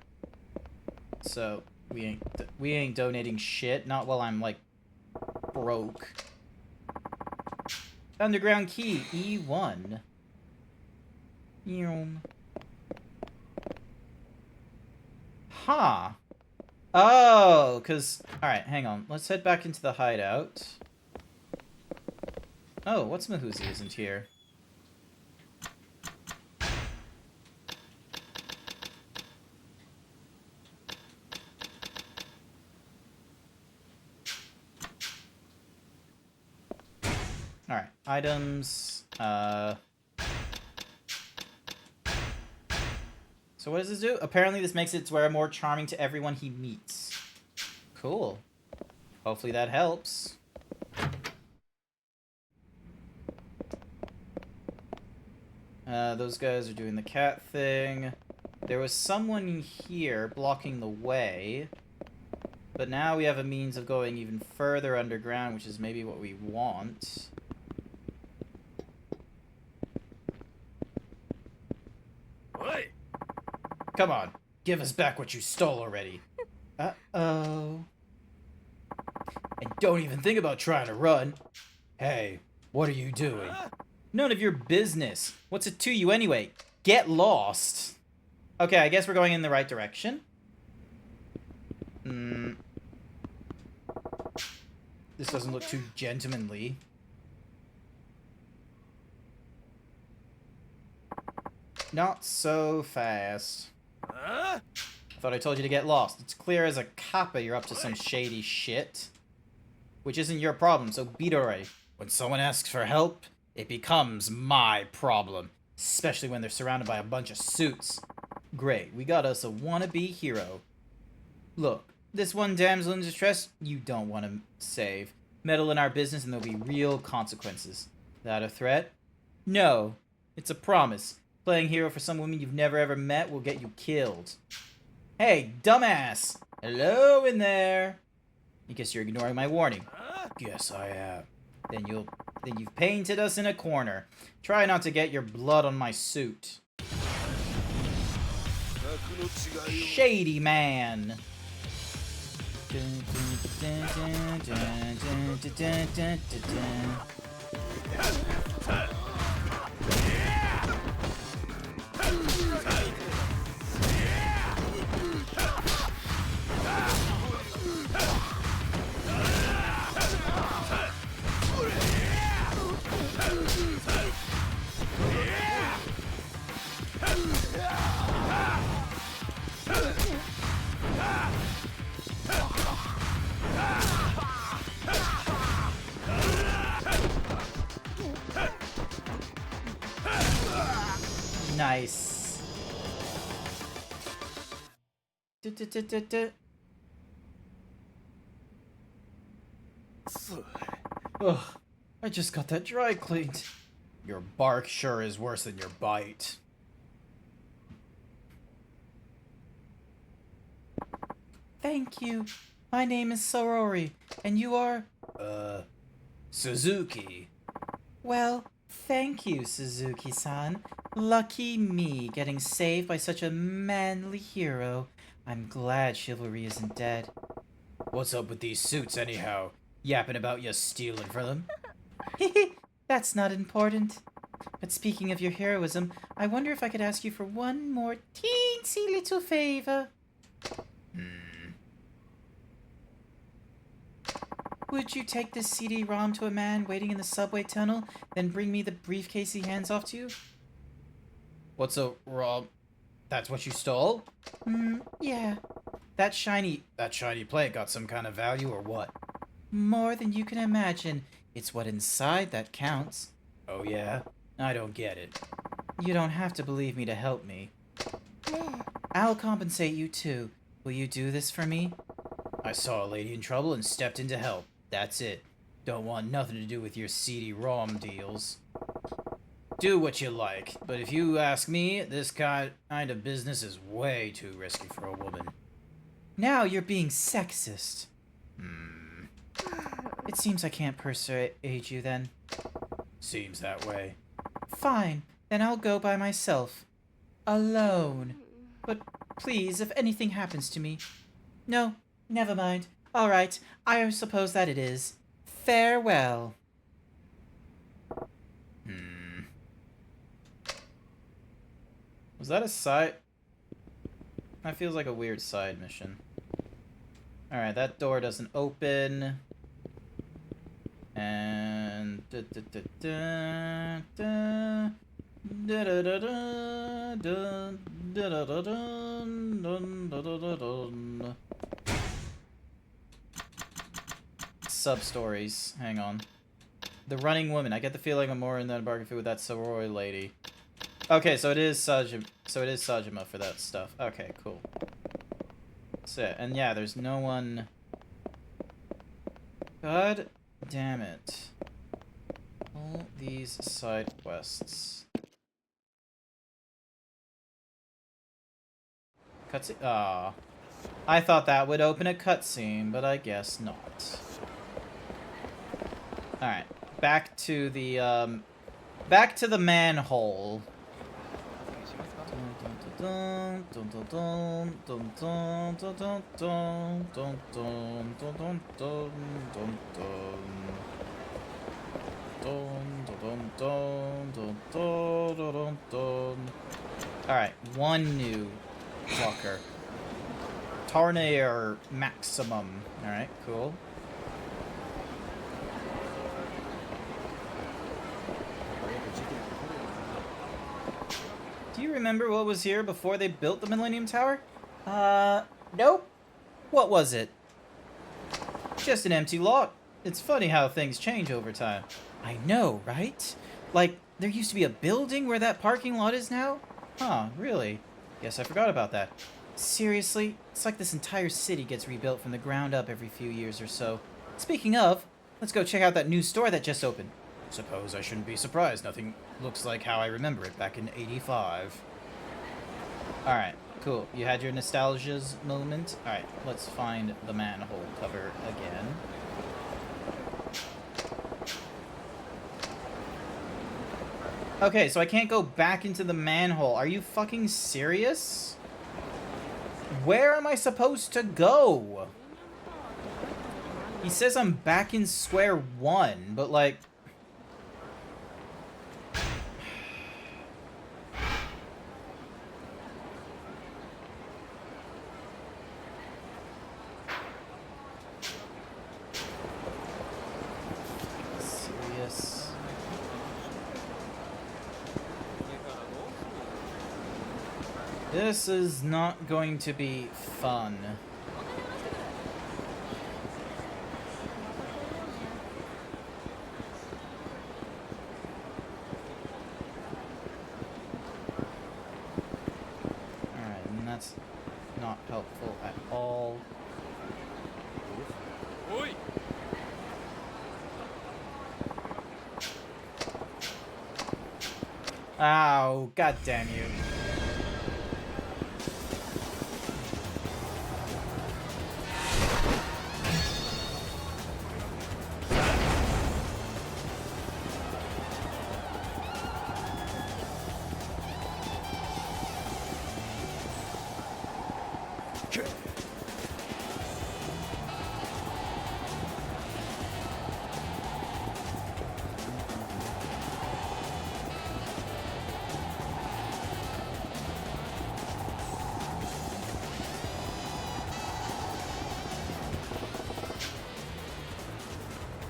So, we ain't donating shit. Not while I'm, like, broke. Underground key, E1. Huh. Oh, because... Alright, hang on. Let's head back into the hideout. Oh, what's Mahuzi isn't here? Alright, items, So what does this do? Apparently this makes it where more charming to everyone he meets. Cool. Hopefully that helps. Those guys are doing the cat thing. There was someone here blocking the way. But now we have a means of going even further underground, which is maybe what we want. Come on, give us back what you stole already. Uh-oh. And don't even think about trying to run. Hey, what are you doing? None of your business. What's it to you anyway? Get lost. Okay, I guess we're going in the right direction. This doesn't look too gentlemanly. Not so fast. I thought I told you to get lost. It's clear as a kappa you're up to some shady shit. Which isn't your problem, so beat already. When someone asks for help, it becomes my problem. Especially when they're surrounded by a bunch of suits. Great, we got us a wannabe hero. Look, this one damsel in distress, you don't want to save. Meddle in our business and there'll be real consequences. That a threat? No, it's a promise. Playing hero for some woman you've never ever met will get you killed. Hey, dumbass! Hello in there! I guess you're ignoring my warning. Yes, I am. Then you've painted us in a corner. Try not to get your blood on my suit. Shady man! Nice. Ugh, I just got that dry cleaned. Your bark sure is worse than your bite. Thank you. My name is Sorori, and you are... Suzuki. Well, thank you, Suzuki-san. Lucky me, getting saved by such a manly hero. I'm glad chivalry isn't dead. What's up with these suits, anyhow? Yapping about you stealing from them? That's not important. But speaking of your heroism, I wonder if I could ask you for one more teensy little favor. Would you take this CD-ROM to a man waiting in the subway tunnel, then bring me the briefcase he hands off to you? What's a ROM? That's what you stole? Yeah. That shiny plate got some kind of value or what? More than you can imagine. It's what inside that counts. Oh yeah? I don't get it. You don't have to believe me to help me. I'll compensate you too. Will you do this for me? I saw a lady in trouble and stepped in to help. That's it. Don't want nothing to do with your seedy ROM deals. Do what you like, but if you ask me, this kind of business is way too risky for a woman. Now you're being sexist. It seems I can't persuade you then. Seems that way. Fine, then I'll go by myself. Alone. But please, if anything happens to me... No, never mind. Alright, I suppose that it is. Farewell. Was that a side... That feels like a weird side mission. Alright, that door doesn't open. And... Sub-stories. Hang on. The running woman. I get the feeling I'm more in that bargain with that Soroi lady. Okay, so it is Sajima for that stuff. Okay, cool. That's it. And yeah, there's no one... God damn it. All these side quests. Cutscene? Ah. I thought that would open a cutscene, but I guess not. Alright. Back to the manhole. Alright, one new walker. Tarnair Maximum. Alright, cool. Do you remember what was here before they built the Millennium Tower? Nope. What was it? Just an empty lot. It's funny how things change over time. I know, right? Like, there used to be a building where that parking lot is now? Huh, really? Guess I forgot about that. Seriously? It's like this entire city gets rebuilt from the ground up every few years or so. Speaking of, let's go check out that new store that just opened. Suppose I shouldn't be surprised. Nothing looks like how I remember it back in '85. Alright, cool. You had your nostalgia's moment? Alright, let's find the manhole cover again. Okay, so I can't go back into the manhole. Are you fucking serious? Where am I supposed to go? He says I'm back in square one, but like... Serious? This is not going to be fun. Alright, and that's not helpful at all. Ow, god damn you.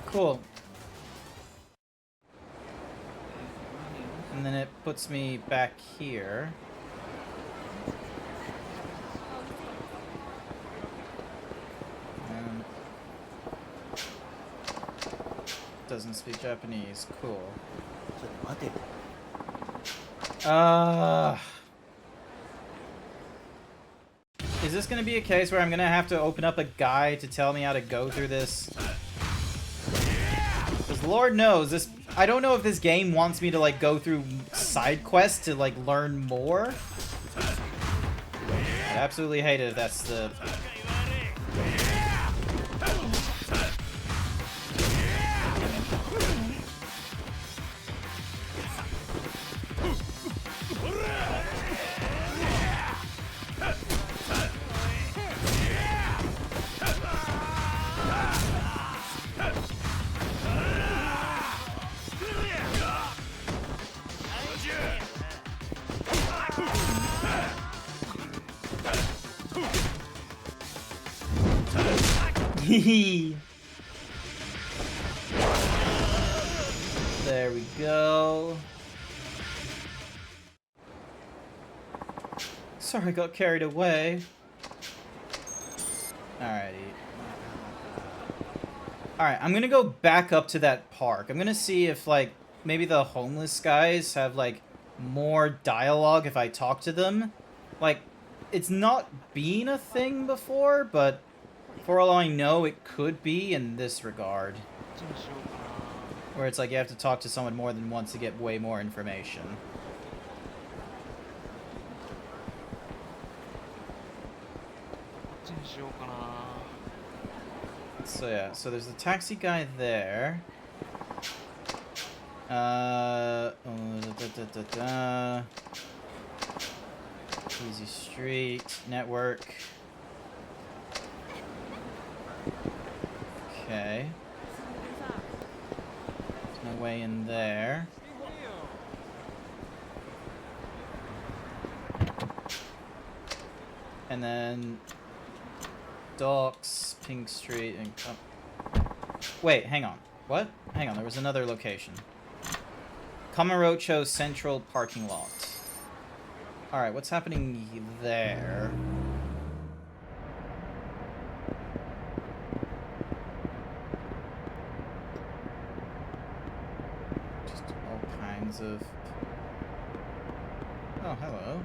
Cool. And then it puts me back here. doesn't speak Japanese. Cool. Is this gonna be a case where I'm gonna have to open up a guide to tell me how to go through this? Because Lord knows, this... I don't know if this game wants me to, like, go through side quests to, like, learn more. I'd absolutely hate it if that's the... There we go. Sorry, I got carried away. Alrighty. Alright, I'm gonna go back up to that park. I'm gonna see if, like, maybe the homeless guys have, like, more dialogue if I talk to them. Like, it's not been a thing before, but for all I know, it could be in this regard. Where it's like you have to talk to someone more than once to get way more information. So yeah, so there's the taxi guy there. Easy Street, network. Okay. There's no way in there. And then Docks, Pink Street, and wait, hang on. What? Hang on, there was another location. Kamurocho Central Parking Lot. Alright, what's happening there? Just all kinds of... Oh, hello.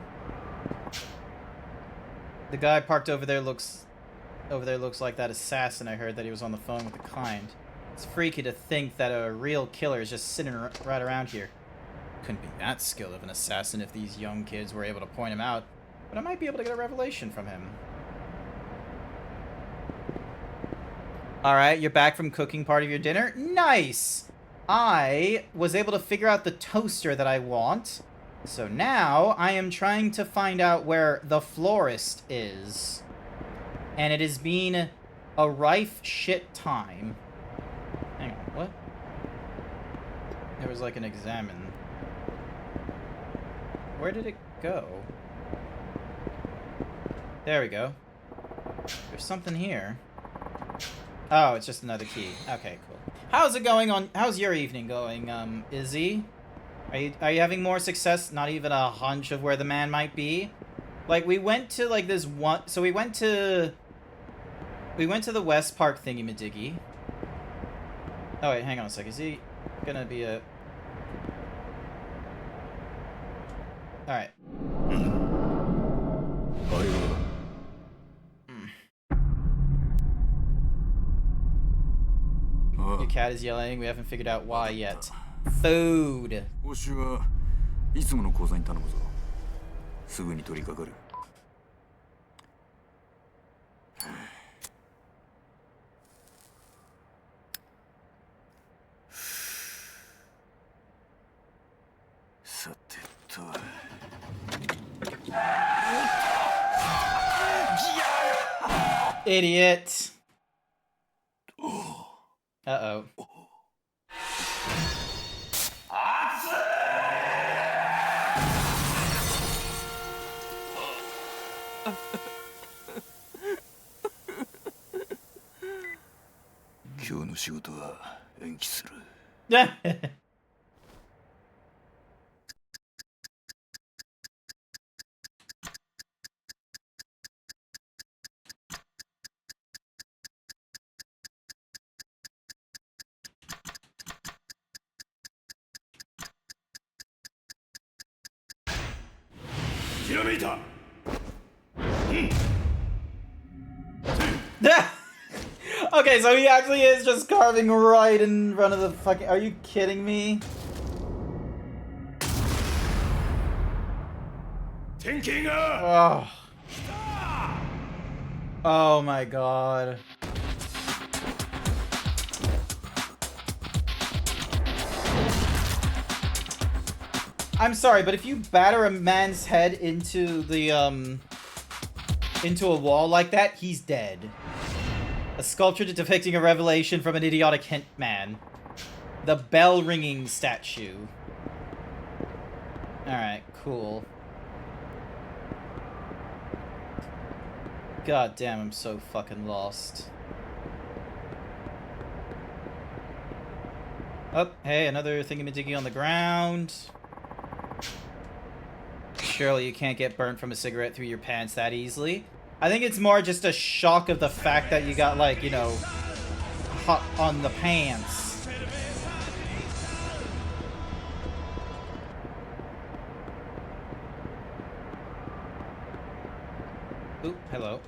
The guy parked over there looks like that assassin I heard that he was on the phone with the client. It's freaky to think that a real killer is just sitting right around here. Couldn't be that skilled of an assassin if these young kids were able to point him out, but I might be able to get a revelation from him. Alright, you're back from cooking part of your dinner? Nice! I was able to figure out the toaster that I want, so now I am trying to find out where the florist is. And it has been a rife shit time. Hang on, what? There was like an examine. Where did it go? There we go. There's something here. Oh, it's just another key. Okay, cool. How's it going on? How's your evening going, Izzy? Are you having more success? Not even a hunch of where the man might be? Like, we went to, like, this one... So we went to the West Park thingy-majiggy. Oh, wait, hang on a sec. Is he gonna be a... Alright. Your cat is yelling. We haven't figured out why yet. Food. 報酬はいつもの口座に頼むぞ。すぐに取り掛かる。さてと。Idiot. Uh-oh.今日の仕事は延期する。Okay, so he actually is just carving right in front of the fucking... Are you kidding me? Oh. Oh my god. I'm sorry, but if you batter a man's head into the, into a wall like that, he's dead. A sculpture depicting a revelation from an idiotic hitman. The bell-ringing statue. Alright, cool. God damn, I'm so fucking lost. Oh, hey, another thingamajiggy on the ground. Surely you can't get burnt from a cigarette through your pants that easily. I think it's more just a shock of the fact that you got, like, you know, hot on the pants. Oop, hello.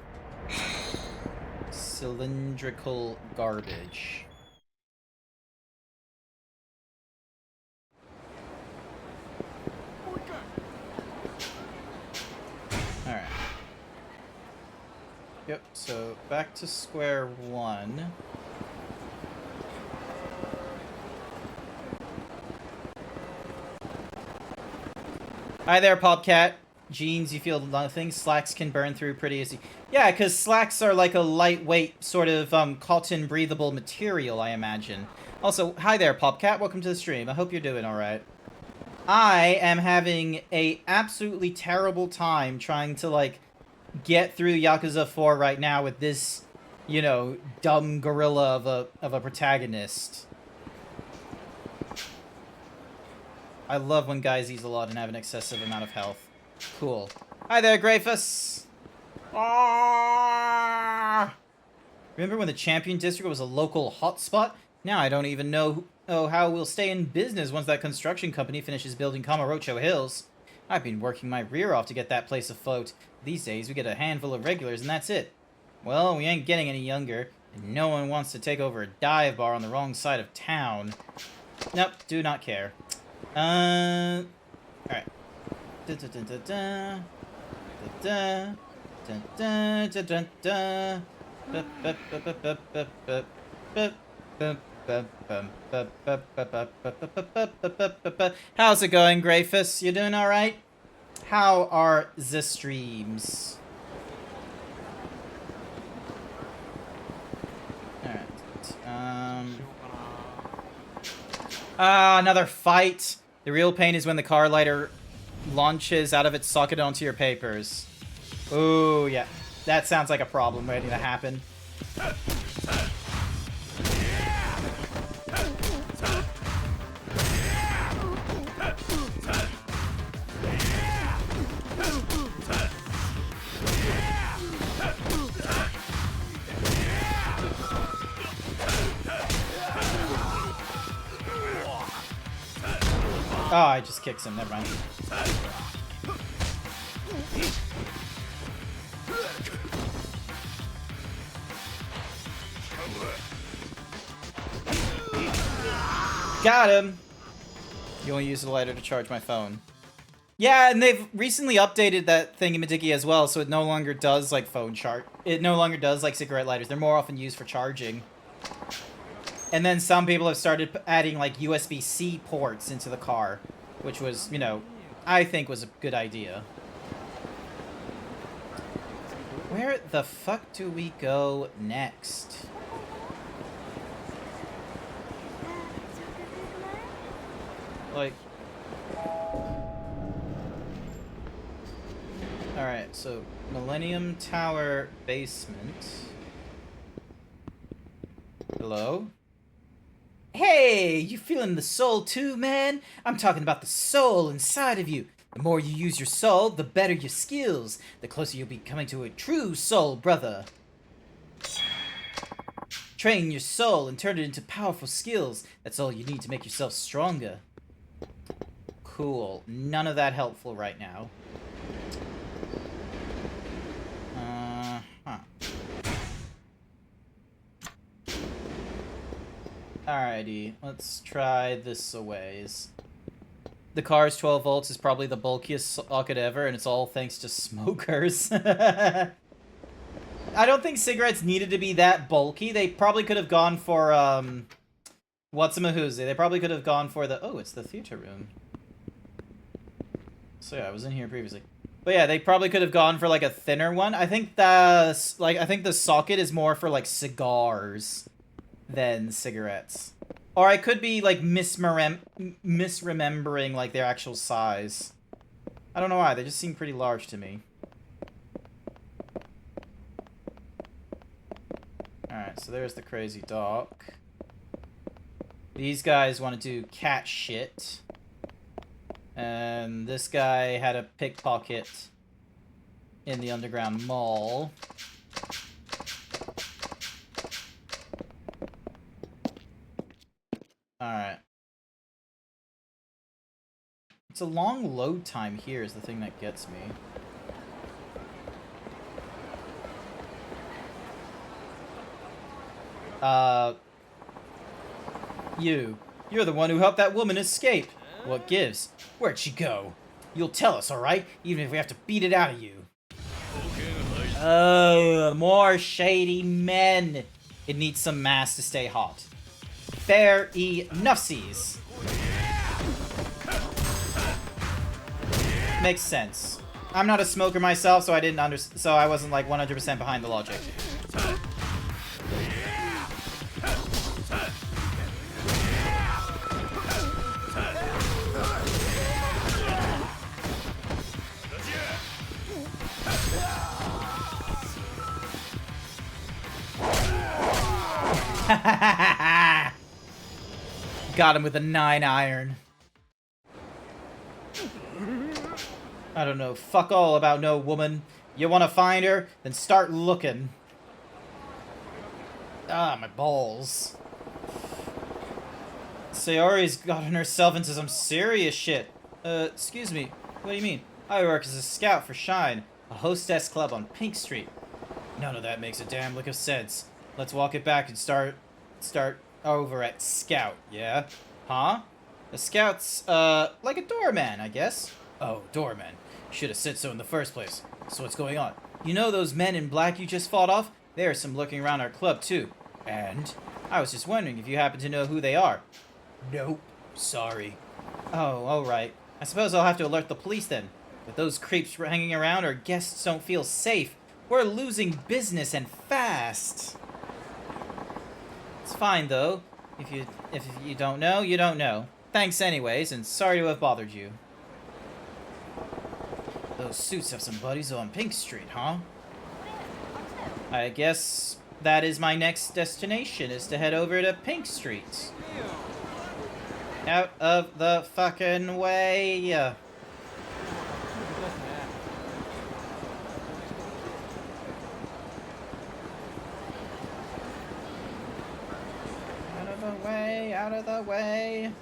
Cylindrical garbage. Alright. Yep, so back to square one. Hi there, Popcat. Jeans, you feel nothing. Slacks can burn through pretty easy. Yeah, because slacks are like a lightweight sort of cotton breathable material, I imagine. Also, hi there, Popcat. Welcome to the stream. I hope you're doing alright. I am having a absolutely terrible time trying to, like, get through Yakuza 4 right now with this, you know, dumb gorilla of a protagonist. I love when guys eat a lot and have an excessive amount of health. Cool. Hi there, Grafus! Ah! Remember when the Champion District was a local hotspot? Now I don't even know how we'll stay in business once that construction company finishes building Kamurocho Hills. I've been working my rear off to get that place afloat. These days we get a handful of regulars and that's it. Well, we ain't getting any younger, and no one wants to take over a dive bar on the wrong side of town. Nope, do not care. Alright. How's it going, Grafus? You doing alright? How are the streams? Alright. Another fight. The real pain is when the car lighter launches out of its socket onto your papers. Ooh, yeah. That sounds like a problem waiting to happen. Oh, I just kicked him. Never mind. Got him! You only use the lighter to charge my phone. Yeah, and they've recently updated that thingamajiggy as well, so it no longer does, like, phone charge. It no longer does, like, cigarette lighters. They're more often used for charging. And then some people have started adding, like, USB-C ports into the car, which was, you know, I think was a good idea. Where the fuck do we go next? Like... Alright, so Millennium Tower basement. Hello? Hey, you feeling the soul too, man? I'm talking about the soul inside of you. The more you use your soul, the better your skills. The closer you'll be coming to a true soul, brother. Train your soul and turn it into powerful skills. That's all you need to make yourself stronger. Cool. None of that helpful right now. Huh. Alrighty, let's try this a ways. The car's 12 volts is probably the bulkiest socket ever, and it's all thanks to smokers. I don't think cigarettes needed to be that bulky. They probably could have gone for, what's-a-mahoozy. They probably could have gone for the... Oh, it's the theater room. So yeah, I was in here previously. But yeah, they probably could have gone for, like, a thinner one. I think the socket is more for, like, cigars than cigarettes. Or I could be, like, misremembering, like, their actual size. I don't know why. They just seem pretty large to me. Alright, so there's the crazy doc. These guys want to do cat shit. And this guy had a pickpocket in the underground mall. Alright. It's a long load time here is the thing that gets me. You're the one who helped that woman escape. What gives? Where'd she go? You'll tell us, alright? Even if we have to beat it out of you. Oh, more shady men. It needs some mass to stay hot. Fair enoughsies. Makes sense. I'm not a smoker myself, so I wasn't like 100% behind the logic. Got him with a 9-iron. I don't know fuck all about no woman. You want to find her? Then start looking. Ah, my balls. Sayori's gotten herself into some serious shit. Excuse me. What do you mean? I work as a scout for Shine, a hostess club on Pink Street. None of that makes a damn lick of sense. Let's walk it back and start over at Scout, yeah? Huh? A Scout's, like a doorman, I guess. Oh, doorman. Should have said so in the first place. So what's going on? You know those men in black you just fought off? There's some looking around our club, too. And? I was just wondering if you happen to know who they are. Nope. Sorry. Oh, alright. I suppose I'll have to alert the police then. With those creeps hanging around, our guests don't feel safe. We're losing business and fast. It's fine, though. If you don't know, you don't know. Thanks anyways, and sorry to have bothered you. Those suits have some buddies on Pink Street, huh? I guess that is my next destination, is to head over to Pink Street. Out of the fucking way. Out of the way, out of the way.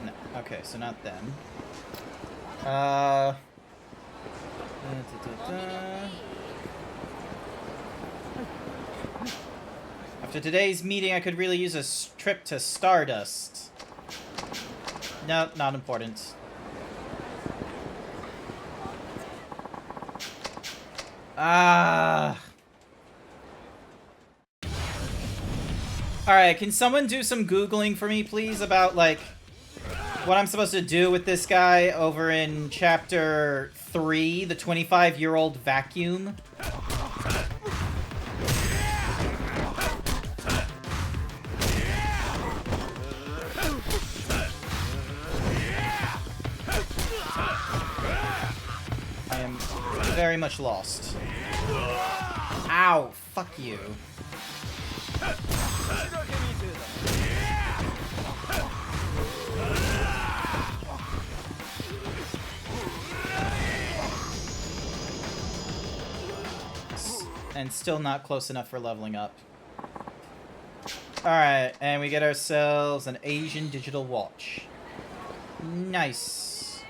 No, okay, so not them. After today's meeting, I could really use a trip to Stardust. No, not important. Alright, can someone do some Googling for me, please, about, like, what I'm supposed to do with this guy over in Chapter 3, the 25-year-old vacuum? I am very much lost. Ow, fuck you. And still not close enough for leveling up. Alright, and we get ourselves an Asian digital watch. Nice.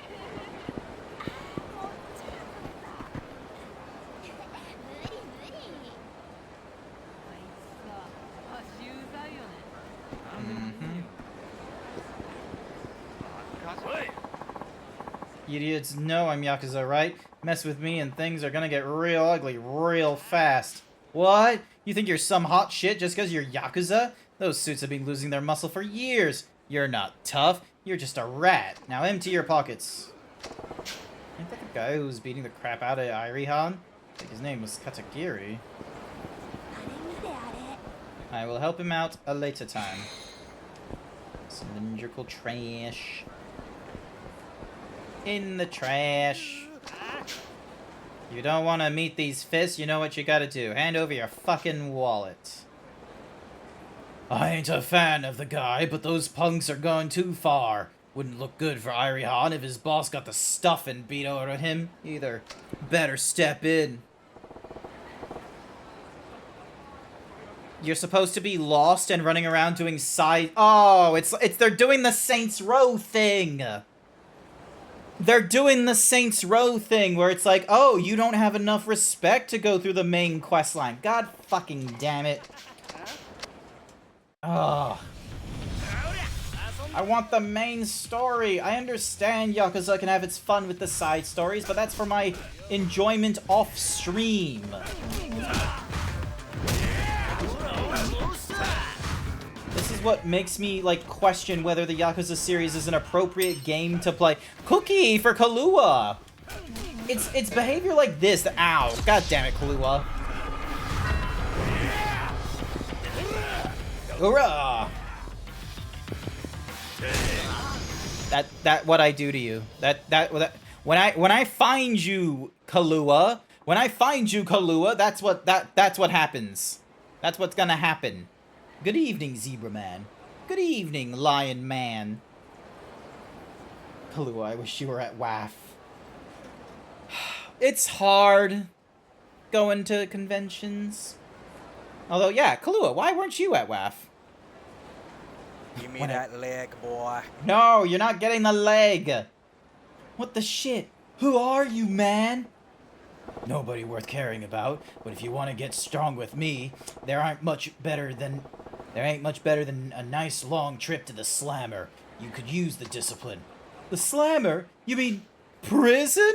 Idiots know I'm Yakuza, right? Mess with me and things are gonna get real ugly real fast. What? You think you're some hot shit just because you're Yakuza? Those suits have been losing their muscle for years. You're not tough. You're just a rat. Now empty your pockets. Ain't that the guy who was beating the crap out of Irihan? I think his name was Katagiri. I will help him out a later time. Cylindrical trash. In the trash. You don't want to meet these fists, you know what you gotta do. Hand over your fucking wallet. I ain't a fan of the guy, but those punks are going too far. Wouldn't look good for Irihan if his boss got the stuffing beat out of him, either. Better step in. You're supposed to be lost and running around doing side... Oh, it's they're doing the Saints Row thing! They're doing the Saints Row thing where it's like, oh, you don't have enough respect to go through the main quest line. God fucking damn it. Ugh. I want the main story. I understand Yakuza can have its fun with the side stories, but that's for my enjoyment off stream. This is what makes me, like, question whether the Yakuza series is an appropriate game to play. Cookie for Kahlua! It's behavior like this. Ow. God damn it, Kahlua. Hoorah! That what I do to you. When I find you, Kahlua, that's what happens. That's what's gonna happen. Good evening, Zebra Man. Good evening, Lion Man. Kahlua, I wish you were at WAF. It's hard going to conventions. Although, yeah, Kahlua, why weren't you at WAF? Give me that leg, boy. No, you're not getting the leg. What the shit? Who are you, man? Nobody worth caring about, but if you want to get strong with me, there ain't much better than a nice long trip to the Slammer. You could use the discipline. The Slammer? You mean prison?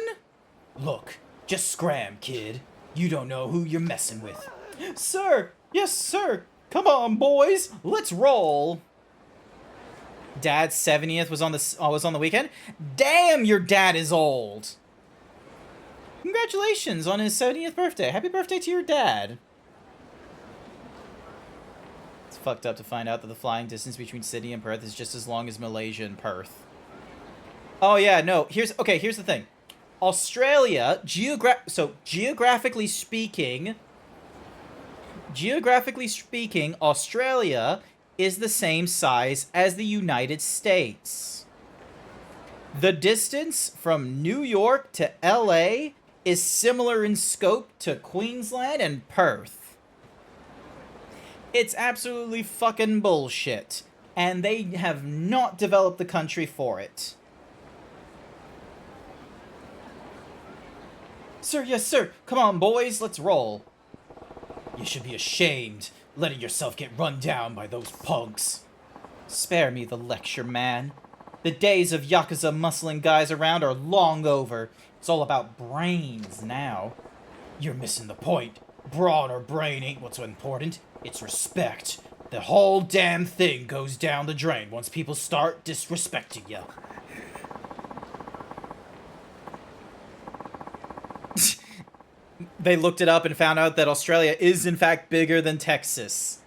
Look, just scram, kid. You don't know who you're messing with. Sir! Yes, sir! Come on, boys! Let's roll! Dad's 70th was on the weekend? Damn, your dad is old! Congratulations on his 70th birthday. Happy birthday to your dad. It's fucked up to find out that the flying distance between Sydney and Perth is just as long as Malaysia and Perth. Oh yeah, no. Here's the thing. Australia, geographically speaking, Australia is the same size as the United States. The distance from New York to LA is similar in scope to Queensland and Perth. It's absolutely fucking bullshit, and they have not developed the country for it. Sir, yes sir, come on boys, let's roll. You should be ashamed, letting yourself get run down by those punks. Spare me the lecture, man. The days of Yakuza muscling guys around are long over. It's all about brains now. You're missing the point. Brawn or brain ain't what's important. It's respect. The whole damn thing goes down the drain once people start disrespecting you. They looked it up and found out that Australia is in fact bigger than Texas.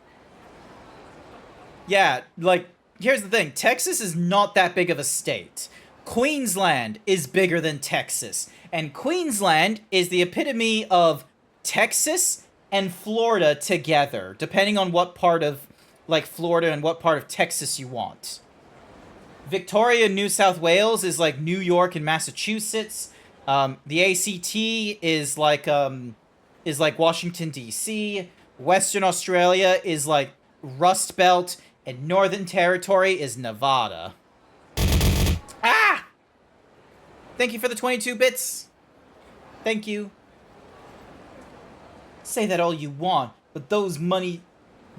Yeah, like, here's the thing. Texas is not that big of a state. Queensland is bigger than Texas. And Queensland is the epitome of Texas and Florida together, depending on what part of, like, Florida and what part of Texas you want. Victoria and New South Wales is like New York and Massachusetts. The ACT is like, is like Washington, D.C., Western Australia is like Rust Belt, and Northern Territory is Nevada. Ah! Thank you for the 22 bits. Thank you. Say that all you want, but those money...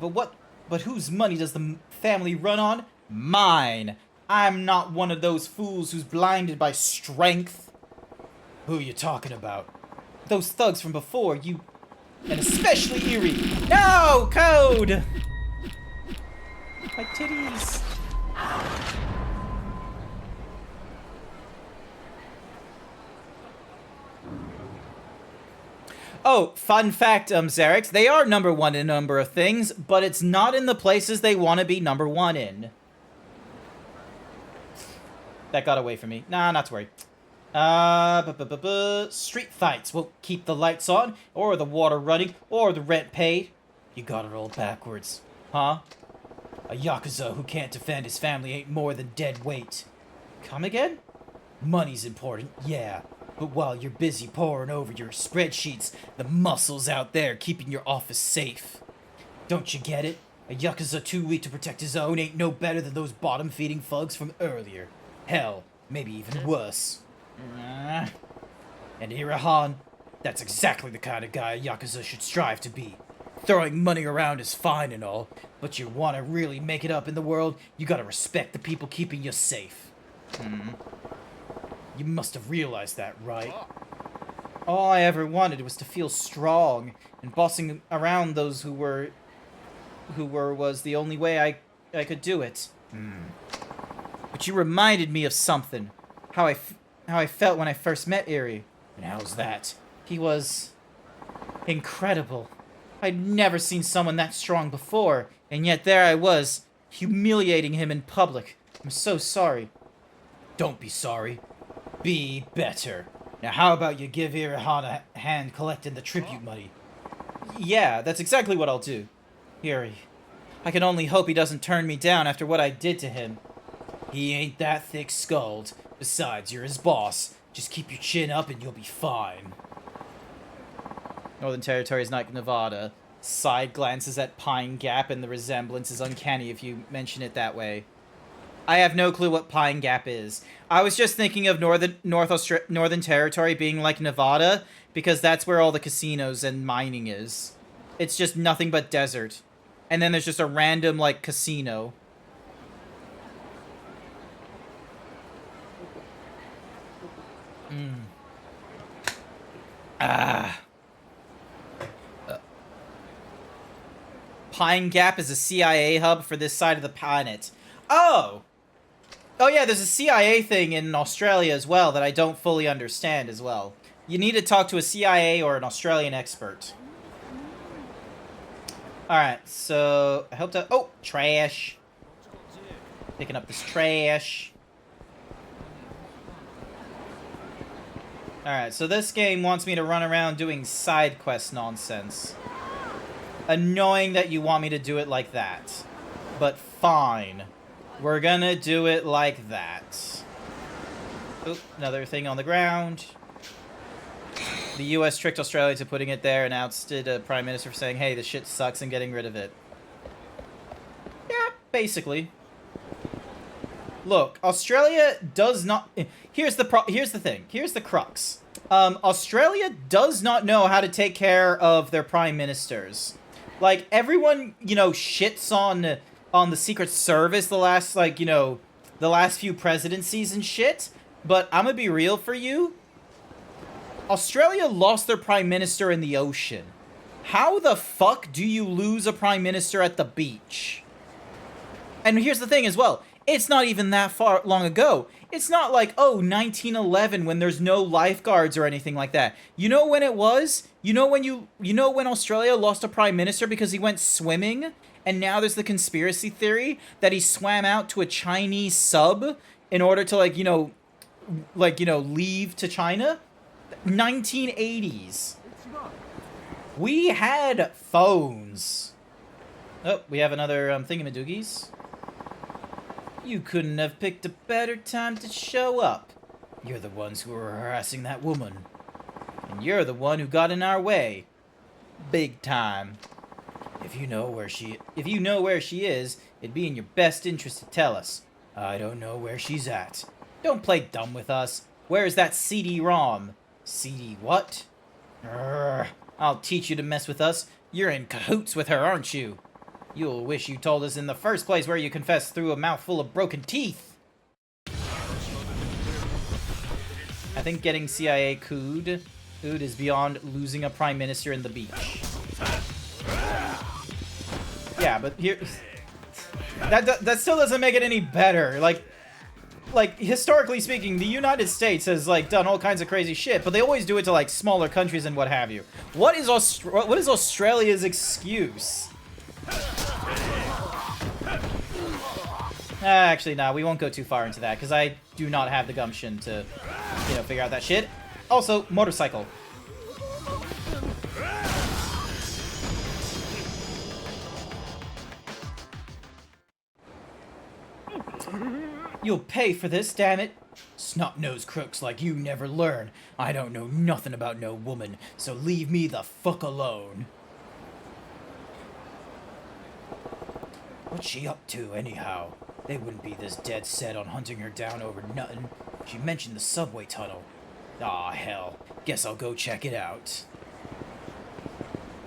But whose money does the family run on? Mine. I'm not one of those fools who's blinded by strength. Who are you talking about? Those thugs from before, you... And especially Erie. No! Code! My titties. Oh, fun fact, Xerix, they are number one in a number of things, but it's not in the places they want to be number one in. That got away from me. Nah, not to worry. Street fights won't keep the lights on, or the water running, or the rent paid. You got it all backwards. Huh? A Yakuza who can't defend his family ain't more than dead weight. Come again? Money's important, yeah. But while you're busy poring over your spreadsheets, the muscle's out there keeping your office safe. Don't you get it? A Yakuza too weak to protect his own ain't no better than those bottom-feeding thugs from earlier. Hell, maybe even worse. And Irahan, that's exactly the kind of guy a Yakuza should strive to be. Throwing money around is fine and all, but you want to really make it up in the world, you gotta respect the people keeping you safe. You must have realized that, right? All I ever wanted was to feel strong, and bossing around those who were was the only way I could do it. But you reminded me of something. How I felt when I first met Erie. And how's that? He was incredible. I'd never seen someone that strong before, and yet there I was, humiliating him in public. I'm so sorry. Don't be sorry. Be better. Now how about you give Irahan a hand collecting the tribute money? Yeah, that's exactly what I'll do. Erie, I can only hope he doesn't turn me down after what I did to him. He ain't that thick-skulled. Besides, you're his boss. Just keep your chin up and you'll be fine. Northern Territory is not Nevada. Side glances at Pine Gap, and the resemblance is uncanny if you mention it that way. I have no clue what Pine Gap is. I was just thinking of Northern Territory being like Nevada, because that's where all the casinos and mining is. It's just nothing but desert. And then there's just a random, like, casino. Pine Gap is a CIA hub for this side of the planet. Oh! Oh yeah, there's a CIA thing in Australia as well that I don't fully understand as well. You need to talk to a CIA or an Australian expert. Alright, so I hope to... Oh! Trash. Picking up this trash. Alright, so this game wants me to run around doing side quest nonsense. Annoying that you want me to do it like that. But fine. We're gonna do it like that. Oop, another thing on the ground. The US tricked Australia to putting it there and ousted a prime minister for saying, hey, this shit sucks, and getting rid of it. Yeah, basically. Look, Australia does not... Here's the thing. Here's the crux. Australia does not know how to take care of their prime ministers. Like, everyone, you know, shits on the Secret Service the last, like, you know, the last few presidencies and shit. But I'm gonna be real for you. Australia lost their prime minister in the ocean. How the fuck do you lose a prime minister at the beach? And here's the thing as well. It's not even that far long ago. It's not like, oh, 1911 when there's no lifeguards or anything like that. You know when it was? You know when Australia lost a prime minister because he went swimming? And now there's the conspiracy theory that he swam out to a Chinese sub in order to, like, leave to China? 1980s. We had phones. Oh, we have another thingamadoogies. You couldn't have picked a better time to show up. You're the ones who were harassing that woman. And you're the one who got in our way. Big time. If you know where she is, it'd be in your best interest to tell us. I don't know where she's at. Don't play dumb with us. Where is that CD-ROM? CD what? Urgh. I'll teach you to mess with us. You're in cahoots with her, aren't you? You'll wish you told us in the first place where you confessed through a mouthful of broken teeth. I think getting CIA cooed is beyond losing a prime minister in the beach. Yeah, but here... That still doesn't make it any better. Like, historically speaking, the United States has, like, done all kinds of crazy shit, but they always do it to, like, smaller countries and what have you. What is Australia's excuse? Actually, no, we won't go too far into that, because I do not have the gumption to, you know, figure out that shit. Also, motorcycle. You'll pay for this, damn it. Snot-nosed crooks like you never learn. I don't know nothing about no woman, so leave me the fuck alone. What's she up to, anyhow? They wouldn't be this dead set on hunting her down over nothing. She mentioned the subway tunnel. Aw, hell. Guess I'll go check it out.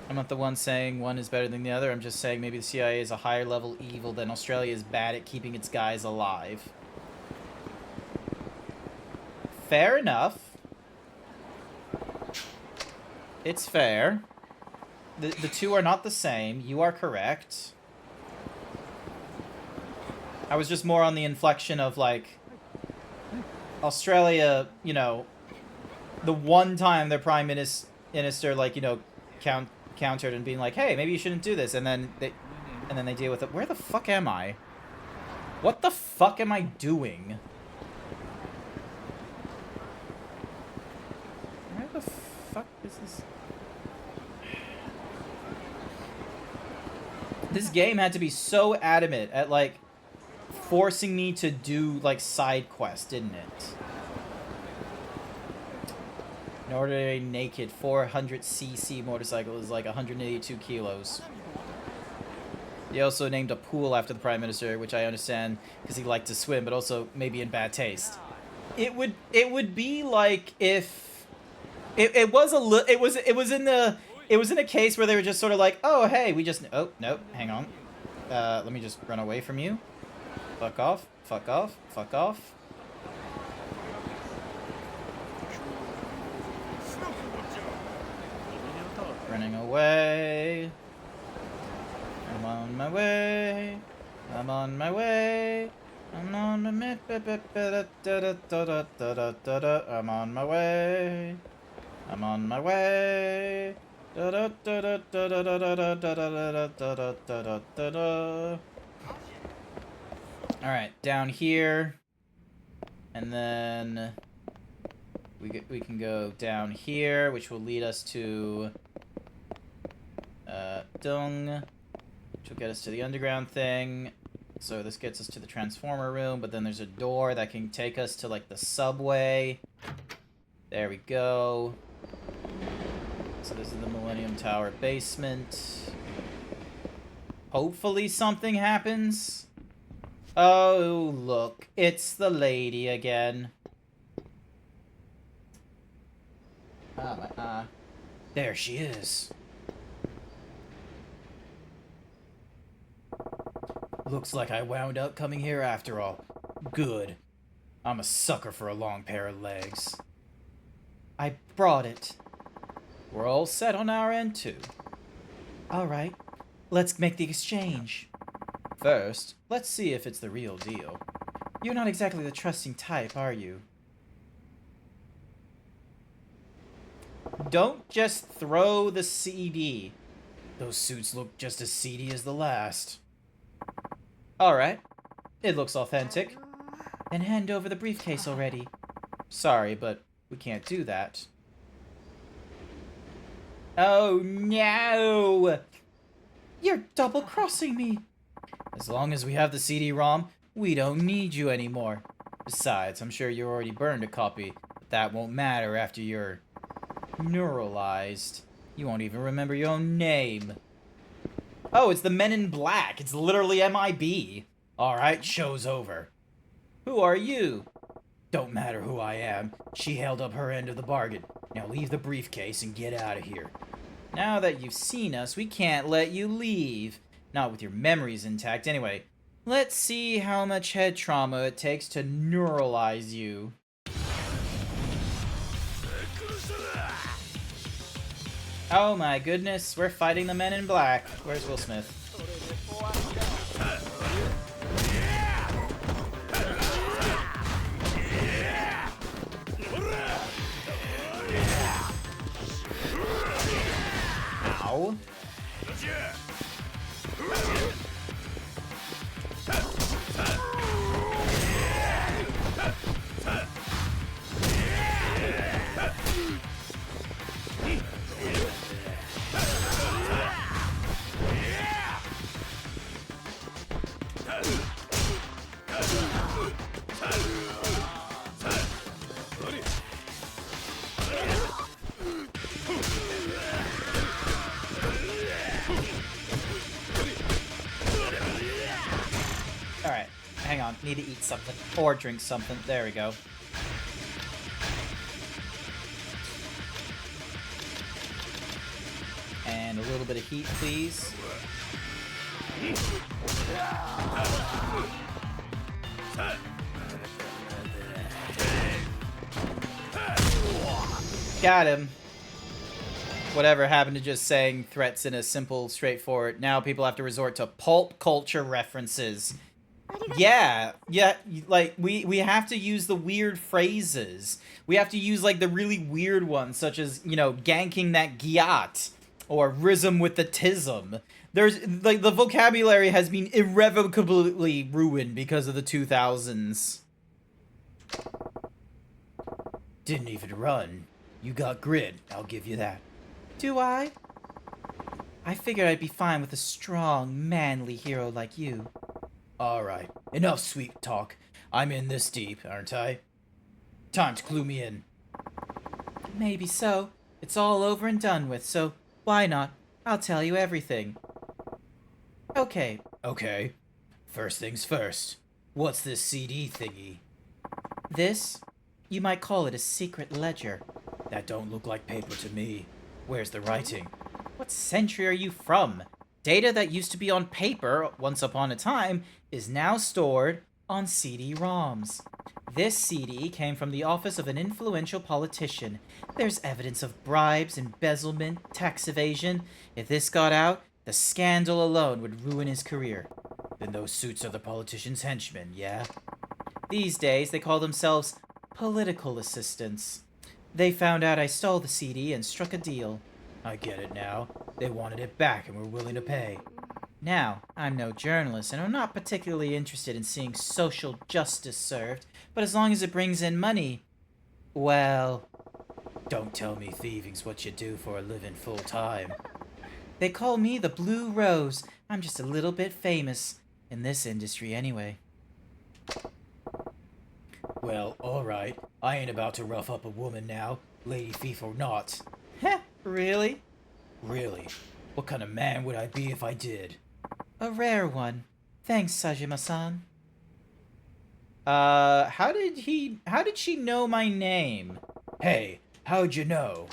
I'm not the one saying one is better than the other. I'm just saying maybe the CIA is a higher level evil than Australia is bad at keeping its guys alive. Fair enough. It's fair. The two are not the same. You are correct. I was just more on the inflection of, like, Australia, you know, the one time their prime minister, like, you know, countered and being like, hey, maybe you shouldn't do this, and then they deal with it. Where the fuck am I? What the fuck am I doing? Where the fuck is this? This game had to be so adamant at, like, forcing me to do, like, side quests, didn't it? An ordinary naked 400cc motorcycle is like 182 kilos. They also named a pool after the Prime Minister, which I understand because he liked to swim, but also maybe in bad taste. It would be like if it was in a case where they were just sort of like, oh hey, we just nope, hang on, let me just run away from you. Fuck off, fuck off, fuck off. Running away. I'm on my way. I'm on my way. I'm on my I'm on my way. I'm on my way. All right, down here, and then we can go down here, which will lead us to Dung, which will get us to the underground thing. So this gets us to the transformer room, but then there's a door that can take us to, like, the subway. There we go. So this is the Millennium Tower basement. Hopefully something happens. Oh, look. It's the lady again. There she is. Looks like I wound up coming here after all. Good. I'm a sucker for a long pair of legs. I brought it. We're all set on our end, too. Alright, let's make the exchange. First, let's see if it's the real deal. You're not exactly the trusting type, are you? Don't just throw the CD. Those suits look just as seedy as the last. Alright, it looks authentic. Then hand over the briefcase already. Sorry, but we can't do that. Oh no! You're double-crossing me! As long as we have the CD-ROM, we don't need you anymore. Besides, I'm sure you already burned a copy, but that won't matter after you're neuralized. You won't even remember your own name. Oh, it's the Men in Black. It's literally MIB. Alright, show's over. Who are you? Don't matter who I am. She held up her end of the bargain. Now leave the briefcase and get out of here. Now that you've seen us, we can't let you leave. Not with your memories intact. Anyway, let's see how much head trauma it takes to neuralize you. Oh my goodness, we're fighting the Men in Black. Where's Will Smith? Ow. Alright, hang on. Need to eat something. Or drink something. There we go. And a little bit of heat, please. Got him. Whatever happened to just saying threats in a simple, straightforward... Now people have to resort to pulp culture references. Yeah, like, we have to use the weird phrases. We have to use, like, the really weird ones, such as, you know, ganking that gyat, or rism with the tism. There's, like, the vocabulary has been irrevocably ruined because of the 2000s. Didn't even run. You got grit, I'll give you that. Do I? I figured I'd be fine with a strong, manly hero like you. Alright, enough sweet talk. I'm in this deep, aren't I? Time to clue me in. Maybe so. It's all over and done with, so why not? I'll tell you everything. Okay. Okay. First things first. What's this CD thingy? This? You might call it a secret ledger. That don't look like paper to me. Where's the writing? What century are you from? Data that used to be on paper once upon a time is now stored on CD-ROMs. This CD came from the office of an influential politician. There's evidence of bribes, embezzlement, tax evasion. If this got out, the scandal alone would ruin his career. Then those suits are the politician's henchmen, yeah? These days, they call themselves political assistants. They found out I stole the CD and struck a deal. I get it now. They wanted it back and were willing to pay. Now, I'm no journalist, and I'm not particularly interested in seeing social justice served, but as long as it brings in money, well... Don't tell me thieving's what you do for a living full-time. They call me the Blue Rose. I'm just a little bit famous. In this industry, anyway. Well, alright. I ain't about to rough up a woman now, lady thief or not. Heh, really? Really? What kind of man would I be if I did? A rare one. Thanks, Sajima-san. How did she know my name? Hey, how'd you know?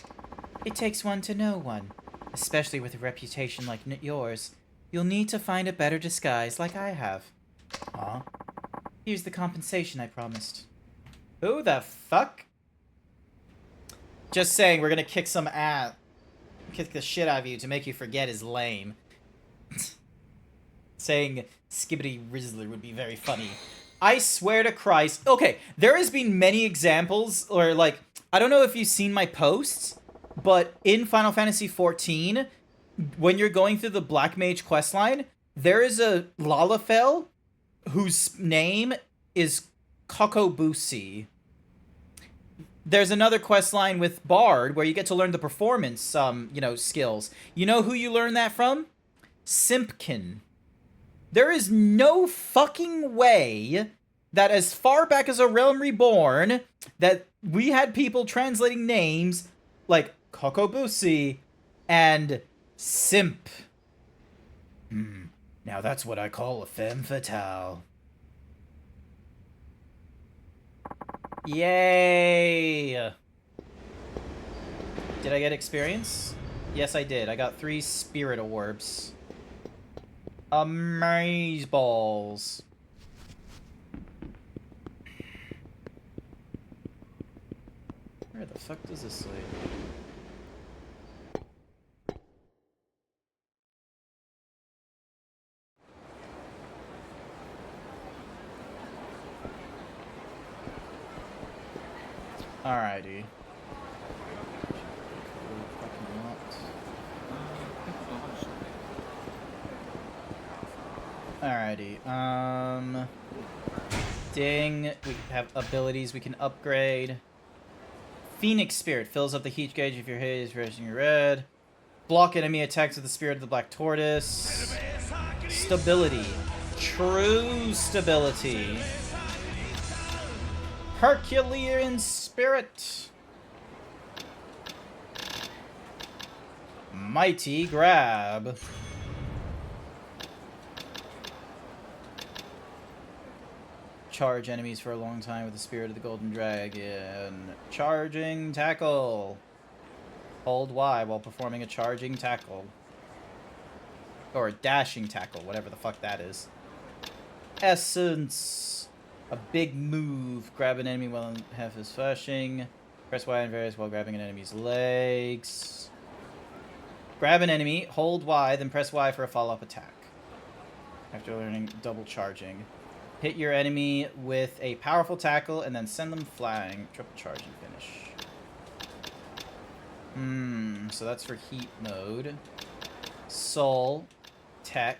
It takes one to know one. Especially with a reputation like yours. You'll need to find a better disguise like I have. Huh? Here's the compensation I promised. Who the fuck? Just saying, we're gonna kick some ass. Kick the shit out of you to make you forget is lame. Saying Skibbity Rizzler would be very funny. I swear to Christ. Okay, there has been many examples, or like, I don't know if you've seen my posts, but in Final Fantasy XIV, when you're going through the Black Mage questline, there is a Lalafell whose name is Kokobusi. There's another questline with Bard where you get to learn the performance, skills. You know who you learn that from? Simpkin. There is no fucking way that as far back as A Realm Reborn, that we had people translating names like Kokobusi and simp. Now that's what I call a femme fatale. Yay! Did I get experience? Yes, I did. I got 3 spirit orbs. Amaze balls. Where the fuck does this lead? Alrighty. Alrighty, ding, we have abilities we can upgrade. Phoenix Spirit fills up the heat gauge if your hit is raising your red. Block enemy attacks with the Spirit of the Black Tortoise. Stability. True stability. Herculean Spirit. Mighty Grab. Charge enemies for a long time with the Spirit of the Golden Dragon. Charging Tackle. Hold Y while performing a charging tackle. Or a dashing tackle, whatever the fuck that is. Essence. A big move. Grab an enemy while in half his flashing. Press Y and various while grabbing an enemy's legs. Grab an enemy, hold Y, then press Y for a follow-up attack. After learning double charging. Hit your enemy with a powerful tackle and then send them flying. Triple charge and finish. So that's for heat mode. Soul. Tech.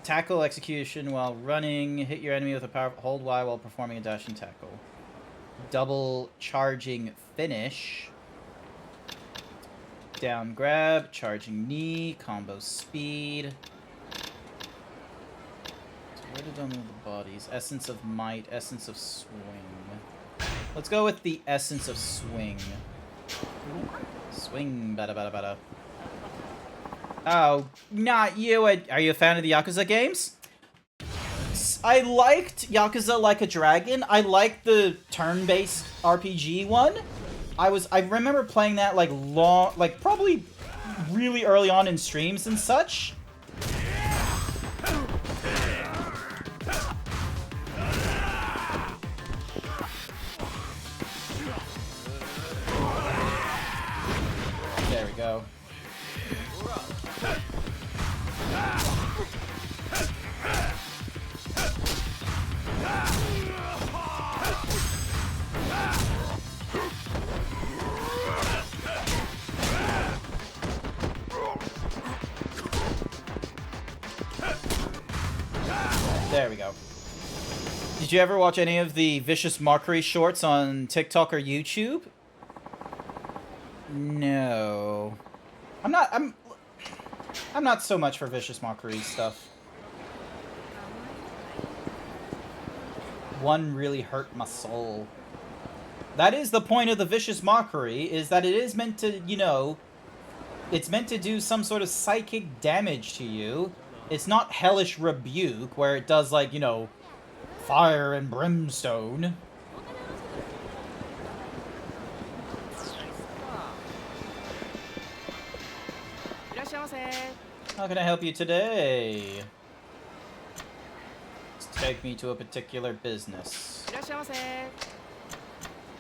Tackle execution while running. Hit your enemy with a powerful... Hold Y while performing a dashing tackle. Double charging finish. Down grab. Charging knee. Combo speed. Where did I move the bodies? Essence of Might, Essence of Swing. Let's go with the Essence of Swing. Swing, bada bada bada. Oh, not you. Are you a fan of the Yakuza games? I liked Yakuza Like a Dragon. I liked the turn-based RPG one. I remember playing that like probably really early on in streams and such. There we go. There we go. Did you ever watch any of the Vicious Mockery shorts on TikTok or YouTube? No. I'm not so much for Vicious Mockery stuff. One really hurt my soul. That is the point of the Vicious Mockery, is that it is meant to, you know, it's meant to do some sort of psychic damage to you. It's not Hellish Rebuke, where it does, like, you know, fire and brimstone. How can I help you today? Let's take me to a particular business.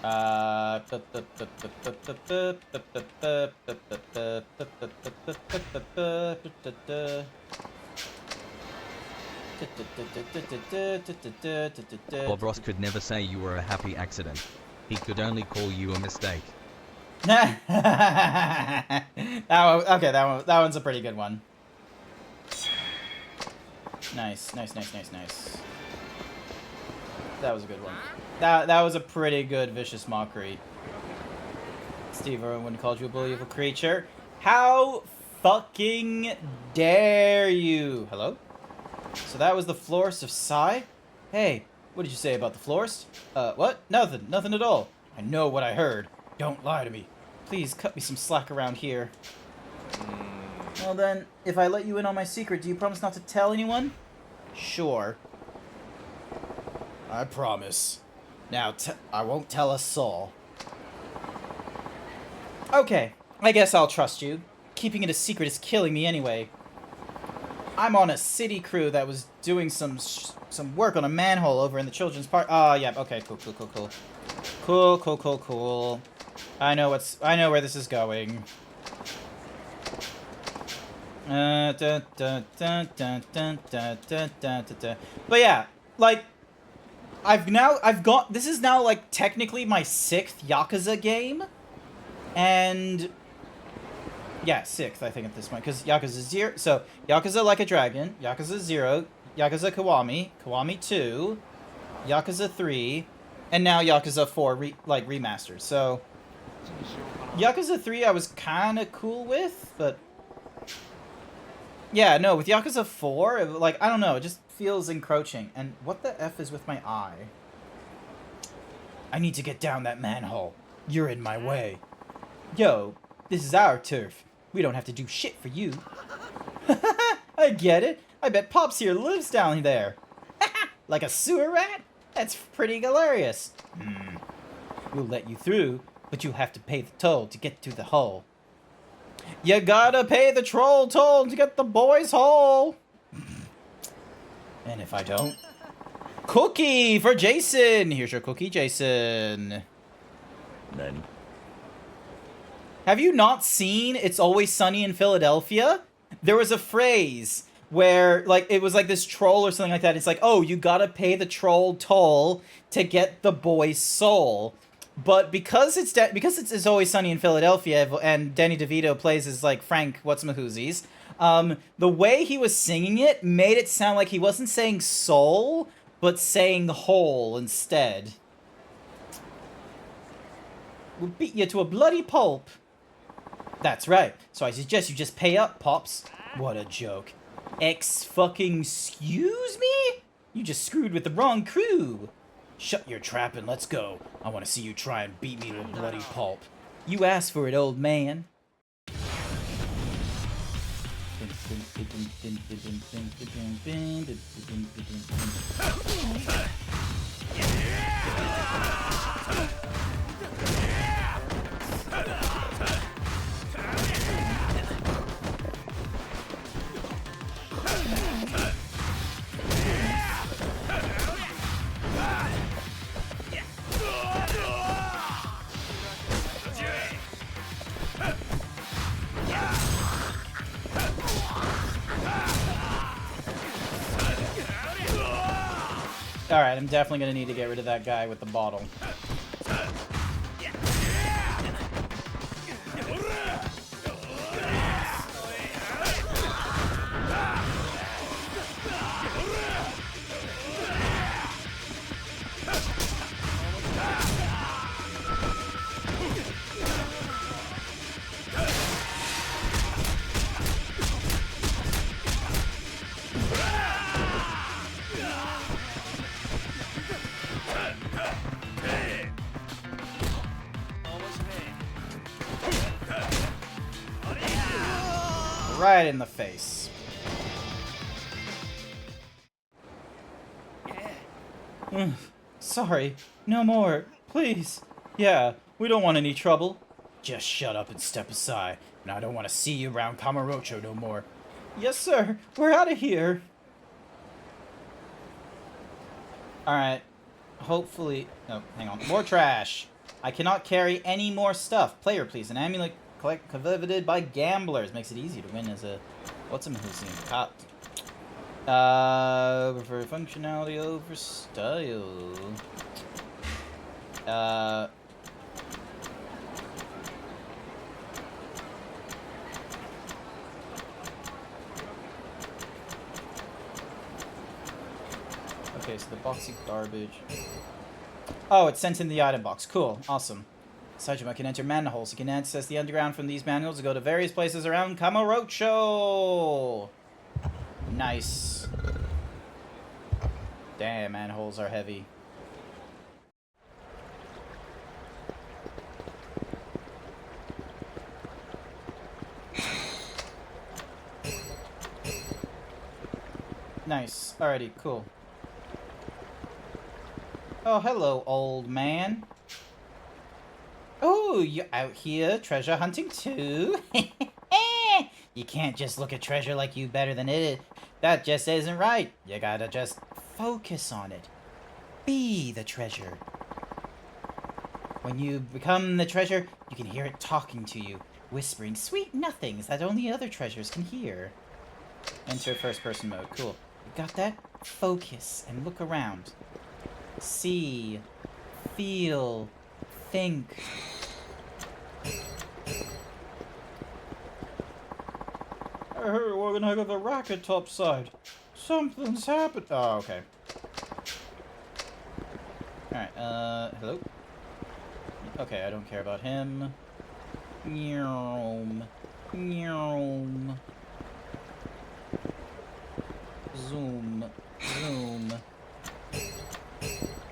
Bob Ross could never say you were a happy accident. He could only call you a mistake. that one's a pretty good one. Nice. That was a good one. That was a pretty good Vicious Mockery. Steve Irwin wouldn't call you a bullyable creature. How fucking dare you? Hello? So that was the Florist of Psy? Hey, what did you say about the Florist? What? Nothing at all. I know what I heard. Don't lie to me. Please cut me some slack around here. Well then, if I let you in on my secret, do you promise not to tell anyone? Sure. I promise. Now, I won't tell a soul. Okay, I guess I'll trust you. Keeping it a secret is killing me anyway. I'm on a city crew that was doing some work on a manhole over in the children's park. Yeah, okay, cool. I know where this is going. But yeah, like, this is now, like, technically my 6th Yakuza game. And, yeah, 6th, I think, at this point. Because Yakuza 0, so, Yakuza Like a Dragon, Yakuza 0, Yakuza Kiwami, Kiwami 2, Yakuza 3, and now Yakuza 4, remastered. So, Yakuza 3 I was kind of cool with, but... yeah, no, with Yakuza 4, like, I don't know, it just feels encroaching. And what the F is with my eye? I need to get down that manhole. You're in my way. Yo, this is our turf. We don't have to do shit for you. I get it. I bet Pops here lives down there. Like a sewer rat? That's pretty hilarious. We'll let you through, but you'll have to pay the toll to get to the hole. You gotta pay the troll toll to get the boys' hole. And if I don't... cookie for Jason! Here's your cookie, Jason. Then. Have you not seen It's Always Sunny in Philadelphia? There was a phrase where, like, it was like this troll or something like that. It's like, oh, you gotta pay the troll toll to get the boy's soul. But because it's Always Sunny in Philadelphia, and Danny DeVito plays as, like, Frank What's-Mahoozies, the way he was singing it made it sound like he wasn't saying soul, but saying hole instead. We'll beat you to a bloody pulp. That's right. So I suggest you just pay up, Pops. What a joke. Excuse me? You just screwed with the wrong crew. Shut your trap and let's go. I want to see you try and beat me to a bloody pulp. You asked for it, old man. Alright, I'm definitely gonna need to get rid of that guy with the bottle. Right in the face. Sorry. No more. Please. Yeah, we don't want any trouble. Just shut up and step aside. And I don't want to see you around Kamurocho no more. Yes, sir. We're out of here. Alright. Hopefully... no, hang on. More trash. I cannot carry any more stuff. Player, please. An amulet coveted by gamblers. Makes it easy to win as a... what's-a-mahoosie? Cop. Prefer functionality over style. Okay, so the boxy garbage. Oh, it's sent in the item box. Cool. Awesome. Saijima can enter manholes. He can access the underground from these manholes to go to various places around Kamurocho. Nice. Damn, manholes are heavy. Nice. Alrighty, cool. Oh, hello, old man. Oh, you out here treasure hunting too? You can't just look at treasure like you better than it. That just isn't right. You gotta just focus on it. Be the treasure. When you become the treasure, you can hear it talking to you, whispering sweet nothings that only other treasures can hear. Enter first-person mode. Cool. You got that? Focus and look around. See, feel, think. I heard we're gonna have a rocket topside. Something's happened. Oh, okay. Alright, hello? Okay, I don't care about him. Nyom. Nyom. Zoom. Zoom.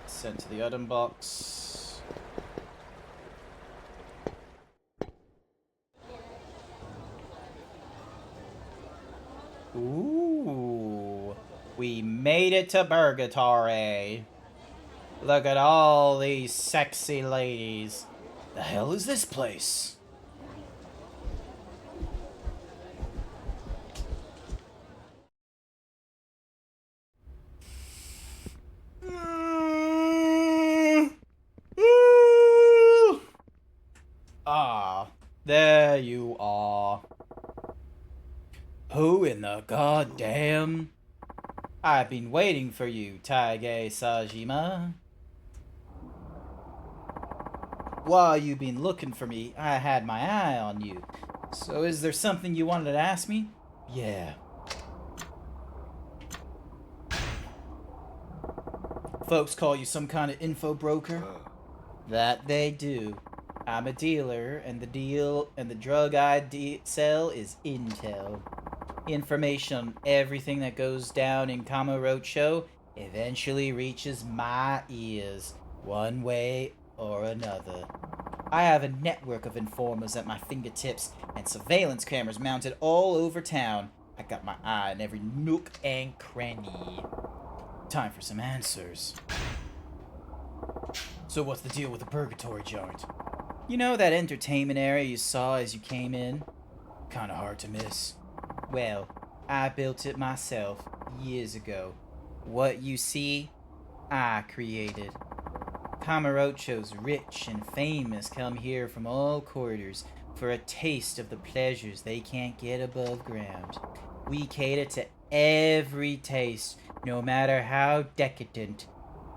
Sent to the item box. Ooh. We made it to Purgatory. Look at all these sexy ladies. The hell is this place? Ah, there you are. Who in the goddamn? I've been waiting for you, Taige Sajima. While you've been looking for me, I had my eye on you. So is there something you wanted to ask me? Yeah. Folks call you some kind of info broker? That they do. I'm a dealer, and the drug I sell is intel. Information on everything that goes down in Kamurocho eventually reaches my ears, one way or another. I have a network of informers at my fingertips and surveillance cameras mounted all over town. I got my eye in every nook and cranny. Time for some answers. So what's the deal with the Purgatory joint? You know that entertainment area you saw as you came in? Kinda hard to miss. Well, I built it myself years ago. What you see, I created. Kamurocho's rich and famous come here from all quarters for a taste of the pleasures they can't get above ground. We cater to every taste, no matter how decadent.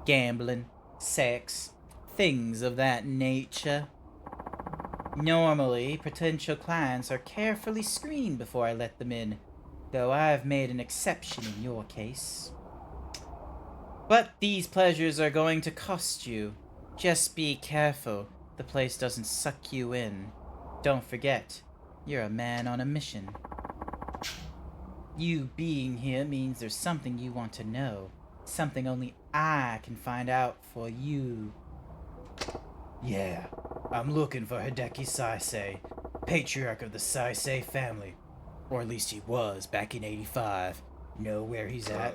Gambling, sex, things of that nature. Normally, potential clients are carefully screened before I let them in, though I've made an exception in your case. But these pleasures are going to cost you. Just be careful the place doesn't suck you in. Don't forget, you're a man on a mission. You being here means there's something you want to know. Something only I can find out for you. Yeah, I'm looking for Hideki Saisei, patriarch of the Saisei family. Or at least he was back in '85. Know where he's at?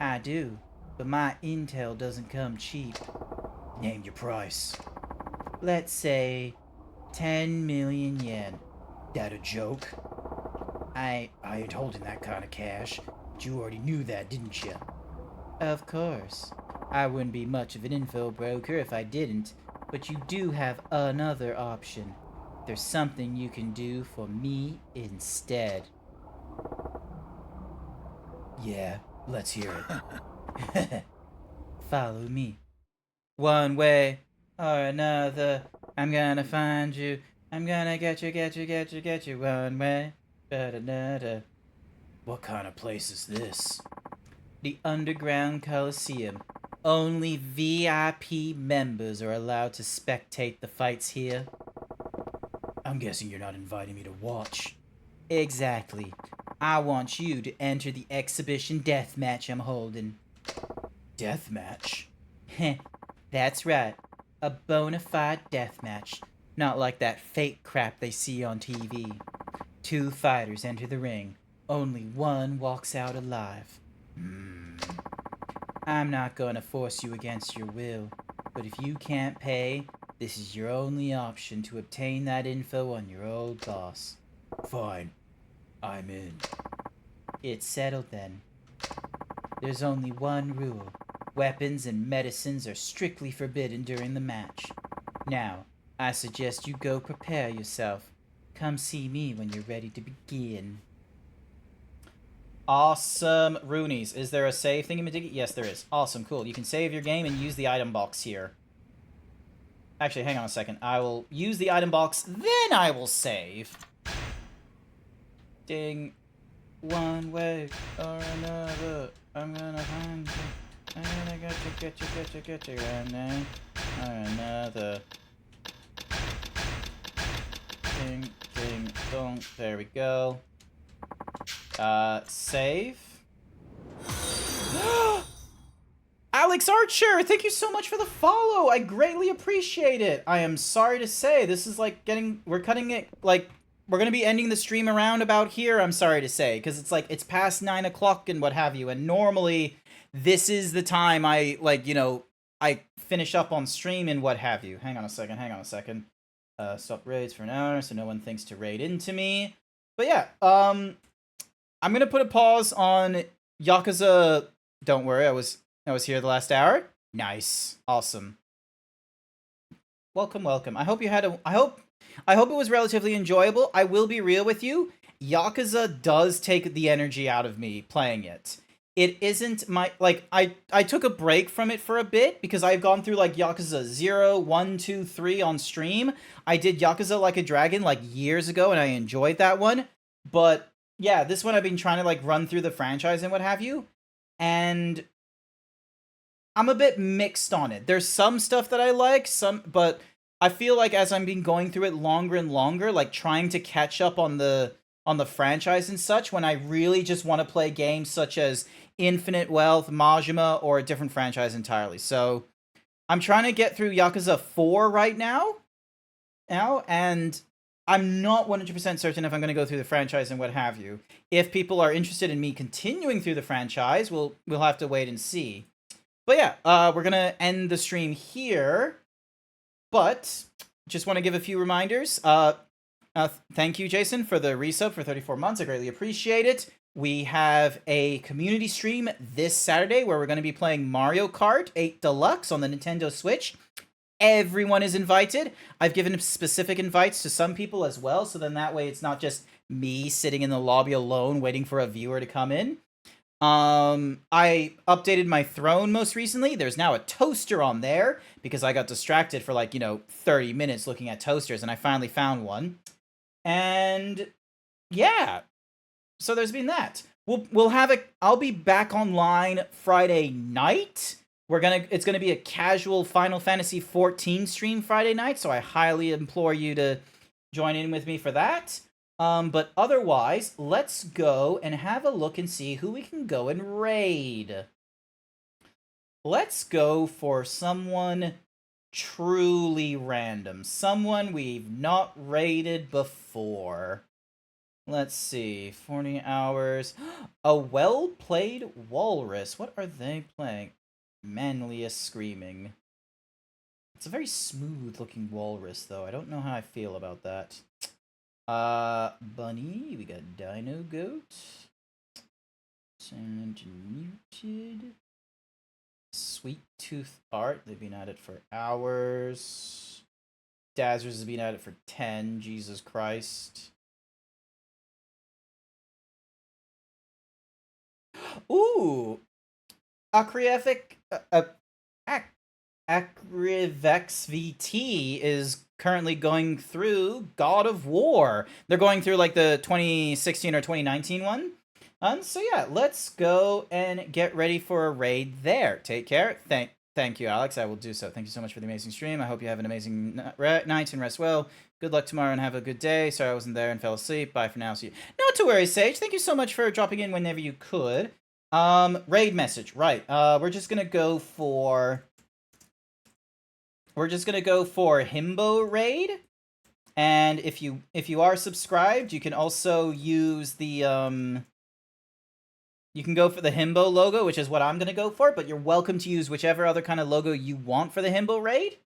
I do, but my intel doesn't come cheap. Name your price. Let's say 10 million yen. That a joke? I ain't holding that kind of cash. But you already knew that, didn't you? Of course. I wouldn't be much of an info broker if I didn't, but you do have another option. There's something you can do for me instead. Yeah, let's hear it. Follow me. One way or another, I'm gonna find you. I'm gonna get you one way or another. What kind of place is this? The Underground Coliseum. Only VIP members are allowed to spectate the fights here. I'm guessing you're not inviting me to watch. Exactly. I want you to enter the exhibition deathmatch I'm holding. Deathmatch? Heh, that's right. A bona fide deathmatch. Not like that fake crap they see on TV. 2 fighters enter the ring. Only one walks out alive. I'm not gonna force you against your will, but if you can't pay, this is your only option to obtain that info on your old boss. Fine. I'm in. It's settled then. There's only one rule. Weapons and medicines are strictly forbidden during the match. Now, I suggest you go prepare yourself. Come see me when you're ready to begin. Awesome. Roonies. Is there a save thingy-majiggy? Yes, there is. Awesome, cool. You can save your game and use the item box here. Actually, hang on a second. I will use the item box, then I will save. Ding. One way or another, I'm gonna find you. I'm gonna get you, right now. Or another. Ding, ding, dong. There we go. Save. Alex Archer, thank you so much for the follow. I greatly appreciate it. I am sorry to say, this is like we're cutting it, like, we're gonna be ending the stream around about here, I'm sorry to say, because it's like, it's past 9 o'clock and what have you, and normally, this is the time I, like, you know, I finish up on stream and what have you. Hang on a second. Stop raids for an hour so no one thinks to raid into me. But yeah, I'm gonna put a pause on Yakuza. Don't worry, I was here the last hour. Nice, awesome. Welcome. I hope you had I hope it was relatively enjoyable. I will be real with you. Yakuza does take the energy out of me playing it. It isn't my, like, I took a break from it for a bit because I've gone through, like, Yakuza 0, 1, 2, 3 on stream. I did Yakuza Like a Dragon, like, years ago, and I enjoyed that one. But, yeah, this one I've been trying to, like, run through the franchise and what have you. And I'm a bit mixed on it. There's some stuff that I like, but I feel like as I'm been going through it longer and longer, like, trying to catch up on the franchise and such, when I really just want to play games such as Infinite Wealth, Majima, or a different franchise entirely. So I'm trying to get through Yakuza 4 right now, and I'm not 100% certain if I'm going to go through the franchise and what have you. If people are interested in me continuing through the franchise, we'll have to wait and see. But yeah, we're going to end the stream here, but just want to give a few reminders. Thank you, Jason, for the resub for 34 months. I greatly appreciate it. We have a community stream this Saturday where we're going to be playing Mario Kart 8 Deluxe on the Nintendo Switch. Everyone is invited. I've given specific invites to some people as well, so then that way it's not just me sitting in the lobby alone waiting for a viewer to come in. I updated my throne most recently. There's now a toaster on there because I got distracted for, like, 30 minutes looking at toasters, and I finally found one. And yeah, so there's been that. We'll have I'll be back online Friday night. It's gonna be a casual Final Fantasy XIV stream Friday night, so I highly implore you to join in with me for that. But otherwise, let's go and have a look and see who we can go and raid. Let's go for someone truly random. Someone we've not raided before. Let's see. 40 hours. A well-played walrus. What are they playing? Manliest Screaming. It's a very smooth-looking walrus, though. I don't know how I feel about that. Bunny. We got Dino Goat. Sand Muted. Sweet Tooth Art. They've been at it for hours. Dazzers has been at it for 10. Jesus Christ. Ooh! Acrivex VT is currently going through God of War. They're going through, like, the 2016 or 2019 one. So yeah, let's go and get ready for a raid there. Take care. Thank you, Alex. I will do so. Thank you so much for the amazing stream. I hope you have an amazing night and rest well. Good luck tomorrow and have a good day. Sorry I wasn't there and fell asleep. Bye for now. See you. Not to worry, Sage. Thank you so much for dropping in whenever you could. Raid message. Right. We're just gonna go for Himbo raid. And if you are subscribed, you can also use the You can go for the himbo logo, which is what I'm going to go for, but you're welcome to use whichever other kind of logo you want for the himbo raid.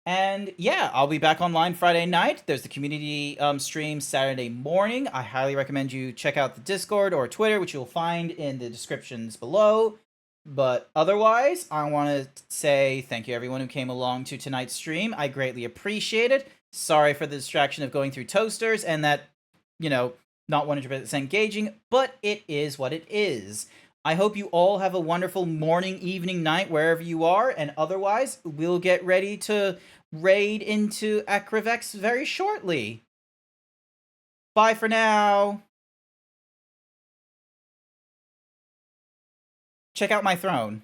And yeah, I'll be back online Friday night. There's the community stream Saturday morning. I highly recommend you check out the Discord or Twitter, which you'll find in the descriptions below. But otherwise, I want to say thank you everyone who came along to tonight's stream. I greatly appreciate it. Sorry for the distraction of going through toasters and that, you know, not 100% engaging, but it is what it is. I hope you all have a wonderful morning, evening, night, wherever you are, and otherwise, we'll get ready to raid into Acrivex very shortly. Bye for now. Check out my throne.